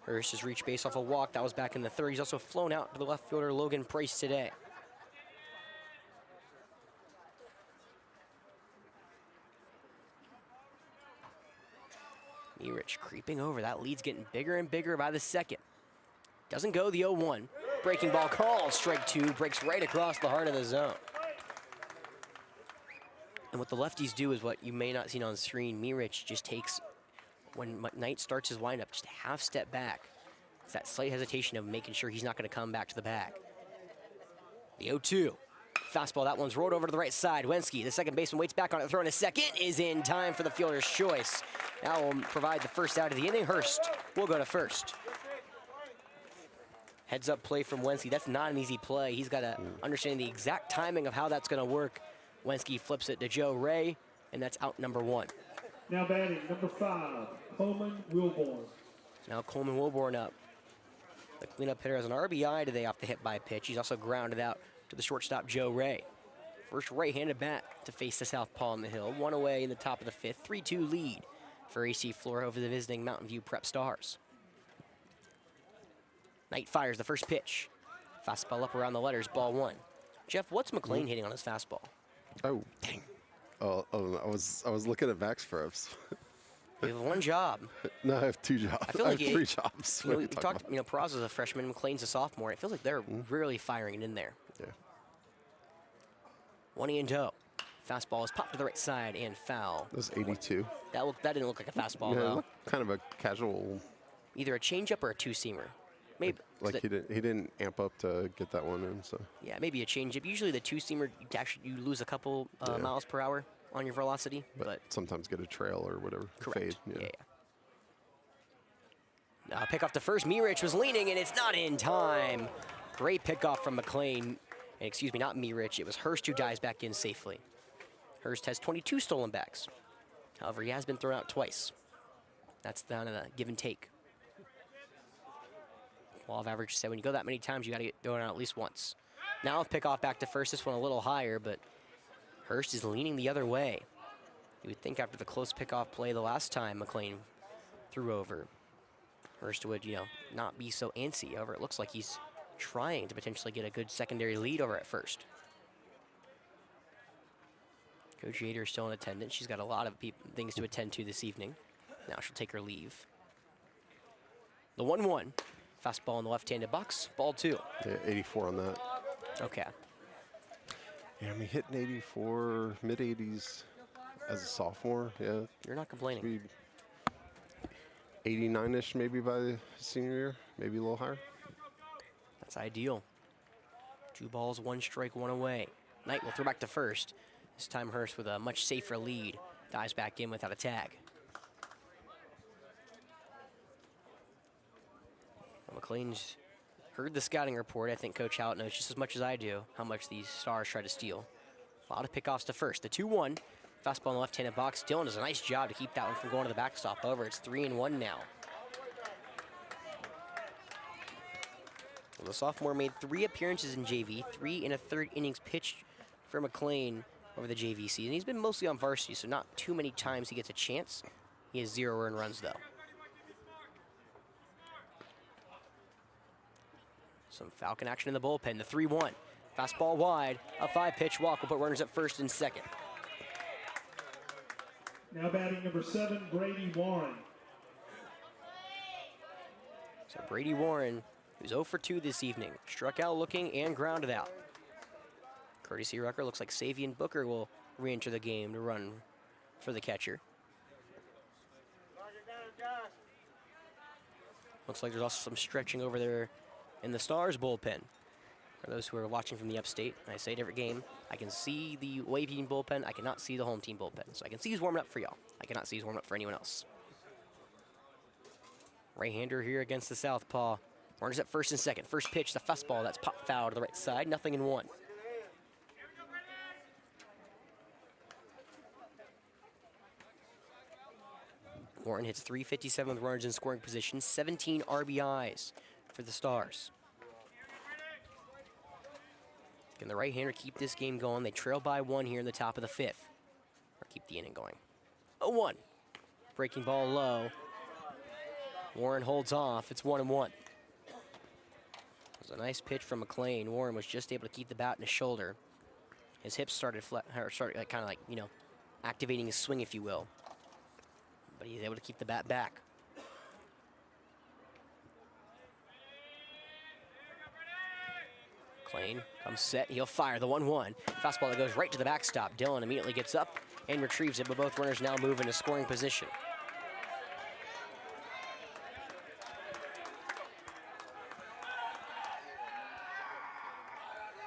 Hurst has reached base off a walk. That was back in the third. He's also flown out to the left fielder, Logan Price, today. Mirich creeping over. That lead's getting bigger and bigger by the second. Doesn't go, the 0-1. Breaking ball called. Strike 2. Breaks right across the heart of the zone. And what the lefties do is what you may not see on the screen. Mirich just takes, when Knight starts his windup, just a half step back. It's that slight hesitation of making sure he's not going to come back to the bag. The 0-2. Fastball, that one's rolled over to the right side. Wensky, the second baseman, waits back on it. Throwing a second is in time for the fielder's choice. That will provide the first out of the inning. Hurst will go to first. Heads up play from Wensky. That's not an easy play. He's got to understand the exact timing of how that's going to work. Wensky flips it to Joe Ray, and that's out number 1. Now batting number 5, Coleman Wilborn. Now Coleman Wilborn up. The cleanup hitter has an RBI today off the hit by pitch. He's also grounded out to the shortstop, Joe Ray. First right-handed bat to face the southpaw on the hill. 1 away in the top of the 5th. 3-2 lead for AC Flora over the visiting Mountain View Prep Stars. Knight fires the first pitch. Fastball up around the letters, ball 1. Jeff, what's McLean hitting on his fastball? Oh, dang. Oh, I was looking at Max Probes. You have 1 job. No, I have 2 jobs. I feel like I have 3 jobs. We talked, Peraza's a freshman, McLean's a sophomore. It feels like they're really firing it in there. Yeah. 1-0. Fastball is popped to the right side and foul. That was 82. That didn't look like a fastball, Yeah, it though. looked kind of a casual. Either a changeup or a 2-seamer. Maybe. 'cause Like he didn't amp up to get that one in. So Yeah, maybe a change. Usually the two-seamer, you lose a couple Yeah. miles per hour on your velocity, but sometimes get a trail or whatever. correct. Fade. Yeah. Pick off the first. Mirich was leaning, and it's not in time. Great pickoff from McLean. And excuse me, not Mirich. It was Hurst who dives back in safely. Hurst has 22 stolen backs. However, he has been thrown out twice. That's down to the give and take. Law of average said when you go that many times, you got to get thrown out at least once. Now pick off back to first. This one a little higher, but Hurst is leaning the other way. You would think after the close pickoff play the last time McLean threw over, Hurst would, not be so antsy. However, it looks like he's trying to potentially get a good secondary lead over at first. Coach Yater is still in attendance. She's got a lot of things to attend to this evening. Now she'll take her leave. The 1-1. Fastball in the left-handed box. Ball 2. Yeah, 84 on that. Okay. Yeah, I mean, hitting 84, mid-80s as a sophomore. Yeah. You're not complaining. 89-ish maybe by the senior year, maybe a little higher. That's ideal. 2 balls, 1 strike, 1 away. Knight will throw back to first. This time Hurst with a much safer lead. Dives back in without a tag. Well, McLean's heard the scouting report. I think Coach Hallett knows just as much as I do how much these Stars try to steal. A lot of pickoffs to first. The 2-1. Fastball in the left-handed box. Dylan does a nice job to keep that one from going to the backstop. Over. It's 3-1 now. Well, the sophomore made 3 appearances in JV, 3 1/3 innings pitched for McLean over the JV season. He's been mostly on varsity, so not too many times he gets a chance. He has 0 earned runs, though. Some Falcon action in the bullpen. The 3-1. Fastball wide. A 5-pitch walk will put runners at first and second. Now batting number 7, Brady Warren. So Brady Warren, who's 0 for 2 this evening, struck out looking and grounded out. Courtesy Rucker, looks like Savian Booker will re-enter the game to run for the catcher. Looks like there's also some stretching over there in the Stars bullpen. For those who are watching from the upstate, I say it every game, I can see the away team bullpen, I cannot see the home team bullpen. So I can see who's warming up for y'all. I cannot see who's warming up for anyone else. Right-hander here against the southpaw. Runners at first and second. First pitch, the fastball, that's popped foul to the right side, 0-1. Warren hits .357 with runners in scoring position, 17 RBIs for the Stars. Can the right-hander keep this game going? They trail by 1 here in the top of the 5th. Or keep the inning going. 0-1. Breaking ball low. Warren holds off. It's 1-1. It was a nice pitch from McLean. Warren was just able to keep the bat in his shoulder. His hips started activating his swing, if you will. But he's able to keep the bat back. McLean comes set. He'll fire the 1-1. Fastball that goes right to the backstop. Dylan immediately gets up and retrieves it, but both runners now move into scoring position.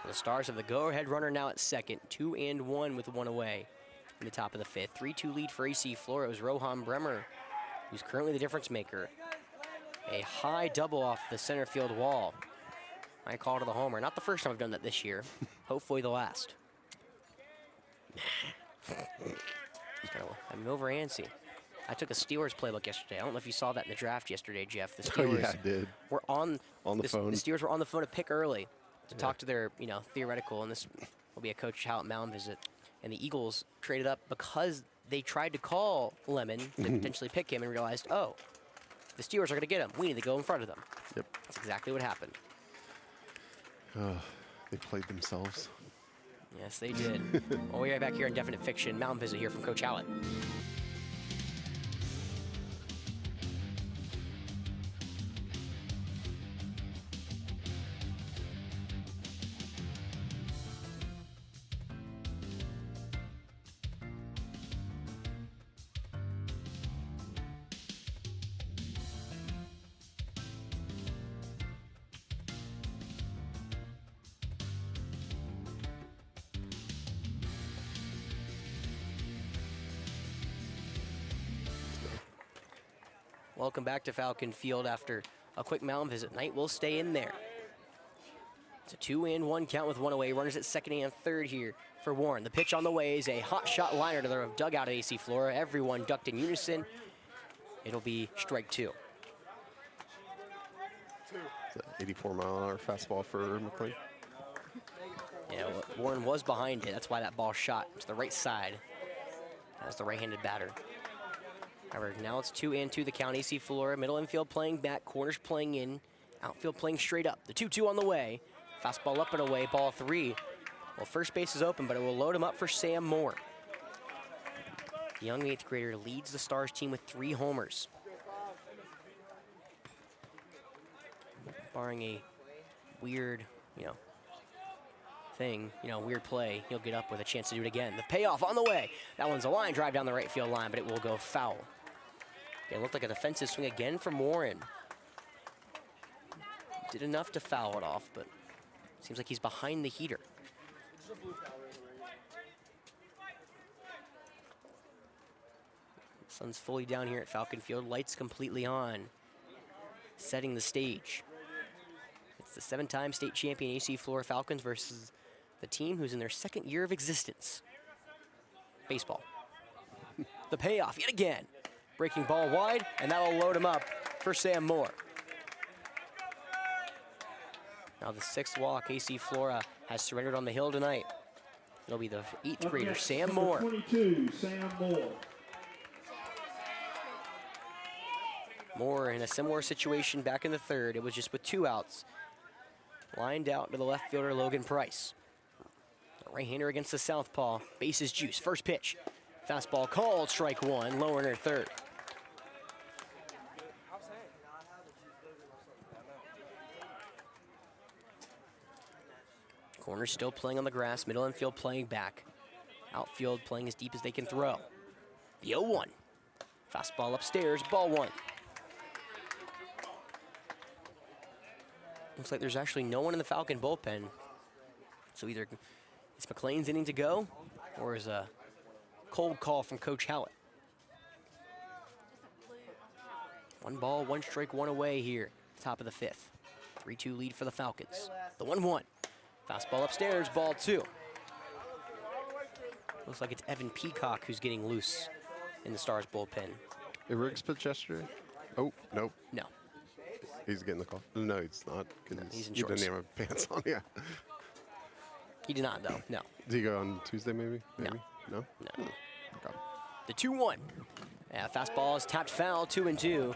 The Stars have the go-ahead runner now at second. 2-1 with 1 away in the top of the 5th. 3-2 lead for AC Flora. It was Rohan Bremer, who's currently the difference maker. A high double off the center field wall. I call to the homer. Not the first time I've done that this year. Hopefully the last. I'm over antsy. I took a Steelers playbook yesterday. I don't know if you saw that in the draft yesterday, Jeff. The Steelers Oh, yeah, I did. were on the phone. The Steelers were on the phone to pick early to talk to their, theoretical, and this will be a Coach Hallett Mound visit. And the Eagles traded up because they tried to call Lemon to potentially pick him and realized, oh, the Steelers are going to get him. We need to go in front of them. Yep. That's exactly what happened. They played themselves. Yes, they did. Well, we're right back here in Definite Fiction. Mound visit here from Coach Hallett. welcome back to Falcon Field after a quick mound visit. Knight will stay in there. It's a 2-1 count with 1 away. Runners at second and third here for Warren. The pitch on the way is a hot shot liner to the dugout of AC Flora. Everyone ducked in unison. It'll be strike 2. It's an 84-mile-an-hour fastball for McLean. Yeah, Warren was behind it. That's why that ball shot to the right side as the right-handed batter. However, now it's 2-2 the count. AC Flora, middle infield playing back, corners playing in, outfield playing straight up. The 2-2 on the way. Fastball up and away, ball 3. Well, first base is open, but it will load him up for Sam Moore. The young 8th grader leads the Stars team with 3 homers. Barring a weird, weird play, he'll get up with a chance to do it again. The payoff on the way. That one's a line drive down the right field line, but it will go foul. It looked like a defensive swing again from Warren. Did enough to foul it off, but seems like he's behind the heater. Sun's fully down here at Falcon Field. Lights completely on, setting the stage. It's the 7-time state champion AC Flora Falcons versus the team who's in their 2nd year of existence. Baseball. The payoff yet again. Breaking ball wide, and that'll load him up for Sam Moore. Now the 6th walk AC Flora has surrendered on the hill tonight. It'll be the 8th grader, Sam Moore. 22, Sam Moore. Moore in a similar situation back in the 3rd. It was just with 2 outs. Lined out to the left fielder, Logan Price. The right-hander against the southpaw. Bases juice. First pitch. Fastball called, strike 1, lower near 3rd. Corners still playing on the grass, middle infield playing back. Outfield playing as deep as they can throw. The 0-1. Fastball upstairs, ball 1. Looks like there's actually no one in the Falcon bullpen. So either it's McLean's inning to go, or is a cold call from Coach Hallett. 1 ball, 1 strike, 1 away here, top of the 5th. 3-2 lead for the Falcons. The 1-1. Fastball upstairs, ball 2. Looks like it's Evan Peacock who's getting loose in the Stars bullpen. Did Riggs pitch yesterday? Oh, nope. No. He's getting the call. No, he's not. No, he's in he shorts. didn't have pants on, yeah. He did not, though, no. Did he go on Tuesday, maybe? No. No? No. Okay. The 2-1. Yeah, fastball is tapped foul, 2-2.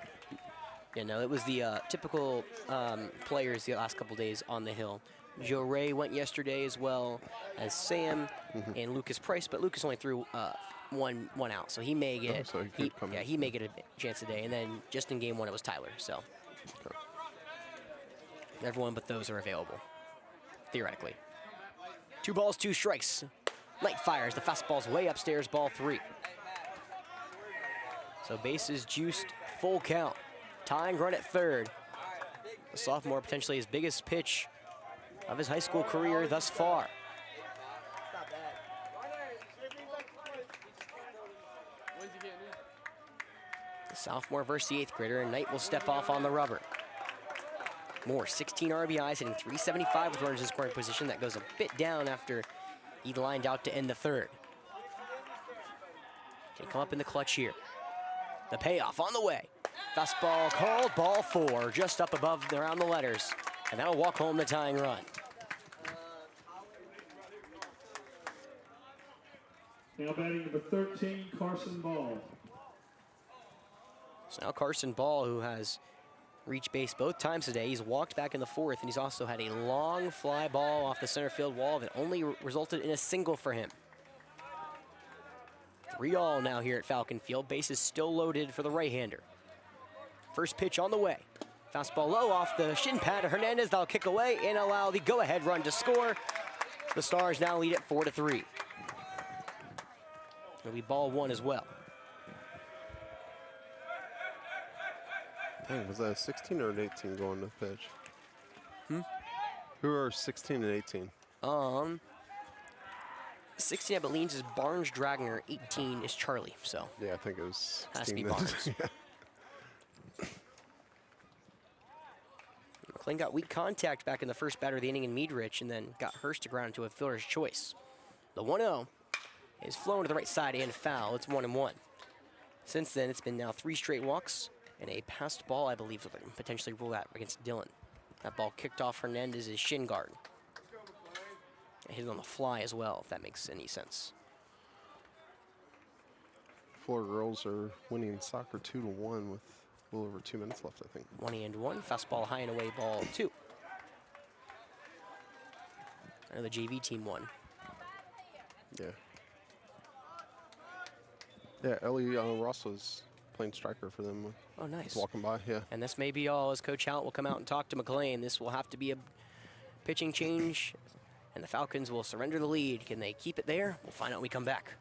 You know, it was the typical players the last couple days on the hill. Joe Ray went yesterday as well as Sam and Lucas Price, but Lucas only threw one out, so he may get he may get a chance today. And then just in game 1 it was Tyler, so everyone but those are available theoretically. 2 balls, 2 strikes. Knight fires. The fastball's way upstairs, ball 3. So bases juiced, full count. Tying run at 3rd. The sophomore potentially his biggest pitch of his high school career thus far. The sophomore versus the 8th grader, and Knight will step off on the rubber. Moore, 16 RBIs, hitting .375 with runners in scoring position. That goes a bit down after he lined out to end the 3rd. Can come up in the clutch here. The payoff on the way. Fastball called, ball 4, just up above around the letters. And that'll walk home the tying run. Now batting number 13, Carson Ball. So now Carson Ball, who has reached base both times today. He's walked back in the 4th, and he's also had a long fly ball off the center field wall that only resulted in a single for him. 3-all now here at Falcon Field. Bases still loaded for the right-hander. First pitch on the way. Fastball low off the shin pad of Hernandez. That'll kick away and allow the go-ahead run to score. The Stars now lead at 4-3. It'll be ball 1 as well. Dang, was that a 16 or an 18 going to pitch? Who are 16 and 18? 16 I believe is Barnes Dragner, 18 is Charlie, so. Yeah, I think it was 16. Has to be Barnes. Yeah. McLean got weak contact back in the first batter of the inning in Meadrich and then got Hurst to ground into a fielder's choice. The 1-0 is flown to the right side and foul. It's 1-1. Since then, it's been now 3 straight walks and a passed ball, I believe, that can potentially rule out against Dillon. That ball kicked off Hernandez's shin guard. And hit it on the fly as well, if that makes any sense. Florida girls are winning soccer 2-1 with a little over 2 minutes left, I think. 1-1, fastball high and away, ball 2. I know the JV team won. Yeah. Yeah, Ellie Ross was playing striker for them. Oh, nice. Walking by, yeah. And this may be all as Coach Howell will come out and talk to McLean. This will have to be a pitching change, and the Falcons will surrender the lead. Can they keep it there? We'll find out when we come back.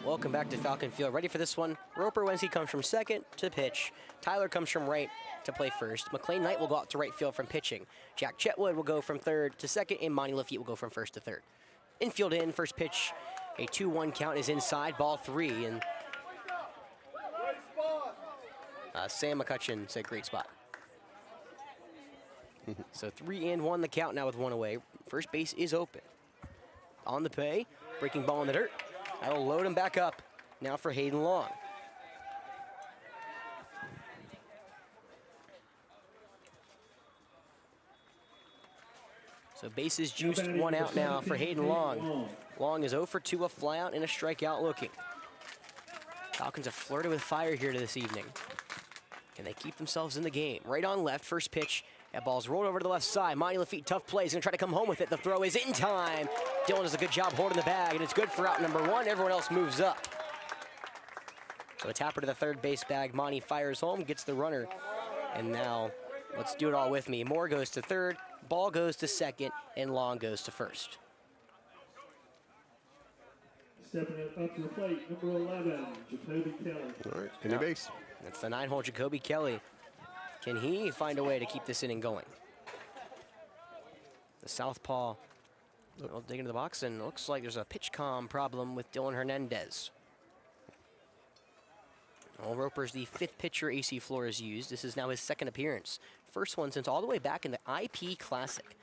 Welcome back to Falcon Field. Ready for this one? Roper Wednesday comes from second to pitch. Tyler comes from right to play first. McLean Knight will go out to right field from pitching. Jack Chetwood will go from third to second, and Monty Lafitte will go from first to third. Infield in, first pitch, a 2-1 count is inside, ball 3, and Sam McCutcheon said great spot. So 3-1 the count now with 1 away. First base is open. On the pay, breaking ball in the dirt. That'll load him back up. Now for Hayden Long. So bases juiced, 1 out now for Hayden Long. Long is 0 for 2, a flyout and a strikeout looking. Falcons have flirted with fire here this evening. Can they keep themselves in the game? Right on left, first pitch. That ball's rolled over to the left side. Monty Lafitte, tough play. He's gonna try to come home with it. The throw is in time. Dillon does a good job holding the bag, and it's good for out number 1. Everyone else moves up. So a tapper to the third base bag. Monty fires home, gets the runner. And now, let's do it all with me. Moore goes to third, ball goes to second, and Long goes to first. Stepping up to the plate, number 11, Jacoby Kelly. All right, any base. That's the 9-hole Jacoby Kelly. Can he find a way to keep this inning going? The southpaw will dig into the box, and it looks like there's a pitch comm problem with Dylan Hernandez. Well, Roper's the 5th pitcher AC Flores used. This is now his 2nd appearance. First one since all the way back in the IP Classic.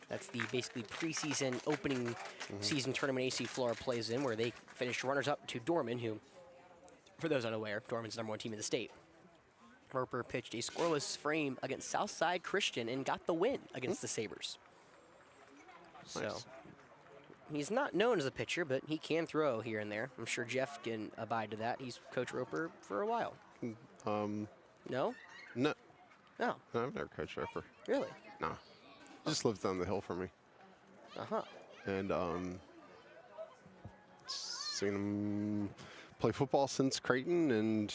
That's the basically preseason opening season tournament AC Flora plays in, where they finished runners-up to Dorman, who, for those unaware, Dorman's the #1 team in the state. Roper pitched a scoreless frame against Southside Christian and got the win against the Sabres. Nice. So he's not known as a pitcher, but he can throw here and there. I'm sure Jeff can abide to that. He's coached Roper for a while. No? No. No. No, I've never coached Roper. Really? Nah. Just lives down the hill from me. Uh-huh. and seen him play football since Creighton and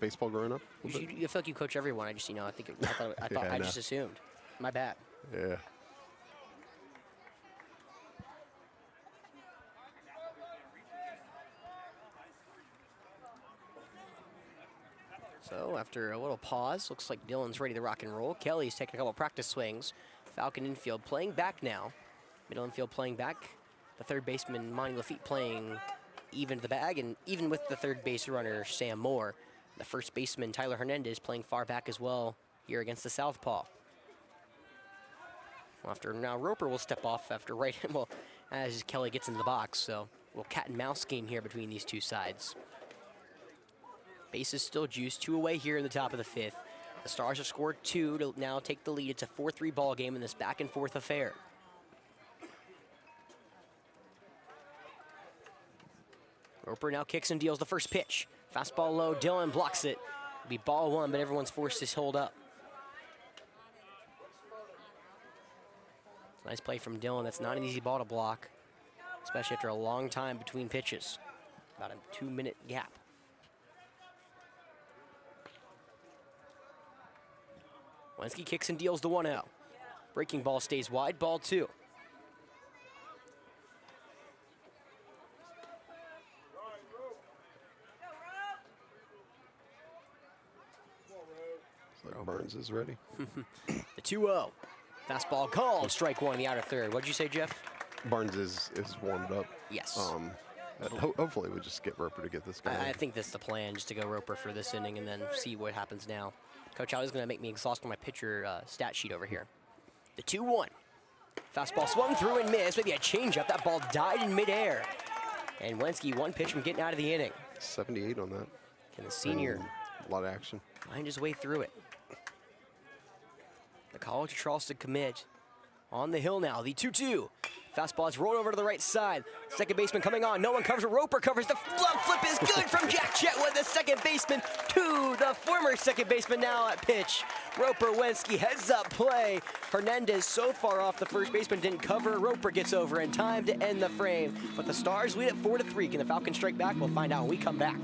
baseball growing up. You feel like you coach everyone. I just, I think I just assumed. My bad. Yeah. So after a little pause, looks like Dylan's ready to rock and roll. Kelly's taking a couple practice swings. Falcon infield playing back now. Middle infield playing back. The third baseman, Monty Lafitte, playing even to the bag, and even with the third base runner, Sam Moore. The first baseman, Tyler Hernandez, playing far back as well here against the southpaw. Well, after now, Roper will step off after as Kelly gets into the box. So a little cat and mouse game here between these two sides. Base is still juiced, 2 away here in the top of the 5th. The Stars have scored 2 to now take the lead. It's a 4-3 ball game in this back and forth affair. Roper now kicks and deals the first pitch. Fastball low, Dylan blocks it. It'll be ball 1, but everyone's forced to hold up. Nice play from Dylan. That's not an easy ball to block, especially after a long time between pitches. About a 2-minute gap. Wensky kicks and deals the 1-0. Breaking ball stays wide, ball 2. Burns is ready. The 2-0. Fastball called, strike 1 in the outer third. What'd you say, Jeff? Barnes is warmed up. Yes. Hopefully we just get Roper to get this going. I think that's the plan, just to go Roper for this inning and then see what happens now. Coach Al is going to make me exhaust on my pitcher stat sheet over here. The 2-1. Fastball swung through and missed. Maybe a changeup. That ball died in midair. And Wensky, 1 pitch from getting out of the inning. 78 on that. Can the senior a lot of action. Find his way through it. The College of Charleston commit on the hill now. The 2-2. Fastball is rolled over to the right side. Second baseman coming on. No one covers. Roper covers. The glove flip is good from Jack Chetwood, the second baseman, to the former second baseman now at pitch. Roper, Wensky, heads up play. Hernandez so far off the first baseman, didn't cover. Roper gets over in time to end the frame. But the Stars lead at 4-3. Can the Falcons strike back? We'll find out when we come back.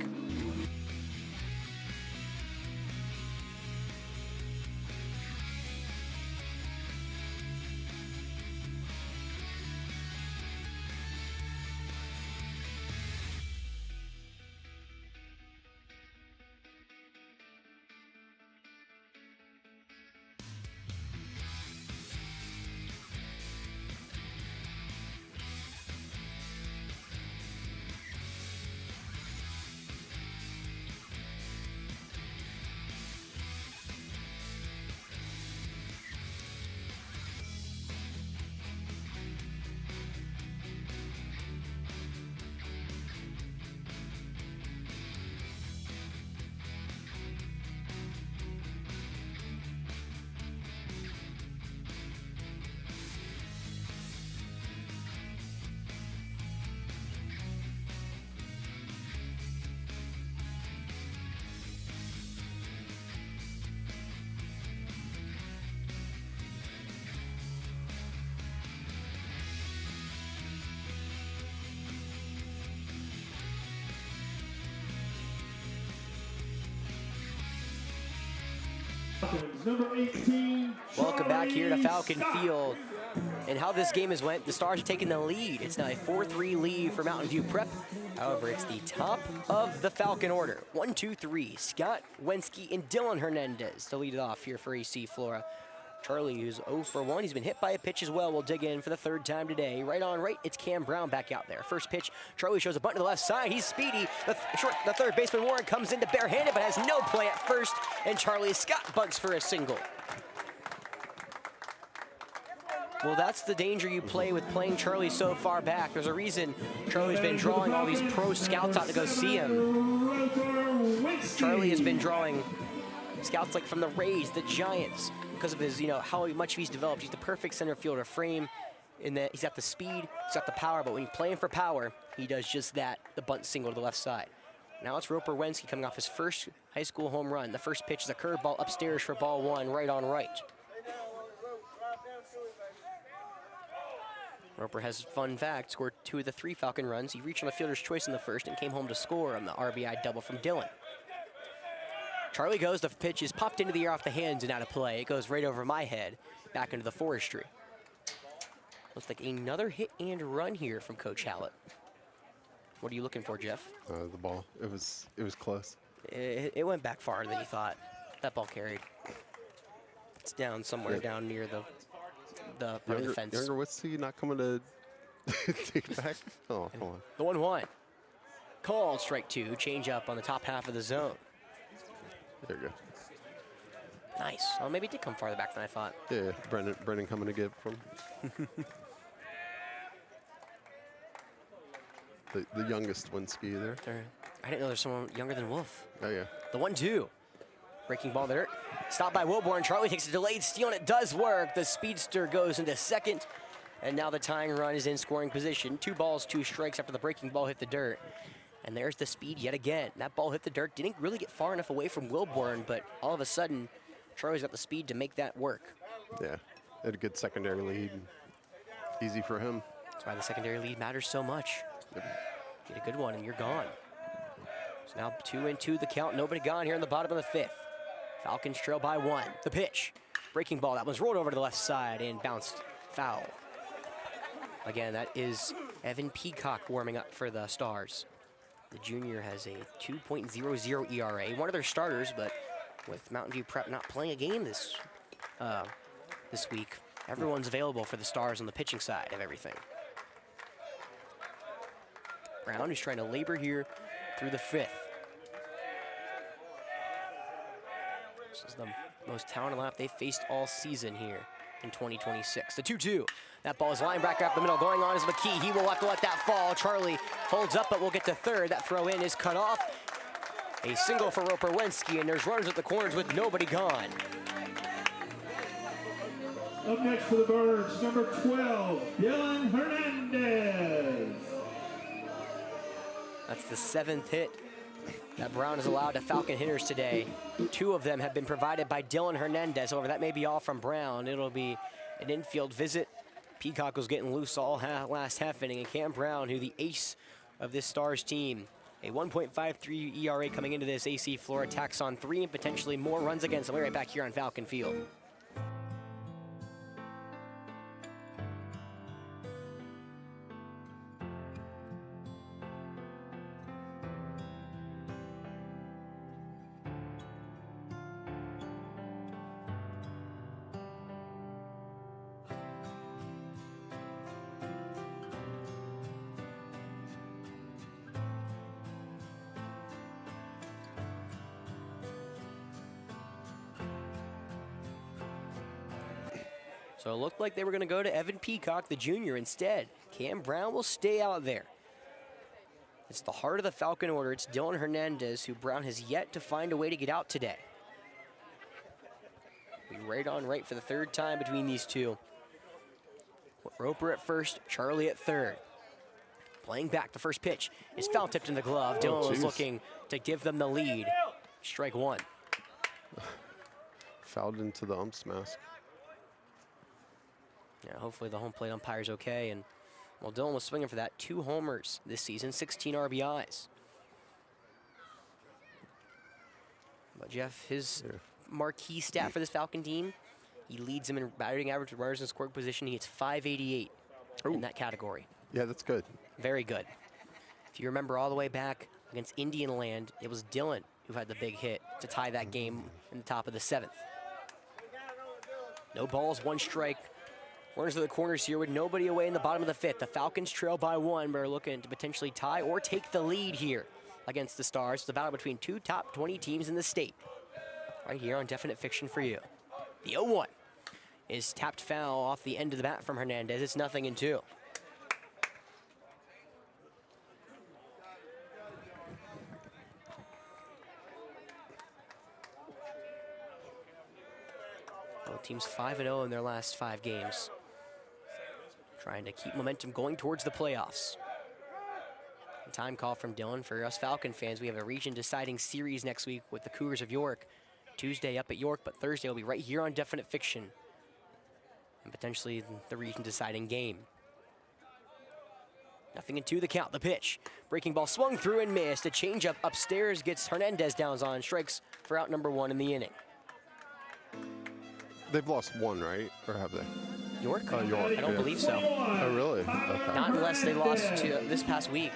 Number 18. Welcome back here to Falcon Field. And how this game has went, the Stars are taking the lead. It's now a 4-3 lead for Mountain View Prep. However, it's the top of the Falcon order. 1, 2, 3. Scott Wensky and Dylan Hernandez to lead it off here for AC Flora. Charlie, who's 0 for 1. He's been hit by a pitch as well. We'll dig in for the 3rd time today. Right on right, it's Cam Brown back out there. First pitch, Charlie shows a bunt to the left side. He's speedy. The third baseman, Warren, comes into barehanded, but has no play at first. And Charlie Scott bunts for a single. Well, that's the danger you play with playing Charlie so far back. There's a reason Charlie's been drawing all these pro scouts out to go see him. Charlie has been drawing scouts like from the Rays, the Giants, because of his, how much he's developed. He's the perfect center fielder frame in that he's got the speed, he's got the power, but when you're playing for power, he does just that, the bunt single to the left side. Now it's Roper Wensky coming off his first high school home run. The first pitch is a curveball upstairs for ball 1, right on right. Roper has, fun fact, scored 2 of the 3 Falcon runs. He reached on the fielder's choice in the first and came home to score on the RBI double from Dylan. Charlie goes, the pitch is popped into the air off the hands and out of play. It goes right over my head, back into the forestry. Looks like another hit and run here from Coach Hallett. What are you looking for, Jeff? The ball. It was close. It went back farther than you thought. That ball carried. It's down somewhere down near the part of the fence. Younger Witsy not coming to take it back? Oh, come on. The 1-1. Called strike 2. Change up on the top half of the zone. There you go. Nice. Well, maybe it did come farther back than I thought. Yeah, Brendan coming to get from. the youngest Winsky there. I didn't know there's someone younger than Wolf. Oh, yeah. The 1-2. Breaking ball there. Stopped by Wilborn. Charlie takes a delayed steal, and it does work. The speedster goes into second. And now the tying run is in scoring position. 2 balls, 2 strikes after the breaking ball hit the dirt. And there's the speed yet again. That ball hit the dirt. Didn't really get far enough away from Wilborn, but all of a sudden, Charlie's got the speed to make that work. Yeah, had a good secondary lead. Easy for him. That's why the secondary lead matters so much. Yep. Get a good one, and you're gone. So now 2-2 the count. Nobody gone here in the bottom of the 5th. Falcons trail by 1. The pitch. Breaking ball. That one's rolled over to the left side and bounced foul. Again, that is Evan Peacock warming up for the Stars. The junior has a 2.00 ERA. One of their starters, but with Mountain View Prep not playing a game this week, everyone's available for the Stars on the pitching side of everything. Brown is trying to labor here through the 5th. This is the most talent lap they've faced all season here in 2026. The 2-2. That ball is lined back up the middle. Going on is McKee. He will have to let that fall. Charlie holds up, but we'll get to third. That throw in is cut off. A single for Roper Wensky, and there's runners at the corners with nobody gone. Up next for the Birds, number 12, Dylan Hernandez. That's the 7th hit that Brown has allowed to Falcon hitters today. 2 of them have been provided by Dylan Hernandez. However, that may be all from Brown. It'll be an infield visit. Peacock was getting loose all last half inning, and Cam Brown, who the ace of this Stars team, a 1.53 ERA coming into this AC Flora, tacks on 3 and potentially more runs against them. We're right back here on Falcon Field. So it looked like they were going to go to Evan Peacock, the junior, instead. Cam Brown will stay out there. It's the heart of the Falcon order. It's Dylan Hernandez, who Brown has yet to find a way to get out today. We right on right for the 3rd time between these two. Roper at first, Charlie at third. Playing back, the first pitch is foul tipped in the glove. Dylan was looking to give them the lead. Strike 1. Fouled into the ump's mask. Yeah, hopefully the home plate umpire's okay. And well, Dylan was swinging for that. 2 homers this season, 16 RBIs. But Jeff, his marquee stat for this Falcon team, he leads them in batting average, runners in scoring position. He hits 588 in that category. Yeah, that's good. Very good. If you remember all the way back against Indian Land, it was Dylan who had the big hit to tie that game in the top of the 7th. No balls, 1 strike. Runners to the corners here with nobody away in the bottom of the 5th. The Falcons trail by 1, but are looking to potentially tie or take the lead here against the Stars. It's a battle between 2 top 20 teams in the state. Right here on Definite Fiction for you. The 0-1 is tapped foul off the end of the bat from Hernandez. It's 0-2. Both teams 5-0 in their last 5 games. Trying to keep momentum going towards the playoffs. Time call from Dylan. For us Falcon fans, we have a region deciding series next week with the Cougars of York. Tuesday up at York, but Thursday will be right here on Definite Fiction. And potentially the region deciding game. Nothing into the count. The pitch. Breaking ball swung through and missed. A changeup upstairs gets Hernandez down on strikes for out number 1 in the inning. They've lost one, right? Or have they? York? Oh, York. I don't believe so. Oh, really? Okay. Not unless they lost to this past week.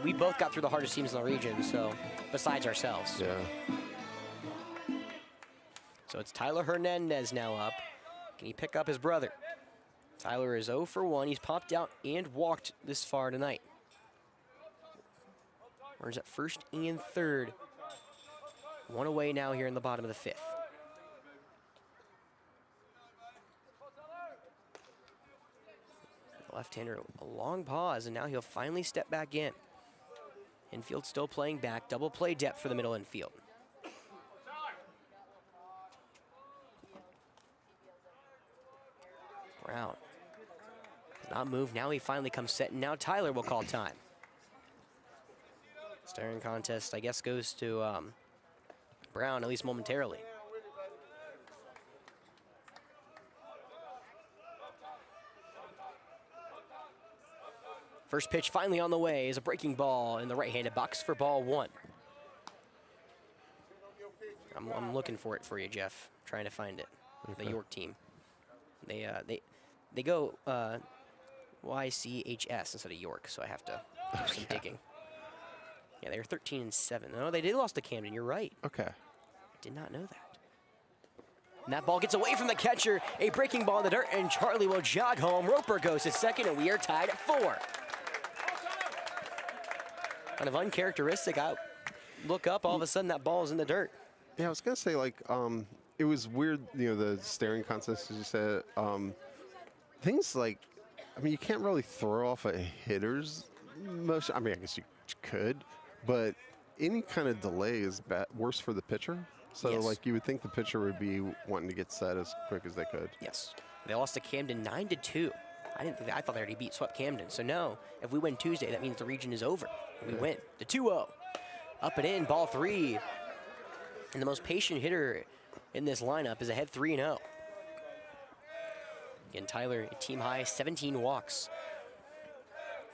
We both got through the hardest teams in the region, so besides ourselves. Yeah. So it's Tyler Hernandez now up. Can he pick up his brother? Tyler is 0 for 1. He's popped out and walked this far tonight. Runners at first and third. 1 away now here in the bottom of the 5th. The left-hander, a long pause, and now he'll finally step back in. Infield still playing back. Double play depth for the middle infield. Brown does not move. Now he finally comes set, and now Tyler will call time. Staring contest, I guess, goes to Brown, at least momentarily. First pitch finally on the way is a breaking ball in the right-handed box for ball 1. I'm looking for it for you, Jeff. Trying to find it. Okay. The York team. They go YCHS instead of York, so I have to do some digging. Yeah, they were 13-7. No, they did lost to Camden. You're right. Okay. I did not know that. And that ball gets away from the catcher. A breaking ball in the dirt, and Charlie will jog home. Roper goes to second, and we are tied at 4. Kind of uncharacteristic. I look up, all of a sudden that ball is in the dirt. Yeah, I was gonna say, like, it was weird, the staring contest, as you said. Things like, I mean, you can't really throw off a hitter's motion. I mean, I guess you could, but any kind of delay is worse for the pitcher. So, Yes. like, you would think the pitcher would be wanting to get set as quick as they could. Yes. They lost to Camden 9-2. I thought they already swept Camden. So no, if we win Tuesday, that means the region is over. We win. The 2-0. Up and in, ball 3. And the most patient hitter in this lineup is ahead 3-0. Again, Tyler, a team high, 17 walks.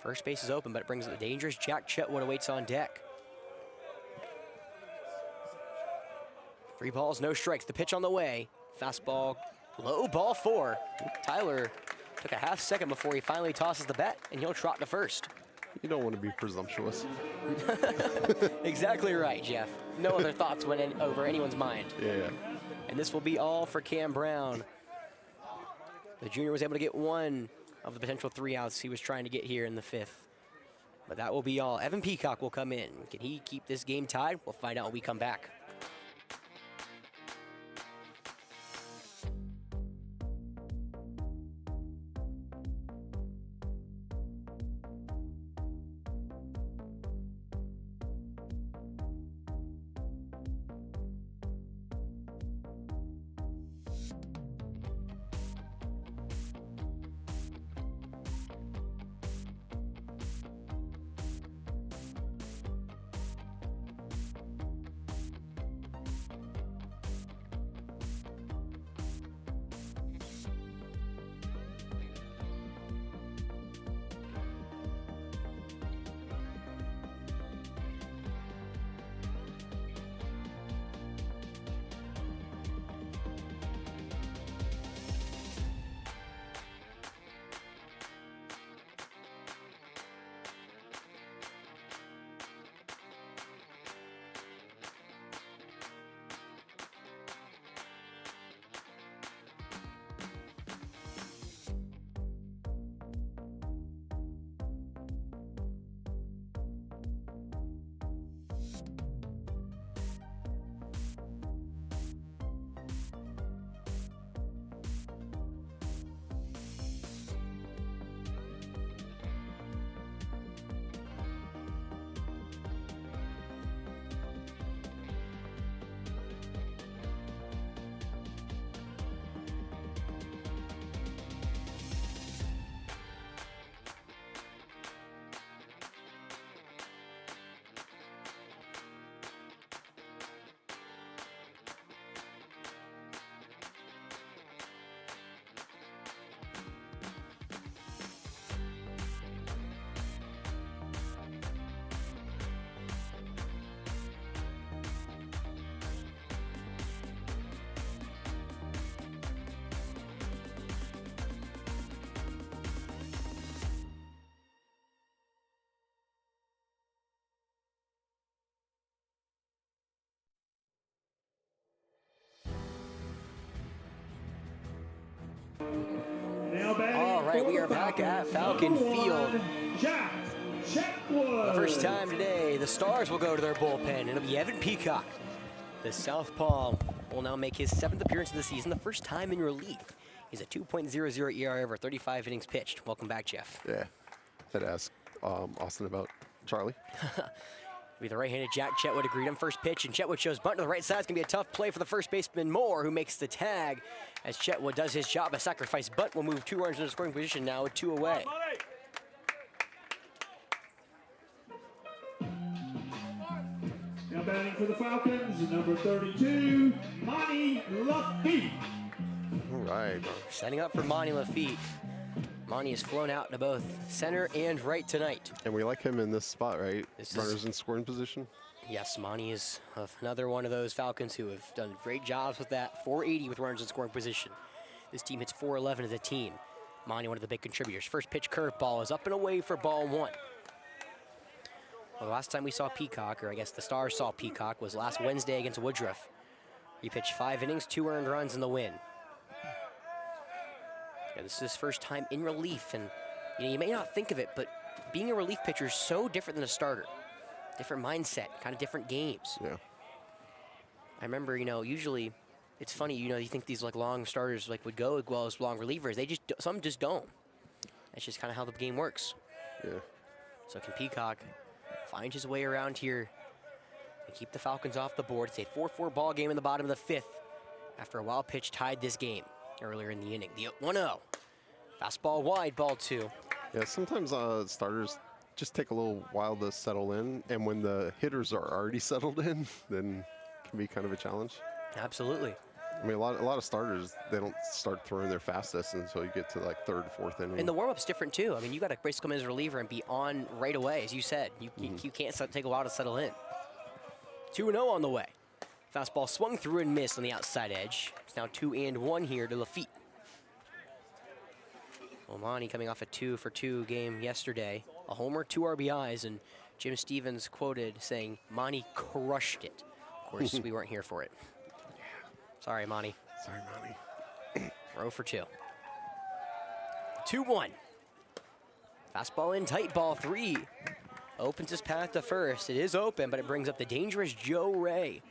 First base is open, but it brings the dangerous Jack Chetwood awaits on deck. 3 balls, no strikes. The pitch on the way. Fastball, low, ball 4. Tyler took a half second before he finally tosses the bat, and he'll trot to first. You don't want to be presumptuous. Exactly right, Jeff. No other thoughts went over anyone's mind. Yeah. And this will be all for Cam Brown. The junior was able to get 1 of the potential 3 outs he was trying to get here in the 5th. But that will be all. Evan Peacock will come in. Can he keep this game tied? We'll find out when we come back. Now batting All right, for we the are back at Falcons, Falcon number Field. 1, Jack Chetwood. The first time today, the Stars will go to their bullpen. It'll be Evan Peacock. The southpaw will now make his 7th appearance of the season, the first time in relief. He's a 2.00 ERA over 35 innings pitched. Welcome back, Jeff. Yeah. Had to ask Austin about Charlie. Be the right-handed Jack Chetwood to greet him. First pitch, and Chetwood shows bunt to the right side. It's going to be a tough play for the first baseman, Moore, who makes the tag. As Chetwood does his job, a sacrifice bunt will move 2 runners into scoring position now with 2 away. Now batting for the Falcons, number 32, Monty Lafitte. All right. Setting up for Monty Lafitte. Monty has flown out to both center and right tonight. And we like him in this spot, right? This Runners is- in scoring position. Yes, Monty is another one of those Falcons who have done great jobs with that. 480 with runners in scoring position. This team hits 411 as a team. Monty, one of the big contributors. First pitch curveball is up and away for ball 1. Well, the last time we saw Peacock, or I guess the Stars saw Peacock, was last Wednesday against Woodruff. He pitched 5 innings, 2 earned runs in the win. Yeah, this is his first time in relief, and you may not think of it, but being a relief pitcher is so different than a starter. Different mindset, kind of different games. Yeah. I remember, usually it's funny, you think these like long starters would go as well as long relievers. Some just don't. That's just kind of how the game works. Yeah. So can Peacock find his way around here and keep the Falcons off the board? It's a 4-4 ball game in the bottom of the 5th after a wild pitch tied this game earlier in the inning. The 1-0. Fastball wide, ball 2. Yeah, sometimes starters just take a little while to settle in, and when the hitters are already settled in, then it can be kind of a challenge. Absolutely. I mean, a lot of starters, they don't start throwing their fastest until you get to like 3rd, 4th inning. And the warm-up's different too. I mean, you got to basically come in as a reliever and be on right away, as you said. You can't take a while to settle in. 2-0 on the way. Fastball swung through and missed on the outside edge. It's now 2-1 here to Lafitte. Monty coming off a 2-for-2 game yesterday. A homer, 2 RBIs, and Jim Stevens quoted saying, Monty crushed it. Of course, we weren't here for it. Sorry, Monty. Sorry, Monty. 0 for 2. 2-1. Fastball in tight, ball 3. Opens his path to first. It is open, but it brings up the dangerous Joe Ray,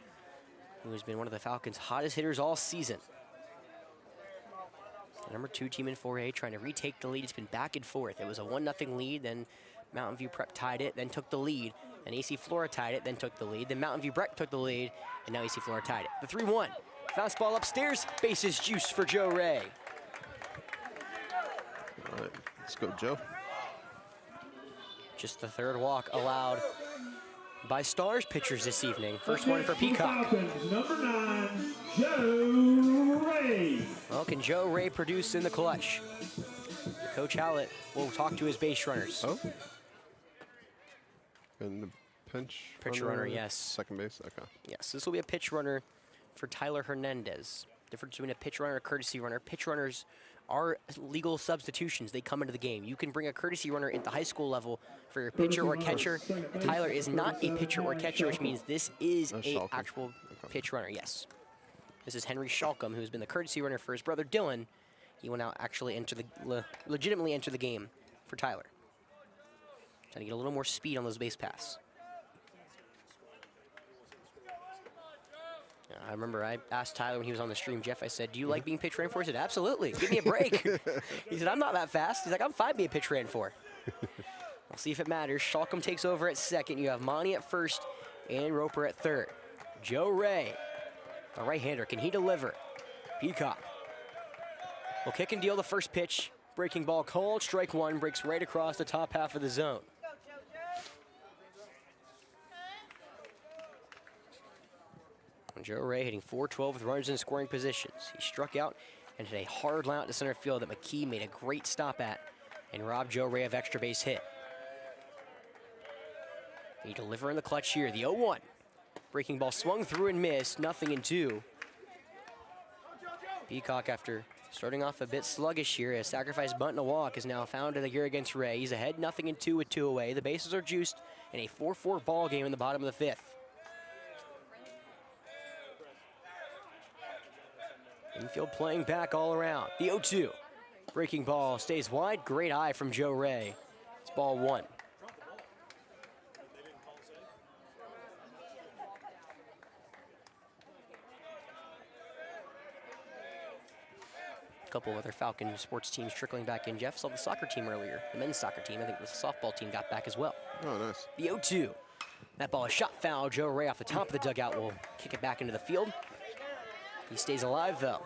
who has been one of the Falcons' hottest hitters all season. The number 2 team in 4A trying to retake the lead. It's been back and forth. It was a 1-0 lead, then Mountain View Prep tied it, then took the lead. And AC Flora tied it, then took the lead. Then Mountain View Prep took the lead, and now AC Flora tied it. The 3-1. Fastball upstairs, bases juiced for Joe Ray. All right, let's go, Joe. Just the 3rd walk allowed by Stars pitchers this evening. First one for Peacock. Falcons, number 9, Joe Ray. Well, can Joe Ray produce in the clutch? Coach Hallett will talk to his base runners. Oh. And the pinch runner, yes. Second base, okay. Yes, this will be a pitch runner for Tyler Hernandez. Difference between a pitch runner and a courtesy runner. Pitch runners are legal substitutions. They come into the game. You can bring a courtesy runner at the high school level for your pitcher or catcher. Tyler is not a pitcher or catcher, which means this is a actual pitch runner, yes. This is Henry Shalcom, who's been the courtesy runner for his brother Dylan. He will now actually legitimately enter the game for Tyler. Trying to get a little more speed on those base paths. I remember I asked Tyler when he was on the stream, Jeff, I said, do you like being pitch ran for? He said, absolutely, give me a break. He said, I'm not that fast. He's like, I'm fine being pitch ran for. We'll see if it matters. Shalcom takes over at second. You have Monty at first and Roper at 3rd. Joe Ray, a right-hander, can he deliver? Peacock will kick and deal the first pitch. Breaking ball called, strike 1, breaks right across the top half of the zone. Joe Ray hitting .412 with runners in scoring positions. He struck out and hit a hard line out to center field that McKee made a great stop at and robbed Joe Ray of extra base hit. He deliver in the clutch here, the 0-1. Breaking ball swung through and missed, 0-2. Peacock, after starting off a bit sluggish here, a sacrifice bunt and a walk is now found in the gear against Ray. He's ahead 0-2 with 2 away. The bases are juiced in a 4-4 ball game in the bottom of the 5th. Infield playing back all around. The 0-2. Breaking ball stays wide. Great eye from Joe Ray. It's ball 1. A couple other Falcon sports teams trickling back in. Jeff saw the soccer team earlier. The men's soccer team, I think it was the softball team, got back as well. Oh, nice. The 0-2. That ball is shot foul. Joe Ray off the top of the dugout will kick it back into the field. He stays alive, though.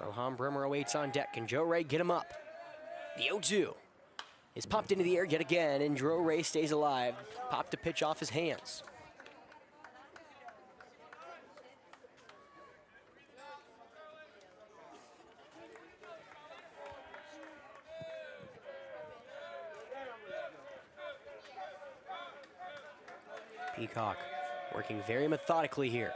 Rohan Brimmer awaits on deck. Can Joe Ray get him up? The 0-2 is popped into the air yet again, and Joe Ray stays alive. Popped a pitch off his hands. Peacock working very methodically here.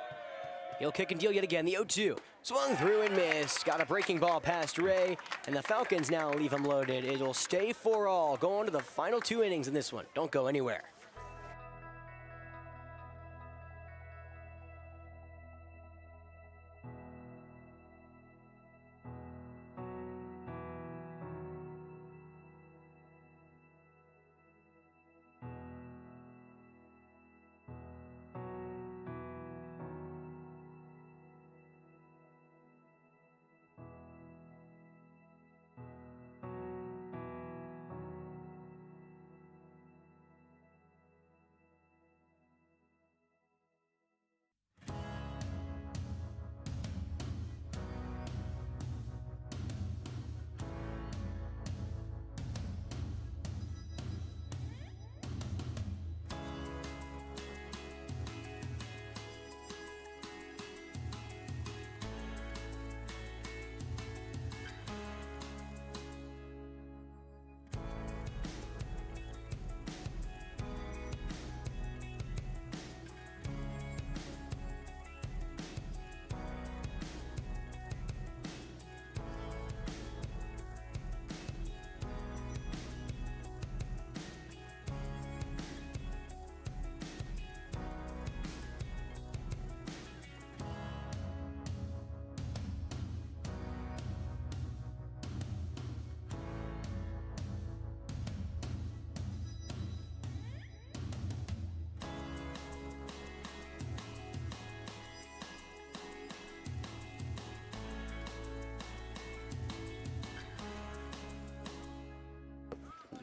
He'll kick and deal yet again. The 0-2 swung through and missed. Got a breaking ball past Ray, and the Falcons now leave him loaded. It'll stay 4-all. Go on to the final 2 innings in this one. Don't go anywhere.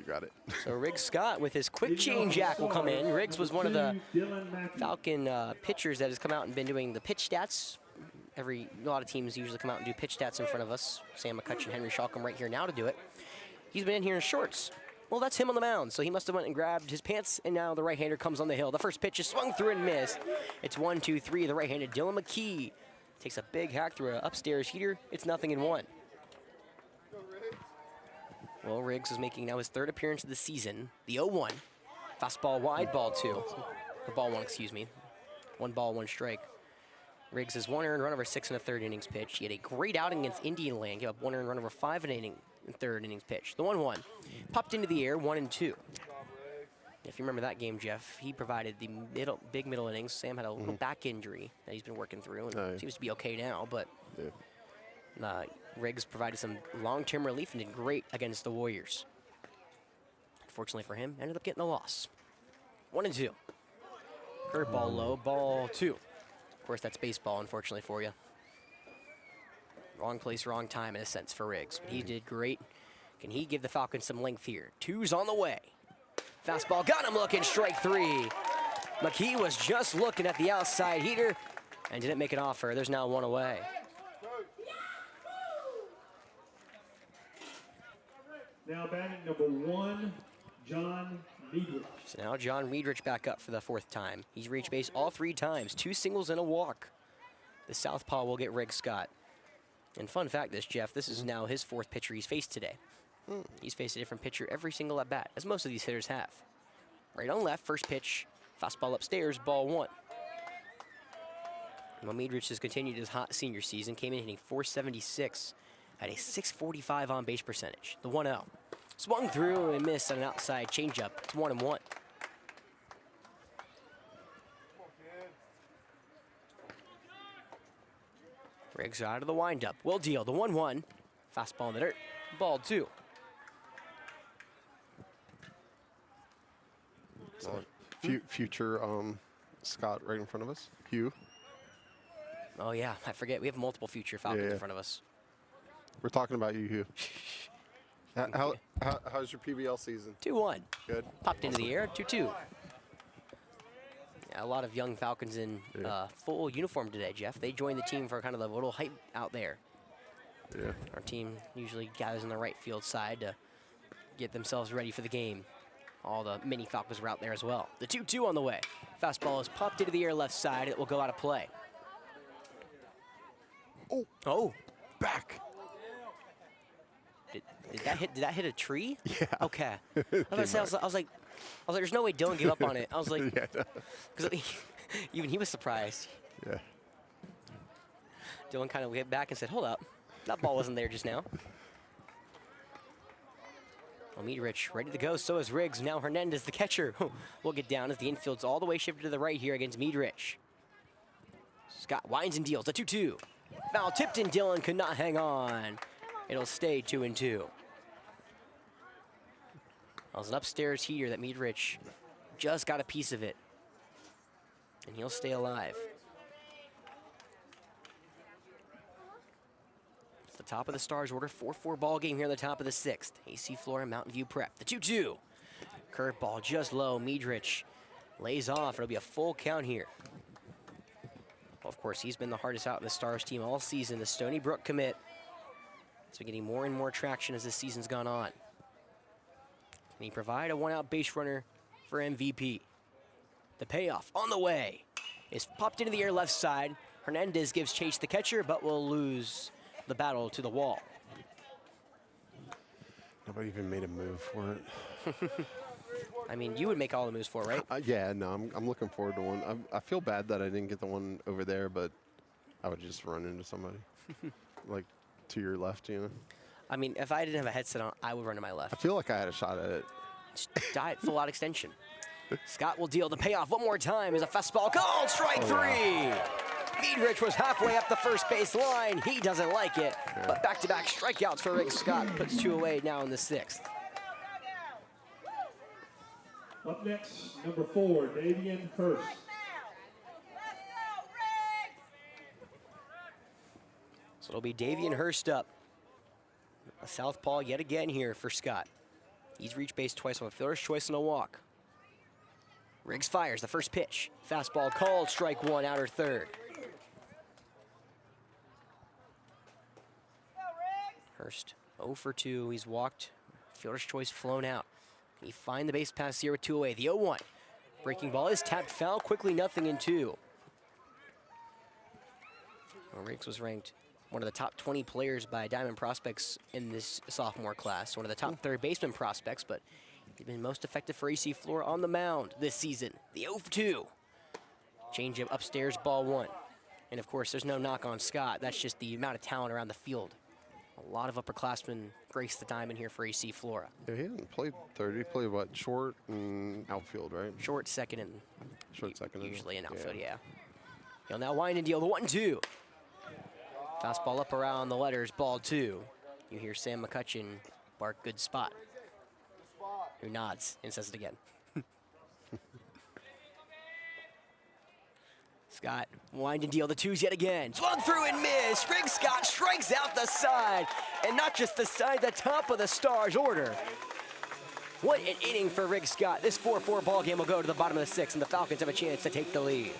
Got it. So Riggs Scott with his quick change jack will come in. Riggs was one of the Falcon pitchers that has come out and been doing the pitch stats. A lot of teams usually come out and do pitch stats in front of us. Sam McCutcheon, Henry Shaw come right here now to do it. He's been in here in shorts. Well, that's him on the mound, so he must have went and grabbed his pants, and now the right-hander comes on the hill. The first pitch is swung through and missed. It's 1-2-3. The right-handed Dylan McKee takes a big hack through an upstairs heater. It's 0-1. Well, Riggs is making now his 3rd appearance of the season. The 0-1. Fastball wide, ball 2. Or ball 1, excuse me. 1 ball, 1 strike. Riggs has 1 earned run over 6 1/3 innings pitch. He had a great outing against Indian Land. Gave up 1 earned run over 5 1/3 innings pitch. The 1-1 popped into the air, 1-2. If you remember that game, Jeff, he provided the big middle innings. Sam had a little back injury that he's been working through, and seems to be okay now, but Riggs provided some long-term relief and did great against the Warriors. Unfortunately for him, ended up getting a loss. 1-2. Curveball low, ball 2. Of course, that's baseball, unfortunately for you. Wrong place, wrong time in a sense for Riggs. But he did great. Can he give the Falcons some length here? 2's on the way. Fastball got him looking, strike 3. McKee was just looking at the outside heater and didn't make an offer. There's now 1 away. Now batting number 1, John Meadrich. So now John Meadrich back up for the 4th time. He's reached base all 3 times, 2 singles and a walk. The southpaw will get Riggs Scott. And fun fact Jeff, this is now his 4th pitcher he's faced today. He's faced a different pitcher every single at bat, as most of these hitters have. Right on left, first pitch, fastball upstairs, ball 1. Well, Meadrich has continued his hot senior season, came in hitting .476 at a 645 on base percentage. The 1-0. Swung through and missed on an outside changeup. It's 1-1. Riggs out of the windup. Will deal the 1-1. Fastball in the dirt. Ball 2. Future Scott right in front of us. Hugh. Oh yeah, I forget. We have multiple future Falcons in front of us. We're talking about you, Hugh. How's your PBL season? 2-1. Good. Popped into the air. 2-2. Yeah, a lot of young Falcons in full uniform today, Jeff. They joined the team for kind of the little hype out there. Yeah. Our team usually gathers on the right field side to get themselves ready for the game. All the mini Falcons were out there as well. The 2-2 on the way. Fastball is popped into the air left side. It will go out of play. Oh. Back. Did that hit a tree? Yeah. Okay. I was like, there's no way Dylan gave up on it. I was like, because even he was surprised. Yeah. Dylan kind of went back and said, hold up. That ball wasn't there just now. Well, Meadrich ready to go. So is Riggs. Now Hernandez, the catcher, will get down as the infield's all the way shifted to the right here against Meadrich. Scott winds and deals. The 2-2. Foul tipped in. Dylan could not hang on. It'll stay 2-2. That was an upstairs heater that Meadrich just got a piece of it. And he'll stay alive. It's the top of the Stars order. 4-4 ball game here on the top of the 6th. AC Flora, Mountain View Prep. The 2-2. Curveball just low. Meadrich lays off. It'll be a full count here. Well, of course, he's been the hardest out in the Stars team all season. The Stony Brook commit has been getting more and more traction as this season's gone on. Can he provide a one-out base runner for MVP? The payoff on the way is popped into the air left side. Hernandez gives chase the catcher, but will lose the battle to the wall. Nobody even made a move for it. I mean, you would make all the moves for it, right? Yeah, no, I'm looking forward to one. I feel bad that I didn't get the one over there, but I would just run into somebody. Like, to your left, you know? I mean, if I didn't have a headset on, I would run to my left. I feel like I had a shot at it. Just dive full out extension. Scott will deal the payoff one more time as a fastball called strike 3. Meadrich was halfway up the first base line. He doesn't like it, but back-to-back strikeouts for Riggs. Scott puts 2 away now in the 6th. Up next, number 4, Davian Hurst. So it'll be Davian Hurst up. A southpaw yet again here for Scott. He's reached base twice on a fielder's choice and a walk. Riggs fires the first pitch. Fastball called, strike 1, outer third. Hurst 0 for 2. He's walked. Fielder's choice flown out. Can he find the base pass here with 2 away? The 0-1. Breaking ball is tapped foul. Quickly 0-2. Well, Riggs was ranked one of the top 20 players by Diamond Prospects in this sophomore class. One of the top third baseman prospects, but he's been most effective for AC Flora on the mound this season. The 0-2. Changeup upstairs, ball 1. And of course, there's no knock on Scott. That's just the amount of talent around the field. A lot of upperclassmen grace the diamond here for AC Flora. Yeah, he hasn't played third. He played, what, short and outfield, right? Short, second, and short, second, usually an outfield, yeah. He'll now wind and deal the 1-2. Fastball up around the letters, ball 2. You hear Sam McCutcheon bark, good spot. Who nods and says it again. Scott, wind and deal the 2s yet again. Swung through and missed. Riggs Scott strikes out the side. And not just the side, the top of the Stars order. What an inning for Riggs Scott. This 4-4 ball game will go to the bottom of the 6th, and the Falcons have a chance to take the lead.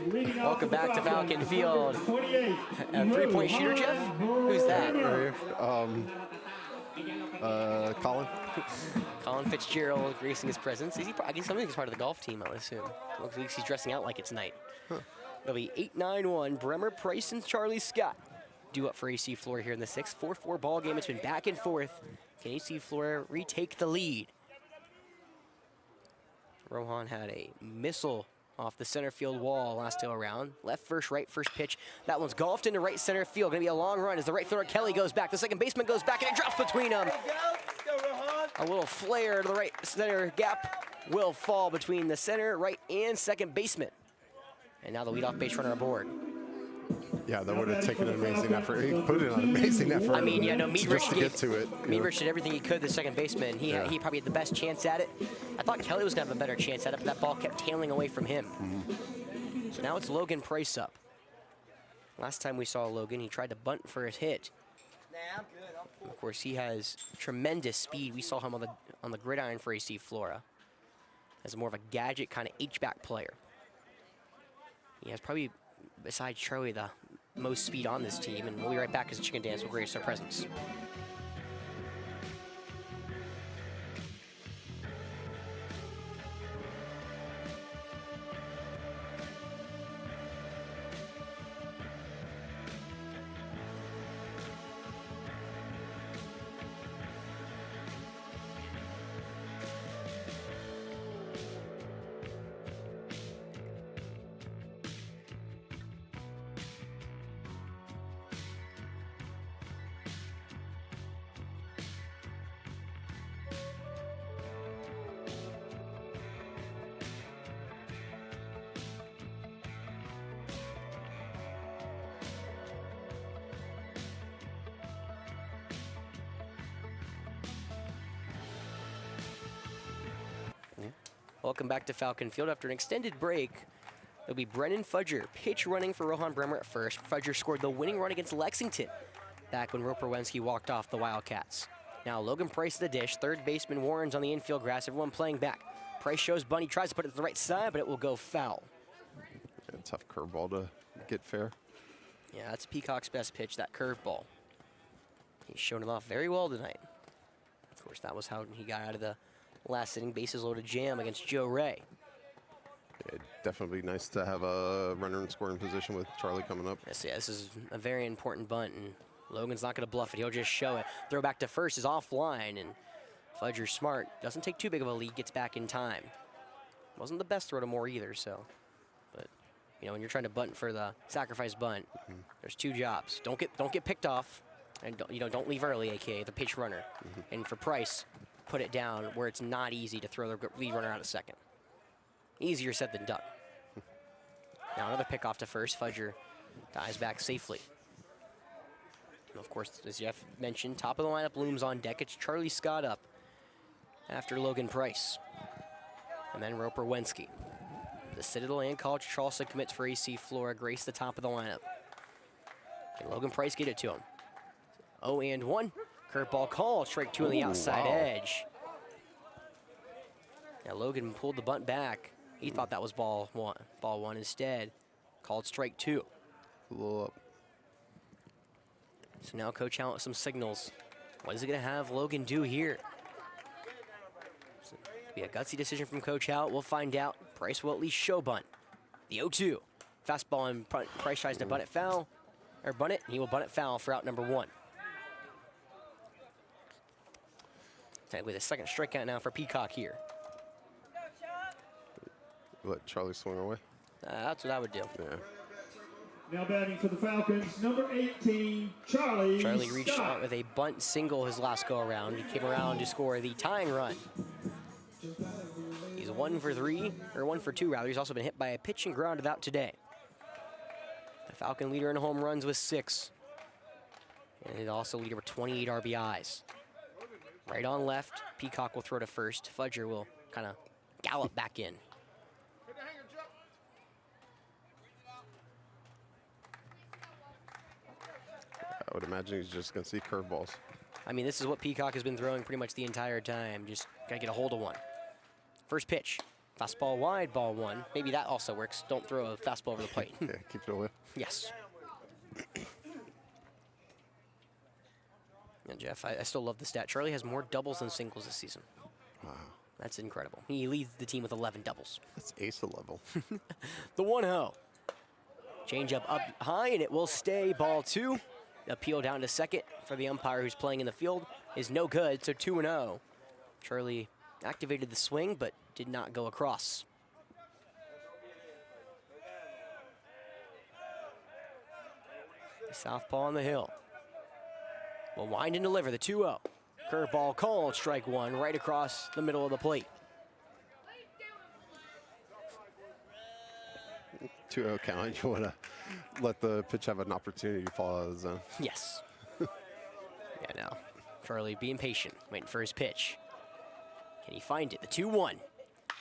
Leading off Welcome for the back to Falcons, Falcon Field. number 28. A three-point shooter, Jeff? Who's that? Colin. Colin Fitzgerald gracing his presence. I guess something he's part of the golf team, I would assume. Looks like he's dressing out like it's night. It'll be 8-9-1. Bremer, Price, and Charlie Scott due up for AC Flora here in the 6th. 4-4 ball game. It's been back and forth. Can AC Flora retake the lead? Rohan had a missile off the center field wall last go around. Left first, right first pitch. That one's golfed into right center field. Gonna be a long run as the right fielder Kelly goes back. The second baseman goes back and it drops between them. A little flare to the right center gap will fall between the center, right, and second baseman. And now the leadoff base runner aboard. Yeah, that would have taken an amazing effort. He put in an amazing effort. I mean, yeah, no, just to get to it. Meadrich did everything he could, the second baseman. He probably had the best chance at it. I thought Kelly was going to have a better chance at it, but that ball kept tailing away from him. So now it's Logan Price up. Last time we saw Logan, he tried to bunt for his hit. Of course, he has tremendous speed. We saw him on the gridiron for AC Flora as more of a gadget kind of H-back player. He has probably, besides Charlie, the most speed on this team, and we'll be right back as the Chicken Dance will grace our presence. Welcome back to Falcon Field. After an extended break, it'll be Brennan Fudger pitch running for Rohan Bremer at first. Fudger scored the winning run against Lexington back when Roper Wensky walked off the Wildcats. Now Logan Price at the dish. Third baseman Warren's on the infield grass. Everyone playing back. Price shows Bunny, tries to put it to the right side, but it will go foul. Yeah, tough curveball to get fair. Yeah, that's Peacock's best pitch, that curveball. He's shown it off very well tonight. Of course, that was how he got out of the last inning bases loaded jam against Joe Ray. Yeah, definitely nice to have a runner in scoring position with Charlie coming up. Yes, yeah, this is a very important bunt, and Logan's not going to bluff it. He'll just show it. Throw back to first is offline, and Fudger's smart. Doesn't take too big of a lead, gets back in time. Wasn't the best throw to Moore either, so. But, you know, when you're trying to bunt for the sacrifice bunt, there's two jobs. Don't get picked off, and don't leave early, aka the pitch runner. And for Price, put it down where it's not easy to throw the lead runner out at second. Easier said than done. Now another pick off to first. Fudger dives back safely. And of course, as Jeff mentioned, top of the lineup looms on deck. It's Charlie Scott up after Logan Price. And then Roper Wensky. The Citadel and College Charleston commits for AC Flora grace the top of the lineup. Can Logan Price get it to him? 0-1. Curveball call, strike two on the outside edge. Now Logan pulled the bunt back. He thought that was ball one instead. Called strike two. A little up. So now Coach out with some signals. What is he gonna have Logan do here? So it'll be a gutsy decision from Coach out. We'll find out. Price will at least show bunt. The 0-2. Fastball and Price tries to bunt it foul. Or bunt it, and he will bunt it foul for out number one. With a second strikeout now for Peacock here. Let Charlie swing away. That's what I would do. Yeah. Now batting for the Falcons, number 18, Charlie reached Scott. out with a bunt single his last go around. He came around to score the tying run. He's 1 for 3, or 1 for 2 rather. He's also been hit by a pitch and grounded out today. The Falcon leader in home runs with 6. And he's also leader with 28 RBIs. Right on left, Peacock will throw to first. Fudger will kind of gallop back in. I would imagine he's just going to see curveballs. I mean, this is what Peacock has been throwing pretty much the entire time. Just got to get a hold of one. First pitch, Fastball wide, ball 1. Maybe that also works. Don't throw a fastball over the plate. Yeah, keep it away. Yes. And Jeff, I still love the stat. Charlie has more doubles than singles this season. Wow. That's incredible. He leads the team with 11 doubles. That's ace level. The 1-0. Change up high, and it will stay. Ball 2. Appeal down to second for the umpire who's playing in the field is no good, so 2-0. Charlie activated the swing, but did not go across. Southpaw on the hill. Will wind and deliver the 2-0. Curveball called, strike 1, right across the middle of the plate. 2-0 count. You want to let the pitch have an opportunity to fall out of the zone. Yes. Yeah, now Charlie being patient, waiting for his pitch. Can he find it? The 2-1.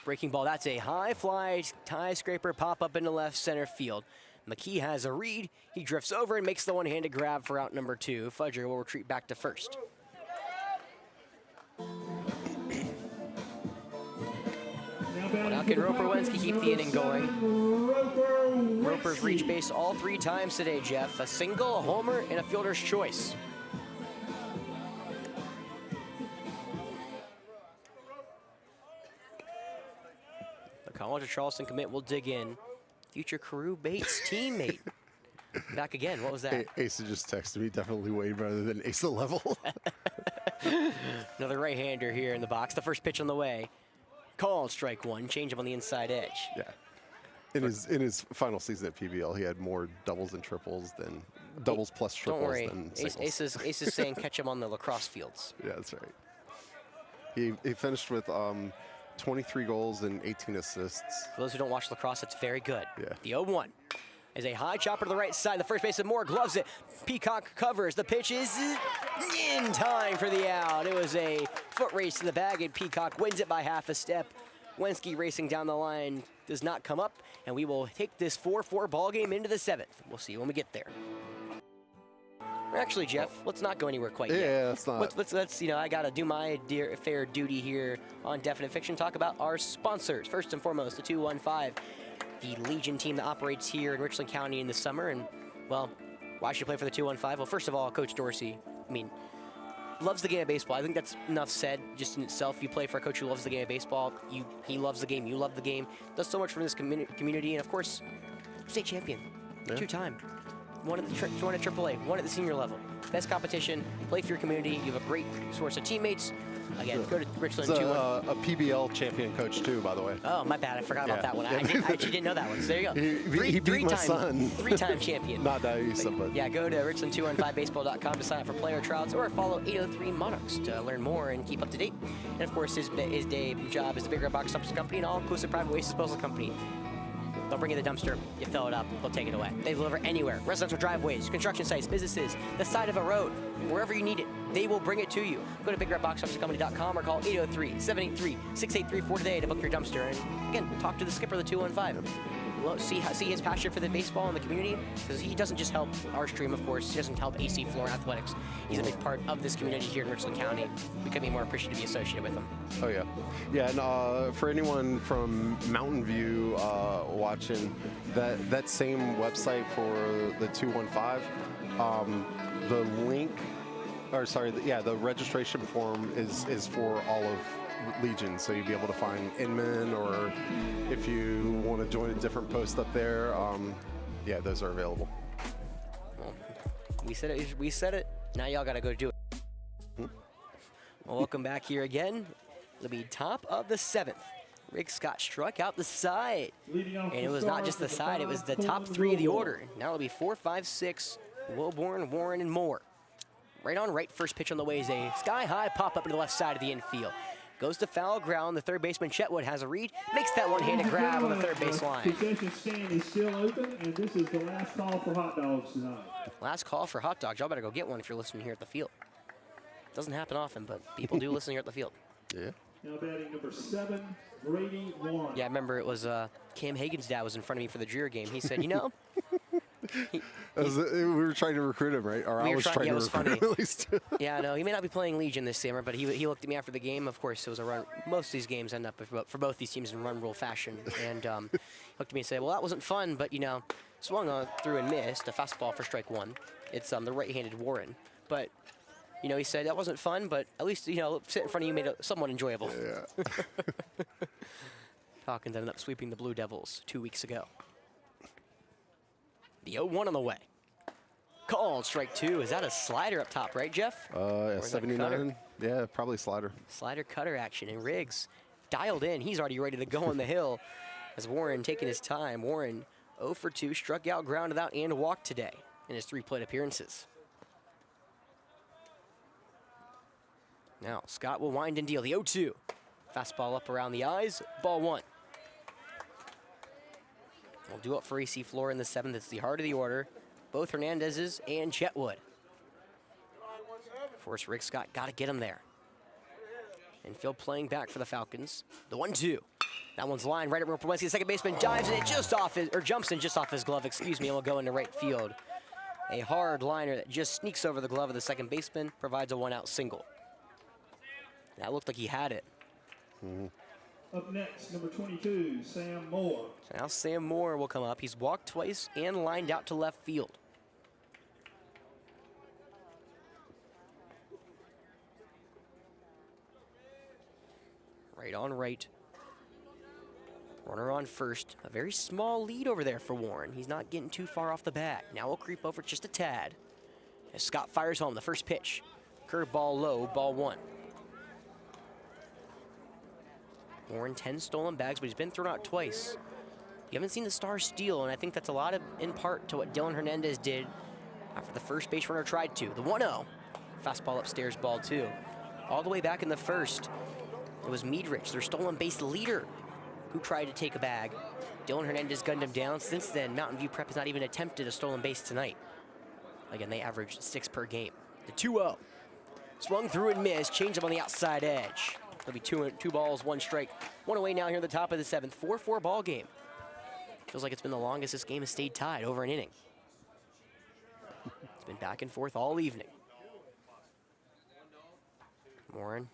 Breaking ball, that's a high fly, tie scraper, pop up into left center field. McKee has a read. He drifts over and makes the one-handed grab for out number 2. Fudger will retreat back to first. Now can Roper Wensky keep the inning going? Roper's reached base all 3 times today, Jeff. A single, a homer, and a fielder's choice. The College of Charleston commit will dig in. Future Carew Bates teammate. Back again, what was that? Asa just texted me, definitely way better than Asa level. Another right-hander here in the box. The first pitch on the way. Called strike 1, change him on the inside edge. Yeah. In his final season at PBL, he had more doubles and triples than doubles plus triples Don't worry. than singles. Ace is saying catch him on the lacrosse fields. Yeah, that's right. He finished with 23 goals and 18 assists. For those who don't watch lacrosse, it's very good. Yeah. The 0-1 is a high chopper to the right side. The first baseman Moore gloves it. Peacock covers. The pitch is in time for the out. It was a foot race to the bag, and Peacock wins it by half a step. Wensky racing down the line does not come up, and we will take this 4-4 ball game into the 7th. We'll see when we get there. Actually, Jeff, let's not go anywhere quite yet. Yeah, let's not. Let's I got to do my fair duty here on Definite Fiction, talk about our sponsors. First and foremost, the 215, the Legion team that operates here in Richland County in the summer. And, well, why should you play for the 215? Well, first of all, Coach Dorsey, loves the game of baseball. I think that's enough said just in itself. You play for a coach who loves the game of baseball. He loves the game. You love the game. Does so much for this community. And, of course, state champion, 2-time. One at AAA, one at the senior level. Best competition, play for your community. You have a great source of teammates. Again, go to Richland. He's a PBL champion coach too, by the way. Oh, my bad. I forgot about that one. I actually didn't know that one. So there you go. He beat my son. 3-time champion. Not that easy, but yeah, go to richland215baseball.com to sign up for player trials or follow 803 Monarchs to learn more and keep up to date. And of course, his day job is the Big Red Box Dumpster Company and all-inclusive private waste disposal company. They'll bring you the dumpster, you fill it up, they'll take it away. They deliver anywhere, residential driveways, construction sites, businesses, the side of a road, wherever you need it, they will bring it to you. Go to BigRedBoxDumpsterCompany.com or call 803-783-6834 today to book your dumpster. And again, talk to the skipper of the 215. Well, see his passion for the baseball and the community, because he doesn't just help our stream, of course. He doesn't help AC Flora Athletics. He's a big part of this community here in Richland County. We couldn't be more appreciative to be associated with him. Oh, yeah. Yeah, and for anyone from Mountain View watching, that same website for the 215, the link, the registration form is for all of Legion, so you'll be able to find Inman, or if you want to join a different post up there, yeah, those are available. Well, we said it. Now y'all got to go do it. Well, welcome back here again. It'll be top of the 7th. Rick Scott struck out the side, and it was not just the side; it was the top 3 of the order. Now it'll be 4, 5, 6. Wilborn, Warren, and Moore. Right on right. First pitch on the way is a sky-high pop-up to the left side of the infield. Goes to foul ground. The third baseman, Chetwood, has a read. Makes that one-handed grab on the third base line. Possession stand is still open, and this is the last call for hot dogs tonight. Last call for hot dogs. Y'all better go get one if you're listening here at the field. Doesn't happen often, but people do listen here at the field. Yeah. Now batting number 7, Brady Warren. Yeah, I remember it was Cam Hagen's dad was in front of me for the Dreer game. He said, We were trying to recruit him, right? Or I was trying to recruit him at least. Yeah, no, he may not be playing Legion this summer, but he looked at me after the game. Of course, it was a run. Most of these games end up for both these teams in run rule fashion. And he looked at me and said, well, that wasn't fun, but, you know, swung through and missed a fastball for strike one. It's the right-handed Warren. But, you know, he said, that wasn't fun, but at least, you know, sit in front of you made it somewhat enjoyable. Yeah. Falcons ended up sweeping the Blue Devils 2 weeks ago. The 0-1 on the way. Called strike two. Is that a slider up top, right, Jeff? Yeah, 79. Yeah, probably slider. Slider cutter action. And Riggs dialed in. He's already ready to go on the hill as Warren taking his time. Warren 0 for 2, struck out, grounded out, and walked today in his 3 plate appearances. Now, Scott will wind and deal. The 0-2. Fastball up around the eyes. Ball 1. We'll do it for AC Flora in the 7th. It's the heart of the order. Both Hernandez's and Chetwood. Of course, Rick Scott got to get him there. Infield playing back for the Falcons. The 1-2. That one's lined right at Ropoweski. The second baseman dives in it just off his, or jumps in just off his glove, excuse me, and will go into right field. A hard liner that just sneaks over the glove of the second baseman, provides a 1-out single. That looked like he had it. Up next, number 22, Sam Moore. So now Sam Moore will come up. He's walked twice and lined out to left field. Right on right. Runner on first. A very small lead over there for Warren. He's not getting too far off the bat. Now we'll creep over just a tad. As Scott fires home the first pitch. Curveball low, ball 1. Warren 10 stolen bags, but he's been thrown out twice. You haven't seen the star steal, and I think that's a lot of in part to what Dylan Hernandez did after the first base runner tried to. The 1-0. Fastball upstairs, ball 2. All the way back in the first, it was Meadrich, their stolen base leader, who tried to take a bag. Dylan Hernandez gunned him down. Since then, Mountain View Prep has not even attempted a stolen base tonight. Again, they averaged 6 per game. The 2-0. Swung through and missed. Changeup on the outside edge. It'll be 2 balls, 1 strike. 1 away now here at the top of the 7th. 4-4 ball game. Feels like it's been the longest this game has stayed tied, over an inning. It's been back and forth all evening. Warren,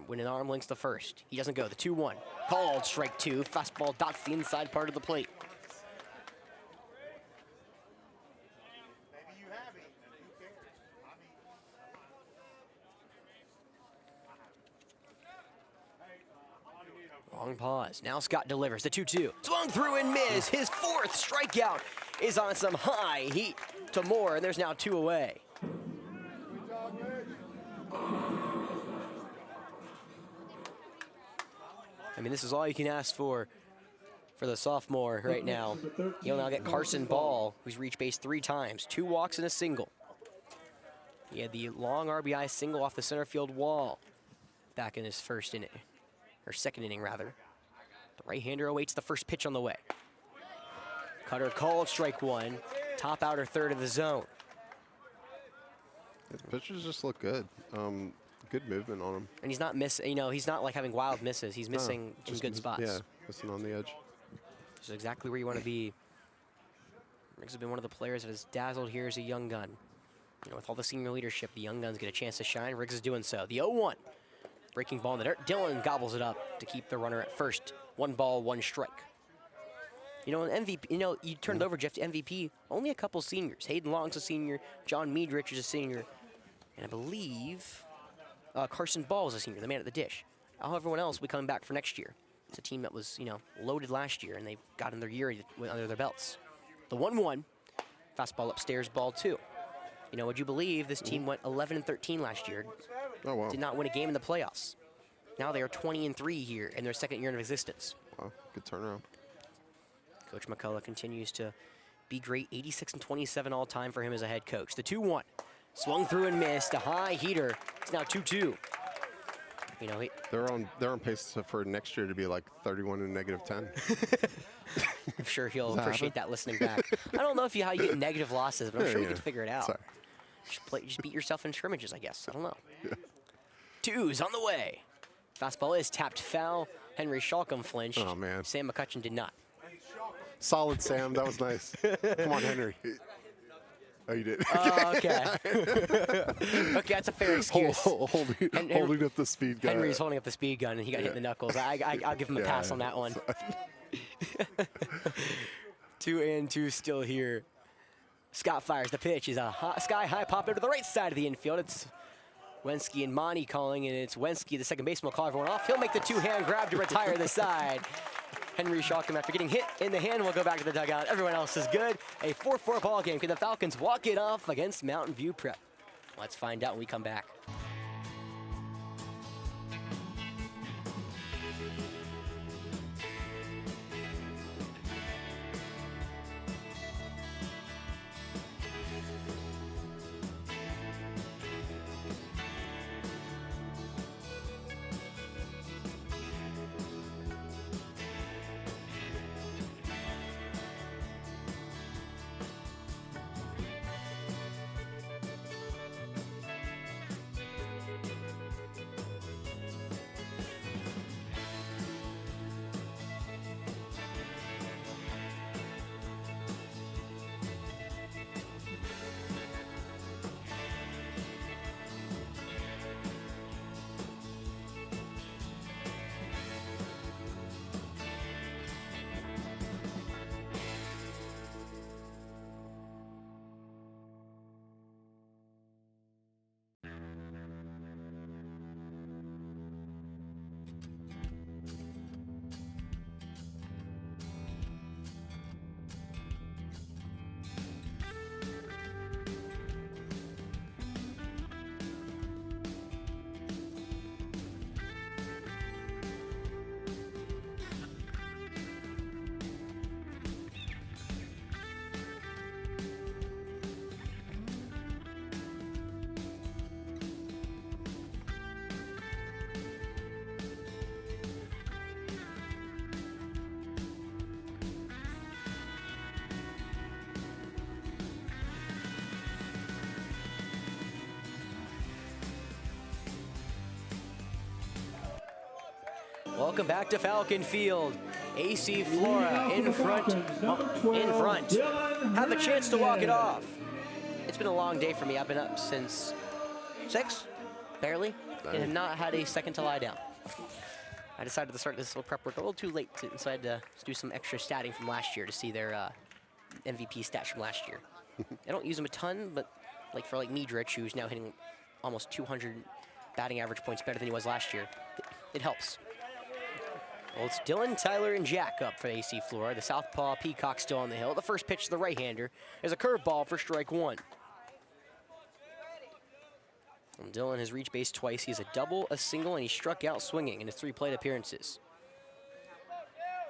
winning arm links the first. He doesn't go. The 2-1. Called strike 2. Fastball dots the inside part of the plate. Long pause. Now Scott delivers the 2-2. Swung through and missed. His 4th strikeout is on some high heat to Moore, and there's now 2 away. I mean, this is all you can ask for the sophomore right now. He'll now get Carson Ball, who's reached base 3 times, 2 walks and a single. He had the long RBI single off the center field wall back in his first inning. Or second inning, rather. The right-hander awaits the first pitch on the way. Cutter called strike 1. Top outer third of the zone. The pitchers just look good. Good movement on him. And he's not missing, you know, he's not like having wild misses. He's missing in good spots. Yeah, missing on the edge. Which is exactly where you want to be. Riggs has been one of the players that has dazzled here as a young gun. You know, with all the senior leadership, the young guns get a chance to shine. Riggs is doing so. The 0-1. Breaking ball in the dirt. Dylan gobbles it up to keep the runner at first. 1 ball, 1 strike. You know, an MVP, you know, you turned it over, Jeff, to MVP. Only a couple seniors. Hayden Long's a senior. John Meadrich is a senior. And I believe Carson Ball is a senior, the man at the dish. All everyone else will be coming back for next year. It's a team that was, you know, loaded last year, and they've gotten their year under their belts. The 1-1. Fastball upstairs, ball 2. You know, would you believe this team went 11-13 last year? Oh, wow. Did not win a game in the playoffs. Now they are 20-3 here in their 2nd year of existence. Wow, good turnaround. Coach McCullough continues to be great. 86-27 all time for him as a head coach. The 2-1. Swung through and missed. A high heater. It's now 2-2. You know, they're on pace for next year to be like 31 and -10. I'm sure he'll appreciate that listening back. I don't know how you get negative losses, but I'm sure you can figure it out. Sorry. Just beat yourself in scrimmages, I guess. I don't know. Yeah. 2's on the way. Fastball is tapped foul. Henry Shalcombe flinched. Oh, man. Sam McCutcheon did not. Solid, Sam. That was nice. Come on, Henry. Oh, you did. Oh, okay. Okay, that's a fair excuse. Holding up the speed gun. Henry's holding up the speed gun, and he got hit in the knuckles. I'll give him a pass on that one. 2-2 still here. Scott fires the pitch. Is a sky-high pop over to the right side of the infield. It's Wensky and Monty calling, and it's Wensky, the second baseman, will call everyone off. He'll make the two-hand grab to retire the side. Henry shocked him after getting hit in the hand. We'll go back to the dugout. Everyone else is good. A 4-4 ball game. Can the Falcons walk it off against Mountain View Prep? Let's find out when we come back. Welcome back to Falcon Field. AC Flora in front. Have a chance to walk it off. It's been a long day for me. I've been up since 6, barely, and have not had a second to lie down. I decided to start this little prep work a little too late, so I decided to do some extra statting from last year to see their MVP stats from last year. I don't use them a ton, but like for Midrich, who's now hitting almost 200 batting average points better than he was last year, it helps. Well, it's Dylan, Tyler, and Jack up for AC Flora. The southpaw Peacock still on the hill. The first pitch to the right-hander is a curveball for strike one. And Dylan has reached base twice. He has a double, a single, and he struck out swinging in his 3 plate appearances.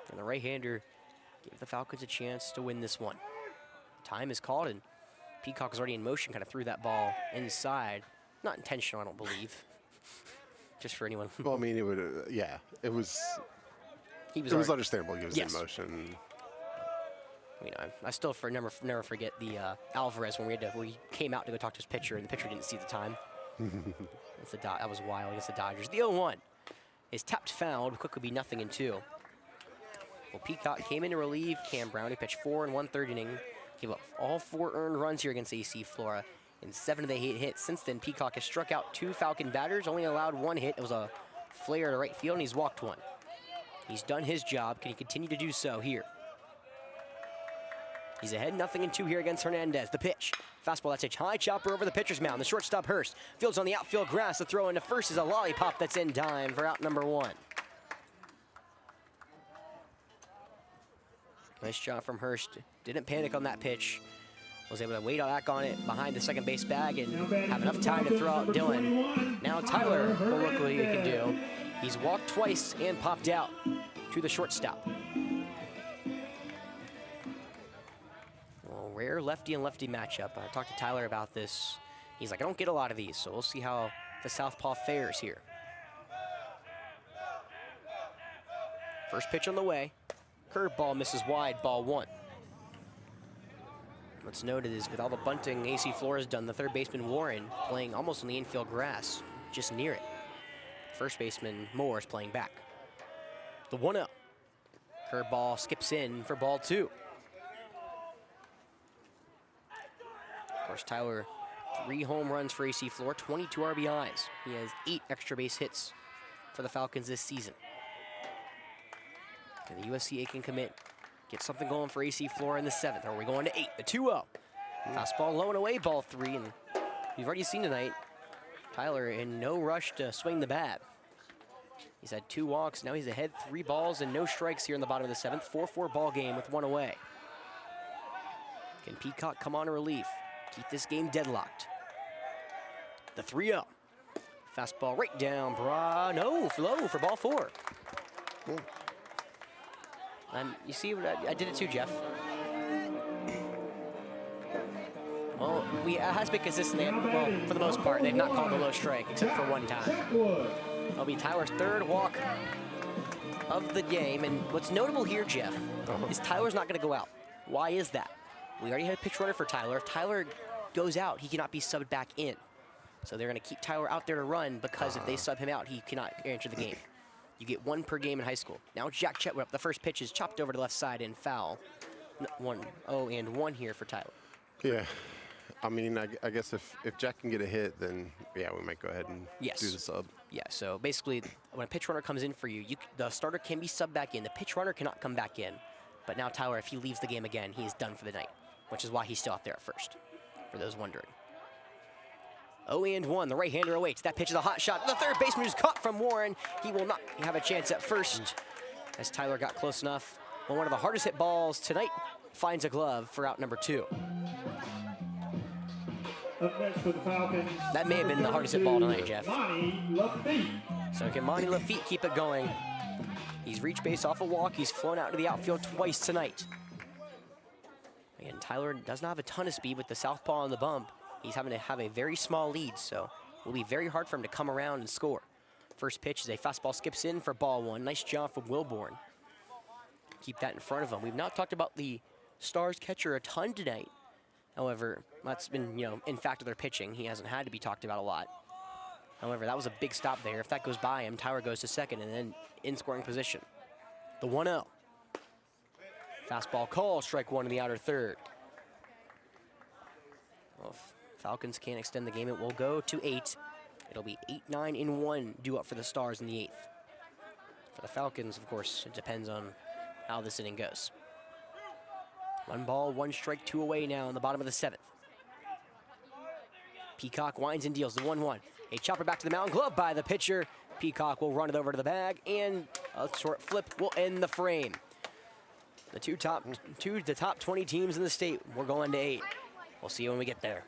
And the right-hander gave the Falcons a chance to win this one. Time is called, and Peacock was already in motion, kind of threw that ball inside. Not intentional, I don't believe. Just for anyone. Well, I mean, it would, yeah, it was. It was understandable. He was in motion. You know, I still never forget the Alvarez when we came out to go talk to his pitcher, and the pitcher didn't see the time. That was wild against the Dodgers. The 0-1 is tapped fouled. Quickly be 0-2. Well, Peacock came in to relieve Cam Brown. He pitched 4 1/3 inning. Gave up all 4 earned runs here against AC Flora. In 7 of the 8 hits. Since then, Peacock has struck out 2 Falcon batters, only allowed 1 hit. It was a flare to right field, and he's walked 1. He's done his job. Can he continue to do so here? He's ahead 0-2 here against Hernandez. The pitch. Fastball, that's a high chopper over the pitcher's mound. The shortstop Hurst. Fields on the outfield grass. The throw into first is a lollipop that's in time for out number 1. Nice job from Hurst. Didn't panic on that pitch. Was able to wait back on it behind the second base bag and have enough time to throw out Dylan. Now Tyler will look what he can do. He's walked twice and popped out to the shortstop. Well, rare lefty and lefty matchup. I talked to Tyler about this. He's like, I don't get a lot of these, so we'll see how the southpaw fares here. First pitch on the way. Curveball misses wide, ball 1. What's noted is with all the bunting AC Flora has done, the third baseman Warren playing almost on the infield grass, just near it. First baseman Moore is playing back. The 1-0. Curveball skips in for ball 2. Of course, Tyler, 3 home runs for AC Flora, 22 RBIs. He has 8 extra base hits for the Falcons this season. And the USC Aiken commit gets something going for AC Flora in the 7th. Are we going to 8? The 2-0. Fastball low and away, ball 3. And you've already seen tonight, Tyler in no rush to swing the bat. He's had 2 walks. Now he's ahead 3 balls and no strikes here in the bottom of the 7th. 4-4 ball game with 1 away. Can Peacock come on relief? Keep this game deadlocked. The 3-0. Fastball right down. No, low for ball 4. You see what I did it too, Jeff. Well, it has been consistent. Well, for the most part, they've not called a low strike except for one time. It'll be Tyler's 3rd walk of the game. And what's notable here, Jeff, is Tyler's not going to go out. Why is that? We already had a pitch runner for Tyler. If Tyler goes out, he cannot be subbed back in. So they're going to keep Tyler out there to run because if they sub him out, he cannot enter the game. You get 1 per game in high school. Now Jack Chetwood, the first pitch is chopped over to the left side and foul. 1-0 here for Tyler. Yeah. I mean, I guess if Jack can get a hit, then, yeah, we might go ahead and do the sub. Yeah, so basically, when a pitch runner comes in for you, the starter can be subbed back in. The pitch runner cannot come back in. But now Tyler, if he leaves the game again, he is done for the night, which is why he's still out there at first, for those wondering. 0-1, the right-hander awaits. That pitch is a hot shot. The third baseman is caught from Warren. He will not have a chance at first, as Tyler got close enough. Well, one of the hardest hit balls tonight finds a glove for out number 2. Up next for the Falcons. That may have been the hardest hit ball tonight, Jeff. Monty Lafitte. So can Monty Lafitte keep it going? He's reached base off a walk. He's flown out to the outfield twice tonight. Again, Tyler does not have a ton of speed with the southpaw on the bump. He's having to have a very small lead, so it will be very hard for him to come around and score. First pitch is a fastball skips in for ball 1. Nice job from Wilborn. Keep that in front of him. We've not talked about the Stars catcher a ton tonight. However, that's been, in fact of their pitching. He hasn't had to be talked about a lot. However, that was a big stop there. If that goes by him, Tyler goes to second and then in scoring position. The 1-0. Fastball call, strike 1 in the outer third. Well, if Falcons can't extend the game, it will go to 8. It'll be 8-9-1 due up for the Stars in the 8th. For the Falcons, of course, it depends on how this inning goes. 1 ball, 1 strike, 2 away now in the bottom of the 7th. Peacock winds and deals the 1-1. A chopper back to the mound, glove by the pitcher. Peacock will run it over to the bag, and a short flip will end the frame. The top 20 teams in the state, we're going to 8. We'll see you when we get there.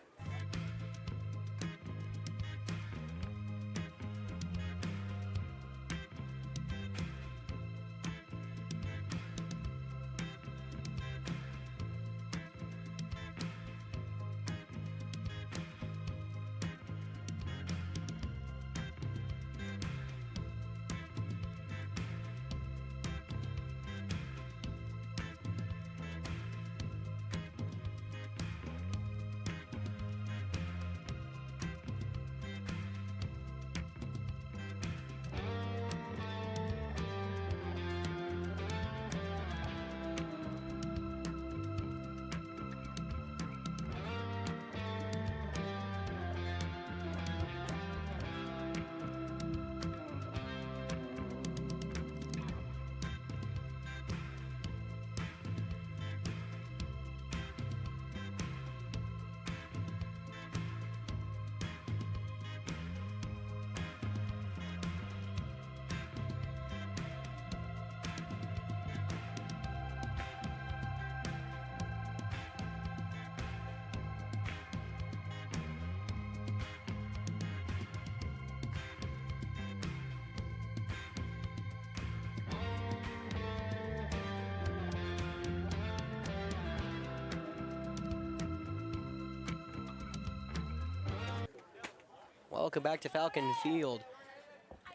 Welcome back to Falcon Field.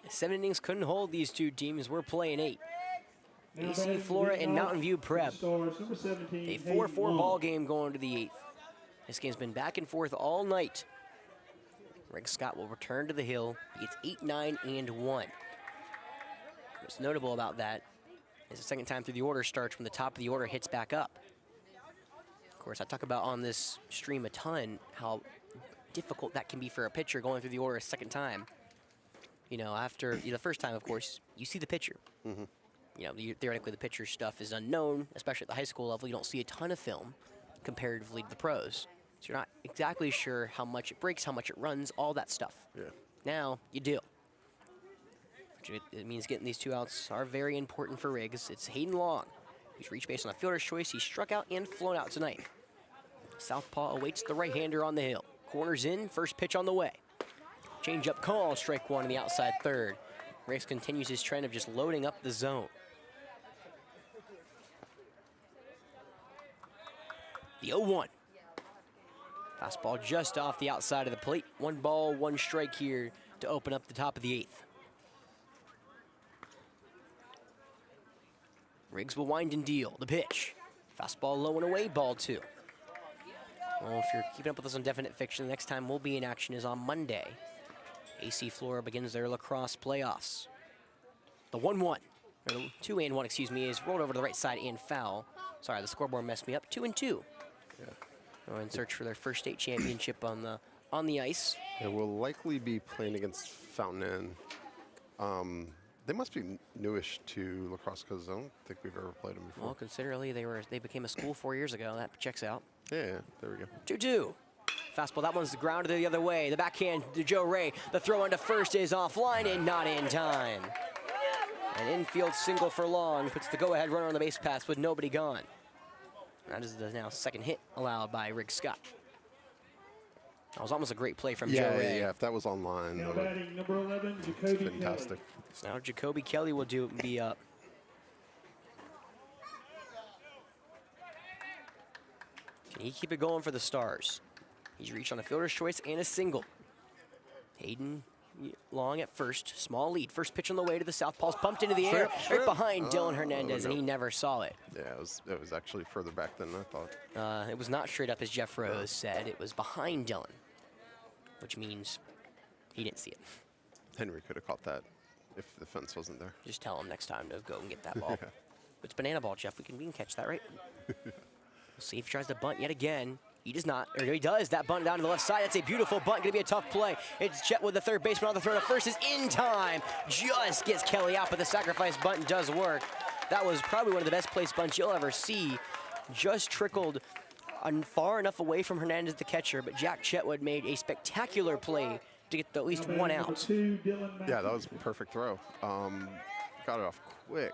7 innings couldn't hold these two teams. We're playing 8. AC Flora and Mountain View Prep. A 4-4 ball game going to the 8th. This game's been back and forth all night. Rick Scott will return to the hill. It's 8-9-1. What's notable about that As the second time through the order starts when the top of the order hits back up. Of course, I talk about on this stream a ton how difficult that can be for a pitcher going through the order a second time. You know, after the first time, of course, you see the pitcher. Mm-hmm. You know, theoretically the pitcher stuff is unknown, especially at the high school level. You don't see a ton of film comparatively to the pros. So you're not exactly sure how much it breaks, how much it runs, all that stuff. Yeah. Now, you do. It means getting these 2 outs are very important for Riggs. It's Hayden Long. He's reached base on a fielder's choice. He's struck out and flown out tonight. Southpaw awaits the right-hander on the hill. Corners in, first pitch on the way. Change-up call, strike one in the outside third. Riggs continues his trend of just loading up the zone. The 0-1. Fastball just off the outside of the plate. 1 ball, 1 strike here to open up the top of the 8th. Riggs will wind and deal. The pitch. Fastball low and away, ball 2. Well, if you're keeping up with us on Definite Fiction, the next time we'll be in action is on Monday. AC Flora begins their lacrosse playoffs. The 1-1, or the 2-1, excuse me, is rolled over to the right side and foul. Sorry, the scoreboard messed me up. 2-2. Yeah. In search for their first state championship on the ice. It will likely be playing against Fountain Inn. They must be newish to lacrosse because I don't think we've ever played them before. Well, considerably, they became a school 4 years ago. That checks out. Yeah, there we go. 2-2. Fastball, that one's grounded the other way. The backhand to Joe Ray. The throw onto first is offline and not in time. An infield single for Long puts the go-ahead runner on the base paths with nobody gone. That is the now second hit allowed by Rick Scott. That was almost a great play from Joe Ray. Yeah, if that was online, Now that would batting number 11, Jacoby fantastic. So now Jacoby Kelly will be up. Can he keep it going for the Stars? He's reached on a fielder's choice and a single. Hayden Long at first, small lead. First pitch on the way to the southpaws, pumped into the air, right behind Dylan Hernandez, and he never saw it. Yeah, it was actually further back than I thought. It was not straight up, as Jeff Rose said. It was behind Dylan, which means he didn't see it. Henry could have caught that if the fence wasn't there. Just tell him next time to go and get that ball. It's banana ball, Jeff. We can catch that, right? We'll see if he tries to bunt yet again. He does not, or he does. That bunt down to the left side. That's a beautiful bunt. Going to be a tough play. It's Chet with the third baseman on the throw to first. Is in time. Just gets Kelly out, but the sacrifice bunt does work. That was probably one of the best placed bunts you'll ever see. Just trickled far enough away from Hernandez, the catcher, but Jack Chetwood made a spectacular play to get at least one out. Yeah, that was a perfect throw. Got it off quick.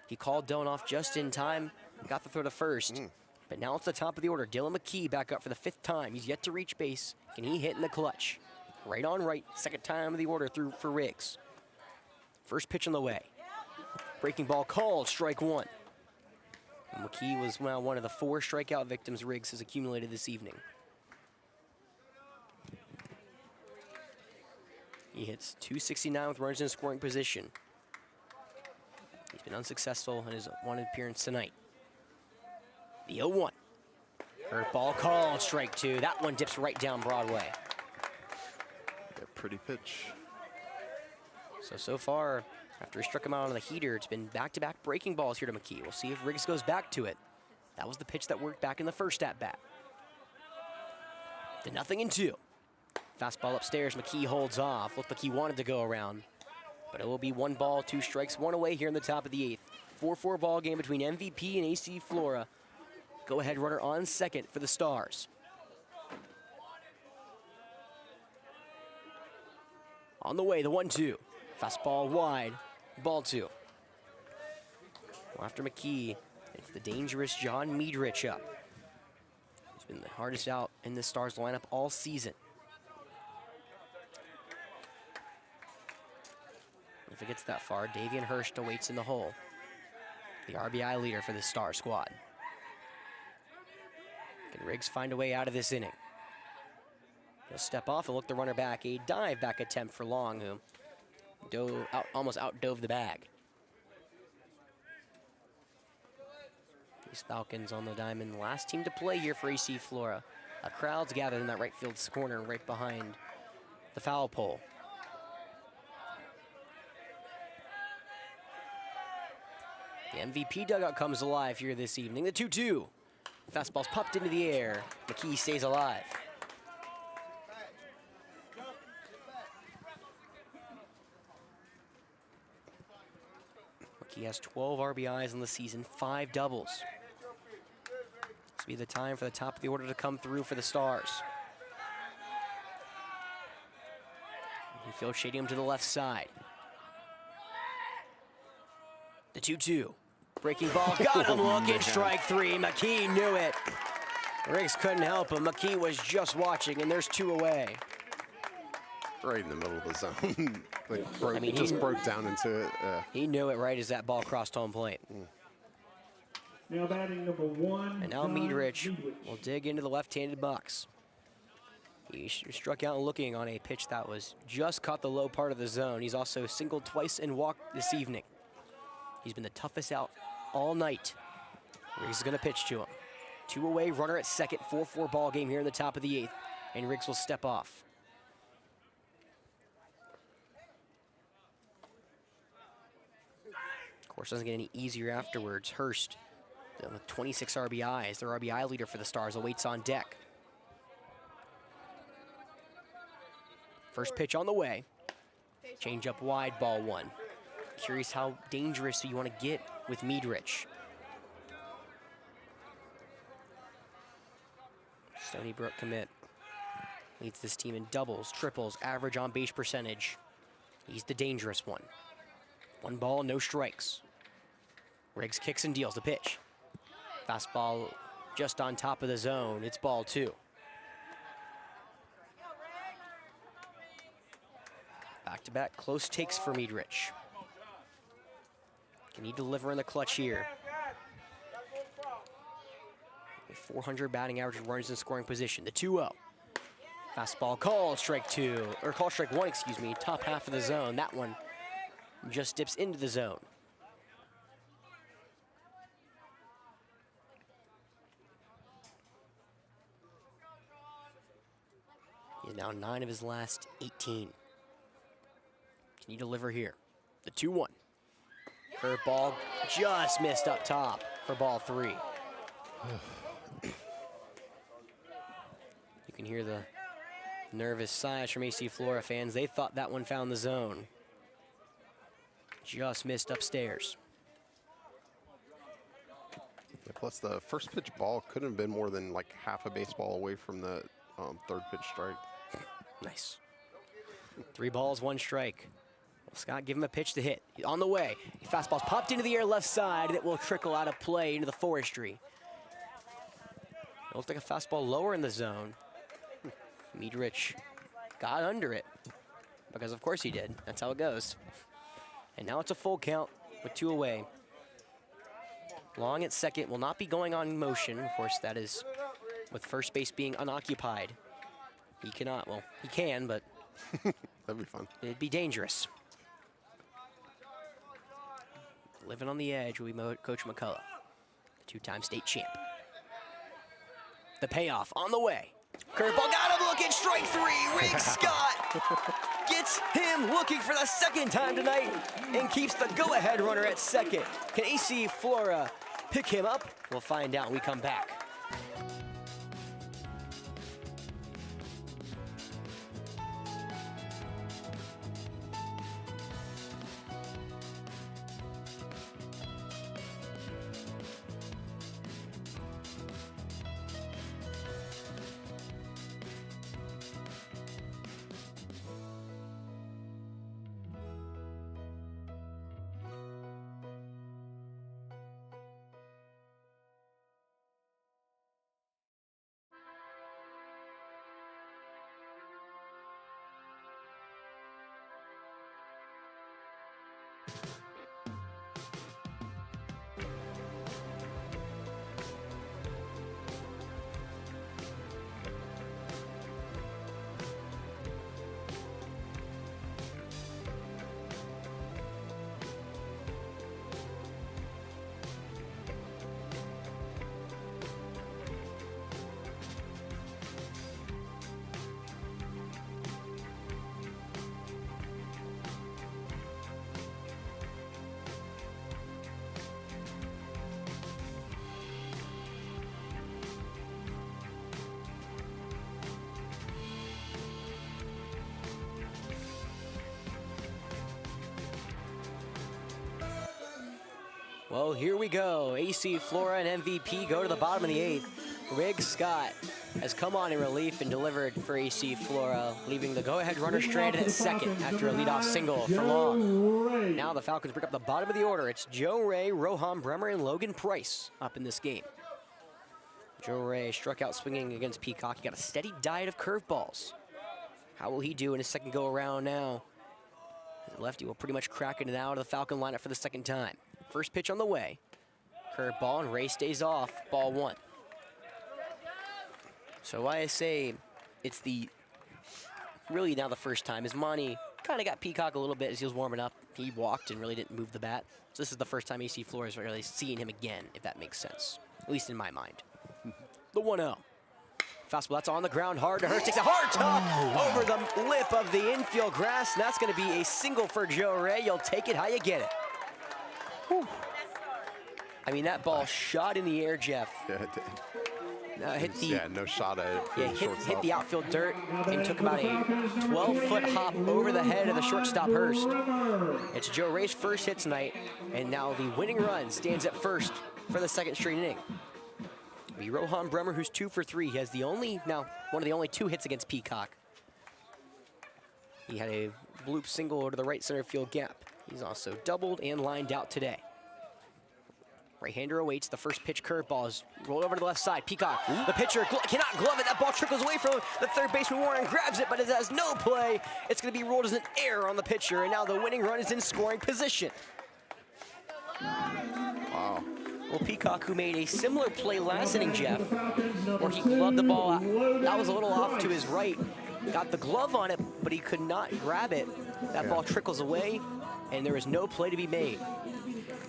He called Dylan off just in time. Got the throw to first. But now it's the top of the order. Dylan McKee back up for the 5th time. He's yet to reach base. Can he hit in the clutch? Right on right. Second time of the order through for Riggs. First pitch on the way. Breaking ball called. Strike one. And McKee was now one of the 4 strikeout victims Riggs has accumulated this evening. He hits .269 with runners in scoring position. He's been unsuccessful in his one appearance tonight. The 0-1. Curveball called, strike 2. That one dips right down Broadway. Yeah, pretty pitch. So far, after he struck him out on the heater, it's been back-to-back breaking balls here to McKee. We'll see if Riggs goes back to it. That was the pitch that worked back in the first at-bat. To 0-2. Fastball upstairs, McKee holds off. Looked like he wanted to go around. But it will be 1 ball, 2 strikes, 1 away here in the top of the 8th. 4-4 ball game between MVP and AC Flora. Go-ahead runner on second for the Stars. On the way, the 1-2. Fastball wide, ball 2. Well, after McKee, it's the dangerous John Meadrich up. He's been the hardest out in the Stars lineup all season. If it gets that far, Davian Hurst awaits in the hole. The RBI leader for the Star squad. Can Riggs find a way out of this inning? He'll step off and look the runner back. A dive back attempt for Long, who almost out-dove the bag. These Falcons on the diamond, last team to play here for AC Flora. A crowd's gathered in that right field corner right behind the foul pole. The MVP dugout comes alive here this evening. The 2-2. Fastball's popped into the air. McKee stays alive. McKee has 12 RBIs in the season, 5 doubles. This will be the time for the top of the order to come through for the Stars. Infield shading him to the left side. The 2-2. Breaking ball, got him looking, strike 3. McKee knew it. Riggs couldn't help him. McKee was just watching, and there's 2 away. Right in the middle of the zone. Like, just broke down into it. He knew it right as that ball crossed home plate. Now batting number 1. And now Meadrich will dig into the left-handed box. He struck out looking on a pitch that was just caught the low part of the zone. He's also singled twice and walked this evening. He's been the toughest out all night. Riggs is going to pitch to him. 2 away, runner at second, 4-4 ball game here in the top of the 8th. And Riggs will step off. Of course, doesn't get any easier afterwards. Hurst, with 26 RBIs, their RBI leader for the Stars, awaits on deck. First pitch on the way. Change up wide, ball 1. Curious how dangerous you want to get with Meadrich. Stony Brook commit leads this team in doubles, triples, average on base percentage. He's the dangerous one. 1 ball, no strikes. Riggs kicks and deals the pitch. Fastball just on top of the zone. It's ball 2. Back-to-back close takes for Meadrich. Can he deliver in the clutch here? A 400 batting average, runners in scoring position. The 2-0. Fastball called strike 2, or called strike 1, excuse me. Top half of the zone. That one just dips into the zone. He's now 9 of his last 18. Can he deliver here? The 2-1. Curveball just missed up top for ball 3. You can hear the nervous sighs from AC Flora fans. They thought that one found the zone. Just missed upstairs. Yeah, plus the first pitch ball couldn't have been more than like half a baseball away from the 3rd pitch strike. Nice. 3 balls, 1 strike. Scott, give him a pitch to hit. On the way. Fastball's popped into the air left side. That will trickle out of play into the forestry. It looked like a fastball lower in the zone. Meadrich got under it. Because of course he did. That's how it goes. And now it's a full count with 2 away. Long at second will not be going on in motion. Of course, that is with first base being unoccupied. He cannot, well, he can, but that'd be fun. It'd be dangerous. Living on the edge will be Coach McCullough, the 2-time state champ. The payoff on the way. Curveball got him looking, strike 3. Riggs Scott gets him looking for the 2nd time tonight and keeps the go-ahead runner at second. Can AC Flora pick him up? We'll find out when we come back. Well, here we go. AC Flora and MVP go to the bottom of the 8th. Riggs Scott has come on in relief and delivered for AC Flora, leaving the go-ahead runner stranded at second after a leadoff single for Long. Now the Falcons bring up the bottom of the order. It's Joe Ray, Rohan Bremer, and Logan Price up in this game. Joe Ray struck out swinging against Peacock. He got a steady diet of curveballs. How will he do in his second go-around now? The lefty will pretty much crack it out of the Falcon lineup for the second time. First pitch on the way. Curveball, and Ray stays off. Ball 1. So why I say it's really now the first time is Monty kind of got Peacock a little bit as he was warming up. He walked and really didn't move the bat. So this is the first time AC Flora is really seeing him again, if that makes sense, at least in my mind. The 1-0. Fastball, that's on the ground hard to Hurst. Takes a hard toss over the lip of the infield grass. And that's going to be a single for Joe Ray. You'll take it how you get it. Whew. I mean, that ball shot in the air, Jeff. Yeah, it did. Hit the, yeah, no shot at it. Yeah, hit the outfield dirt and took about a 12-foot hop over the head of the shortstop Hurst. It's Joe Ray's first hit tonight, and now the winning run stands at first for the second straight inning. It'll be Rohan Bremer, who's 2 for 3. He has one of the only 2 hits against Peacock. He had a bloop single over to the right center field gap. He's also doubled and lined out today. Right-hander awaits. The first pitch curveball is rolled over to the left side. Peacock, the pitcher, cannot glove it. That ball trickles away from him. The third baseman Warren grabs it, but it has no play. It's going to be ruled as an error on the pitcher, and now the winning run is in scoring position. Wow. Well, Peacock, who made a similar play last inning, Jeff, where he gloved the ball out. That was a little off to his right. Got the glove on it, but he could not grab it. That ball trickles away, and there is no play to be made.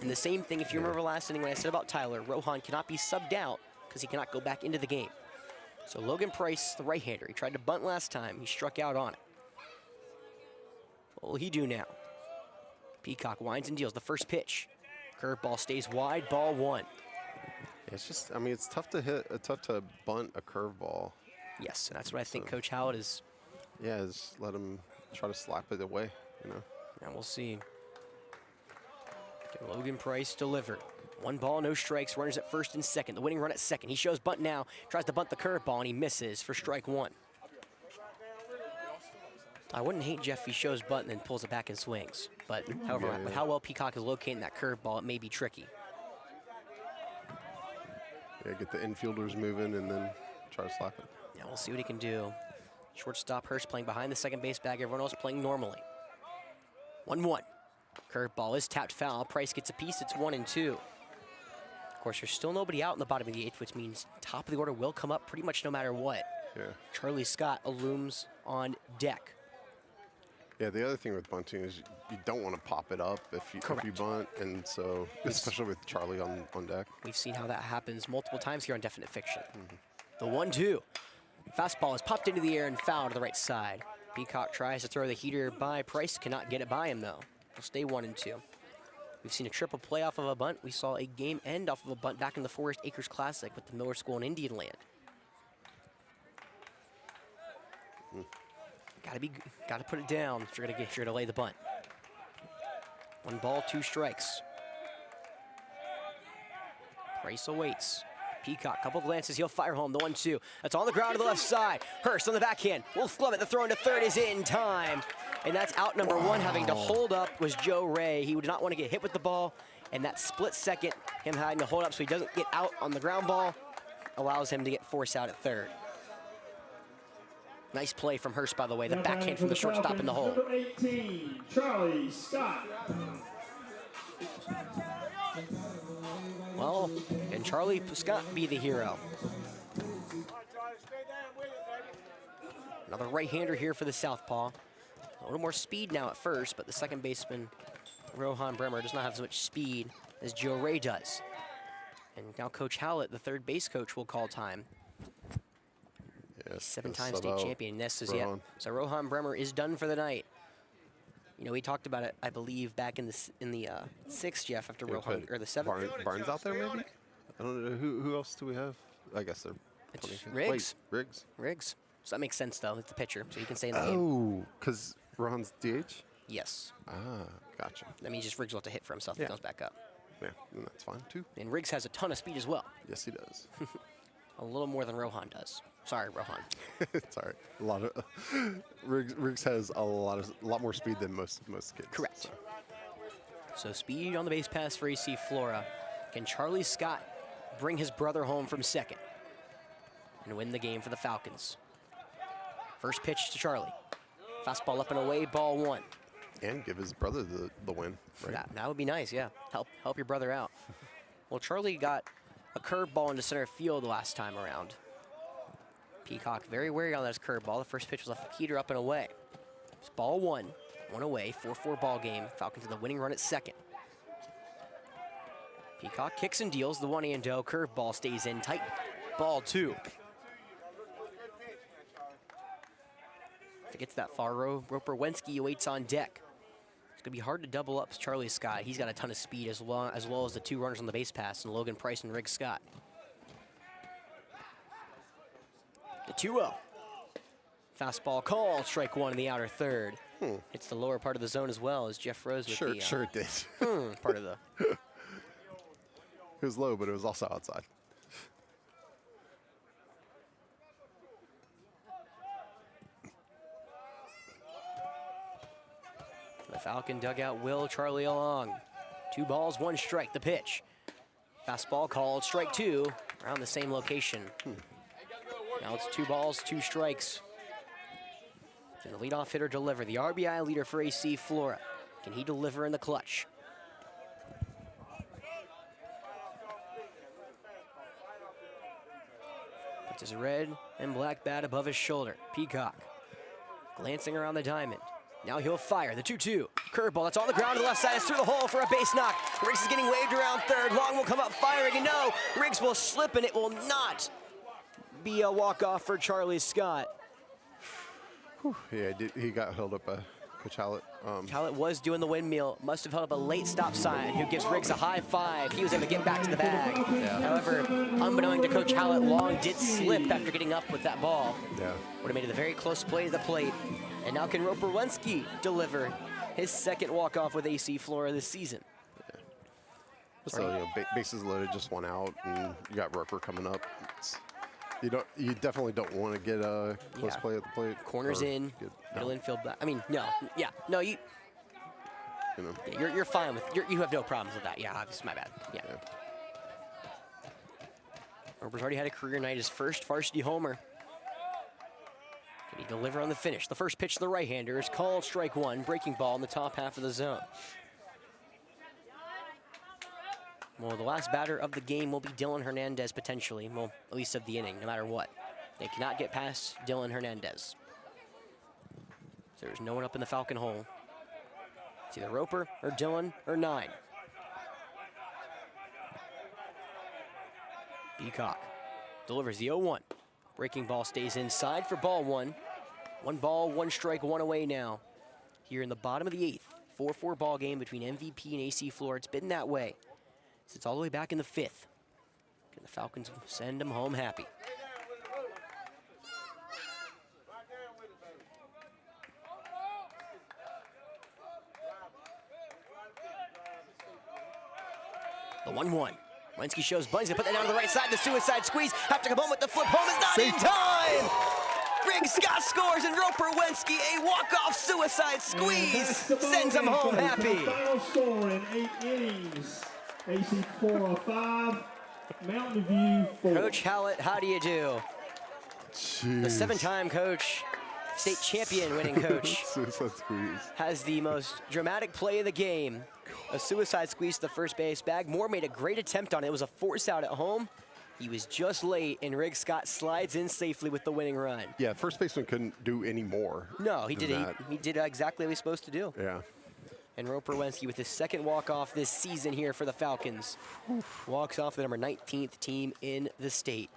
And the same thing, if you remember last inning when I said about Tyler, Rohan cannot be subbed out because he cannot go back into the game. So Logan Price, the right-hander, he tried to bunt last time. He struck out on it. What will he do now? Peacock winds and deals the first pitch. Curveball stays wide, ball 1. It's just, I mean, it's tough to hit, tough to bunt a curveball. Yes, and that's what I think Coach Howard is. Yeah, just let him try to slap it away, you know. And we'll see. Can Logan Price delivered. 1 ball, no strikes, runners at first and second. The winning run at second. He shows bunt now, tries to bunt the curveball, and he misses for strike 1. I wouldn't hate Jeff if he shows bunt and then pulls it back and swings. But however, with how well Peacock is locating that curveball, it may be tricky. Yeah, get the infielders moving and then try to slap it. Yeah, we'll see what he can do. Shortstop Hurst playing behind the second base bag. Everyone else playing normally. 1-1. Curveball is tapped foul. Price gets a piece. It's 1-2. Of course, there's still nobody out in the bottom of the 8th, which means top of the order will come up pretty much no matter what. Yeah. Charlie Scott looms on deck. Yeah, the other thing with bunting is you don't want to pop it up if you bunt, and so especially with Charlie on deck. We've seen how that happens multiple times here on Definite Fiction. The 1-2. Fastball is popped into the air and foul to the right side. Peacock tries to throw the heater by Price, cannot get it by him though. He'll stay 1-2. We've seen a triple play off of a bunt. We saw a game end off of a bunt back in the Forest Acres Classic with the Miller School in Indian Land. Gotta put it down if you're gonna lay the bunt. 1 ball, 2 strikes. Price awaits. Peacock, couple glances, he'll fire home the 1-2. That's on the ground to the left side. Hurst on the backhand. Wolf glove it. The throw into third is in time. And that's out number 1. Having to hold up was Joe Ray. He would not want to get hit with the ball. And that split second, him having to hold up so he doesn't get out on the ground ball, allows him to get forced out at third. Nice play from Hurst, by the way. The backhand from the shortstop in the hole. Number 18, Charlie Scott. Well, can Charlie Scott be the hero? Another right-hander here for the southpaw. A little more speed now at first, but the second baseman, Rohan Bremer, does not have as much speed as Joe Ray does. And now Coach Howlett, the third base coach, will call time. Yes, 7-time state champion. This is Rohan. So Rohan Bremer is done for the night. You know, we talked about it, I believe, back in the 6th, Jeff, after Rohan, or the 7th. Barnes out there, maybe? I don't know. Who else do we have? I guess they're Riggs. Wait, Riggs. So that makes sense, though. It's the pitcher, so you can say in the game. Oh, because Rohan's DH? Yes. Ah, gotcha. That means just Riggs will have to hit for himself if he comes back up. Yeah, and that's fine too. And Riggs has a ton of speed as well. Yes, he does. A little more than Rohan does. Sorry, Rohan. It's all right. A lot of Riggs has a lot more speed than most kids. Correct. So speed on the base pass for AC Flora. Can Charlie Scott bring his brother home from second and win the game for the Falcons? First pitch to Charlie. Fastball up and away, ball 1. And give his brother the win, right? That would be nice, yeah. Help your brother out. Well, Charlie got a curveball into center field the last time around. Peacock very wary on that curveball. The first pitch was a heater up and away. It's ball 1, 1 away, 4-4 ball game. Falcons with the winning run at second. Peacock kicks and deals the 1-0. Curveball stays in tight. Ball 2. If it gets that far, Roper Wensky waits on deck. It's going to be hard to double up Charlie Scott. He's got a ton of speed as well as the 2 runners on the base pass, and Logan Price and Riggs Scott. The 2-0. Fastball called, strike 1 in the outer third. It's the lower part of the zone as well as Jeff Rose with the... Sure it did. Part of the... It was low, but it was also outside. The Falcon dugout will Charlie along. 2 balls, 1 strike, the pitch. Fastball called, strike 2, around the same location. Now it's 2 balls, 2 strikes. Can the leadoff hitter deliver? The RBI leader for AC Flora. Can he deliver in the clutch? Puts his red and black bat above his shoulder. Peacock glancing around the diamond. Now he'll fire the 2-2. Curveball, that's on the ground to the left side. It's through the hole for a base knock. Riggs is getting waved around third. Long will come up firing, and no, Riggs will slip, and it will not be a walk-off for Charlie Scott. Yeah, he got held up by Coach Hallett. Hallett was doing the windmill. Must have held up a late stop sign, who gives Riggs a high 5. He was able to get back to the bag. Yeah. However, unbeknown to Coach Hallett, Long did slip after getting up with that ball. Yeah. Would have made it a very close play to the plate. And now can Roper Wensky deliver his second walk-off with AC Flora this season. Yeah. So, bases loaded, just 1 out, and you got Roper coming up. You definitely don't want to get a close play at the plate. Corners in, middle infield back. I mean, no, you're fine with, you have no problems with that. Yeah, obviously, my bad. Yeah. Roper's already had a career night, his first varsity homer. Can he deliver on the finish? The first pitch to the right-hander is called strike 1, breaking ball in the top half of the zone. Well, the last batter of the game will be Dylan Hernandez potentially, well, at least of the inning, no matter what. They cannot get past Dylan Hernandez. So there's no one up in the Falcon hole. It's either Roper or Dylan or 9. Peacock delivers the 0-1. Breaking ball stays inside for ball 1. 1 ball, 1 strike, 1 away now. Here in the bottom of the 8th, 4-4 ball game between MVP and AC Flora. It's been that way. It's all the way back in the 5th. Can the Falcons send them home happy? The 1-1. Wensky shows Bunny's gonna put that down to the right side. The suicide squeeze. Have to come home with the flip. Home is not in time. Riggs Scott scores, and Roper Wensky, a walk-off suicide squeeze, sends him home happy. Final score in 8 innings. AC Flora 5, Mountain View 4. Coach Hallett, how do you do? Jeez. The 7-time coach, state champion winning coach, Suicide squeeze. has the most dramatic play of the game. A suicide squeeze to the first base bag. Moore made a great attempt on it. It was a force out at home. He was just late, and Riggs Scott slides in safely with the winning run. Yeah, first baseman couldn't do any more. No, he did. He did exactly what he was supposed to do. Yeah. And Roper Wensky with his second walk-off this season here for the Falcons. Walks off the number 19th team in the state.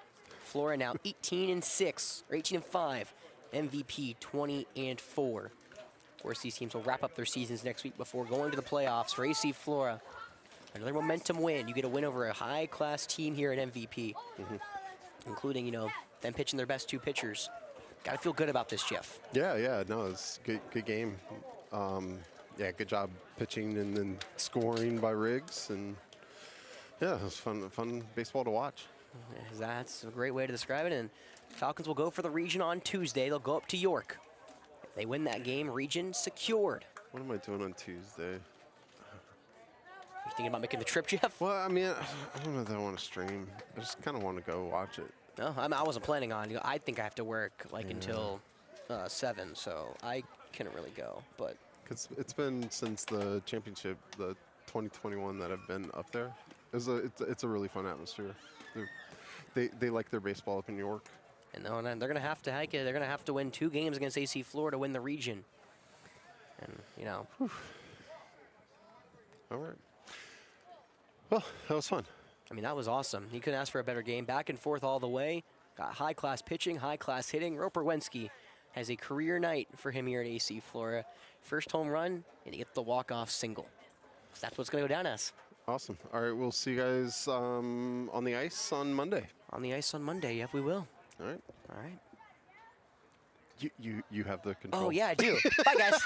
Flora now 18-6, or 18-5. MVP 20-4. Of course, these teams will wrap up their seasons next week before going to the playoffs. For AC Flora, another momentum win. You get a win over a high-class team here at MVP, including, them pitching their best 2 pitchers. Got to feel good about this, Jeff. Yeah, no, it's good game. Yeah, good job pitching and then scoring by Riggs, and Yeah, it was fun baseball to watch. That's a great way to describe it. And Falcons will go for the region on Tuesday. They'll go up to York. If they win that game, region secured. What am I doing on Tuesday? You thinking about making the trip, Jeff? Well, I mean, I don't know that I want to stream. I just kind of want to go watch it. No, I wasn't planning on. I think I have to work like until 7, so I couldn't really go. But Because it's been since the championship, the 2021, that I've been up there. It's a really fun atmosphere. They like their baseball up in New York. and they're gonna have to hike it. They're gonna have to win 2 games against AC Flora to win the region. And All right. Well, that was fun. I mean, that was awesome. He couldn't ask for a better game. Back and forth all the way. Got high-class pitching, high-class hitting. Roper Wensky has a career night for him here at AC Flora. First home run, and he gets the walk-off single. So that's what's going to go down as. Awesome. All right, we'll see you guys on the ice on Monday. On the ice on Monday, yep, we will. All right. All right. You have the control. Oh, yeah, I do. Bye, guys.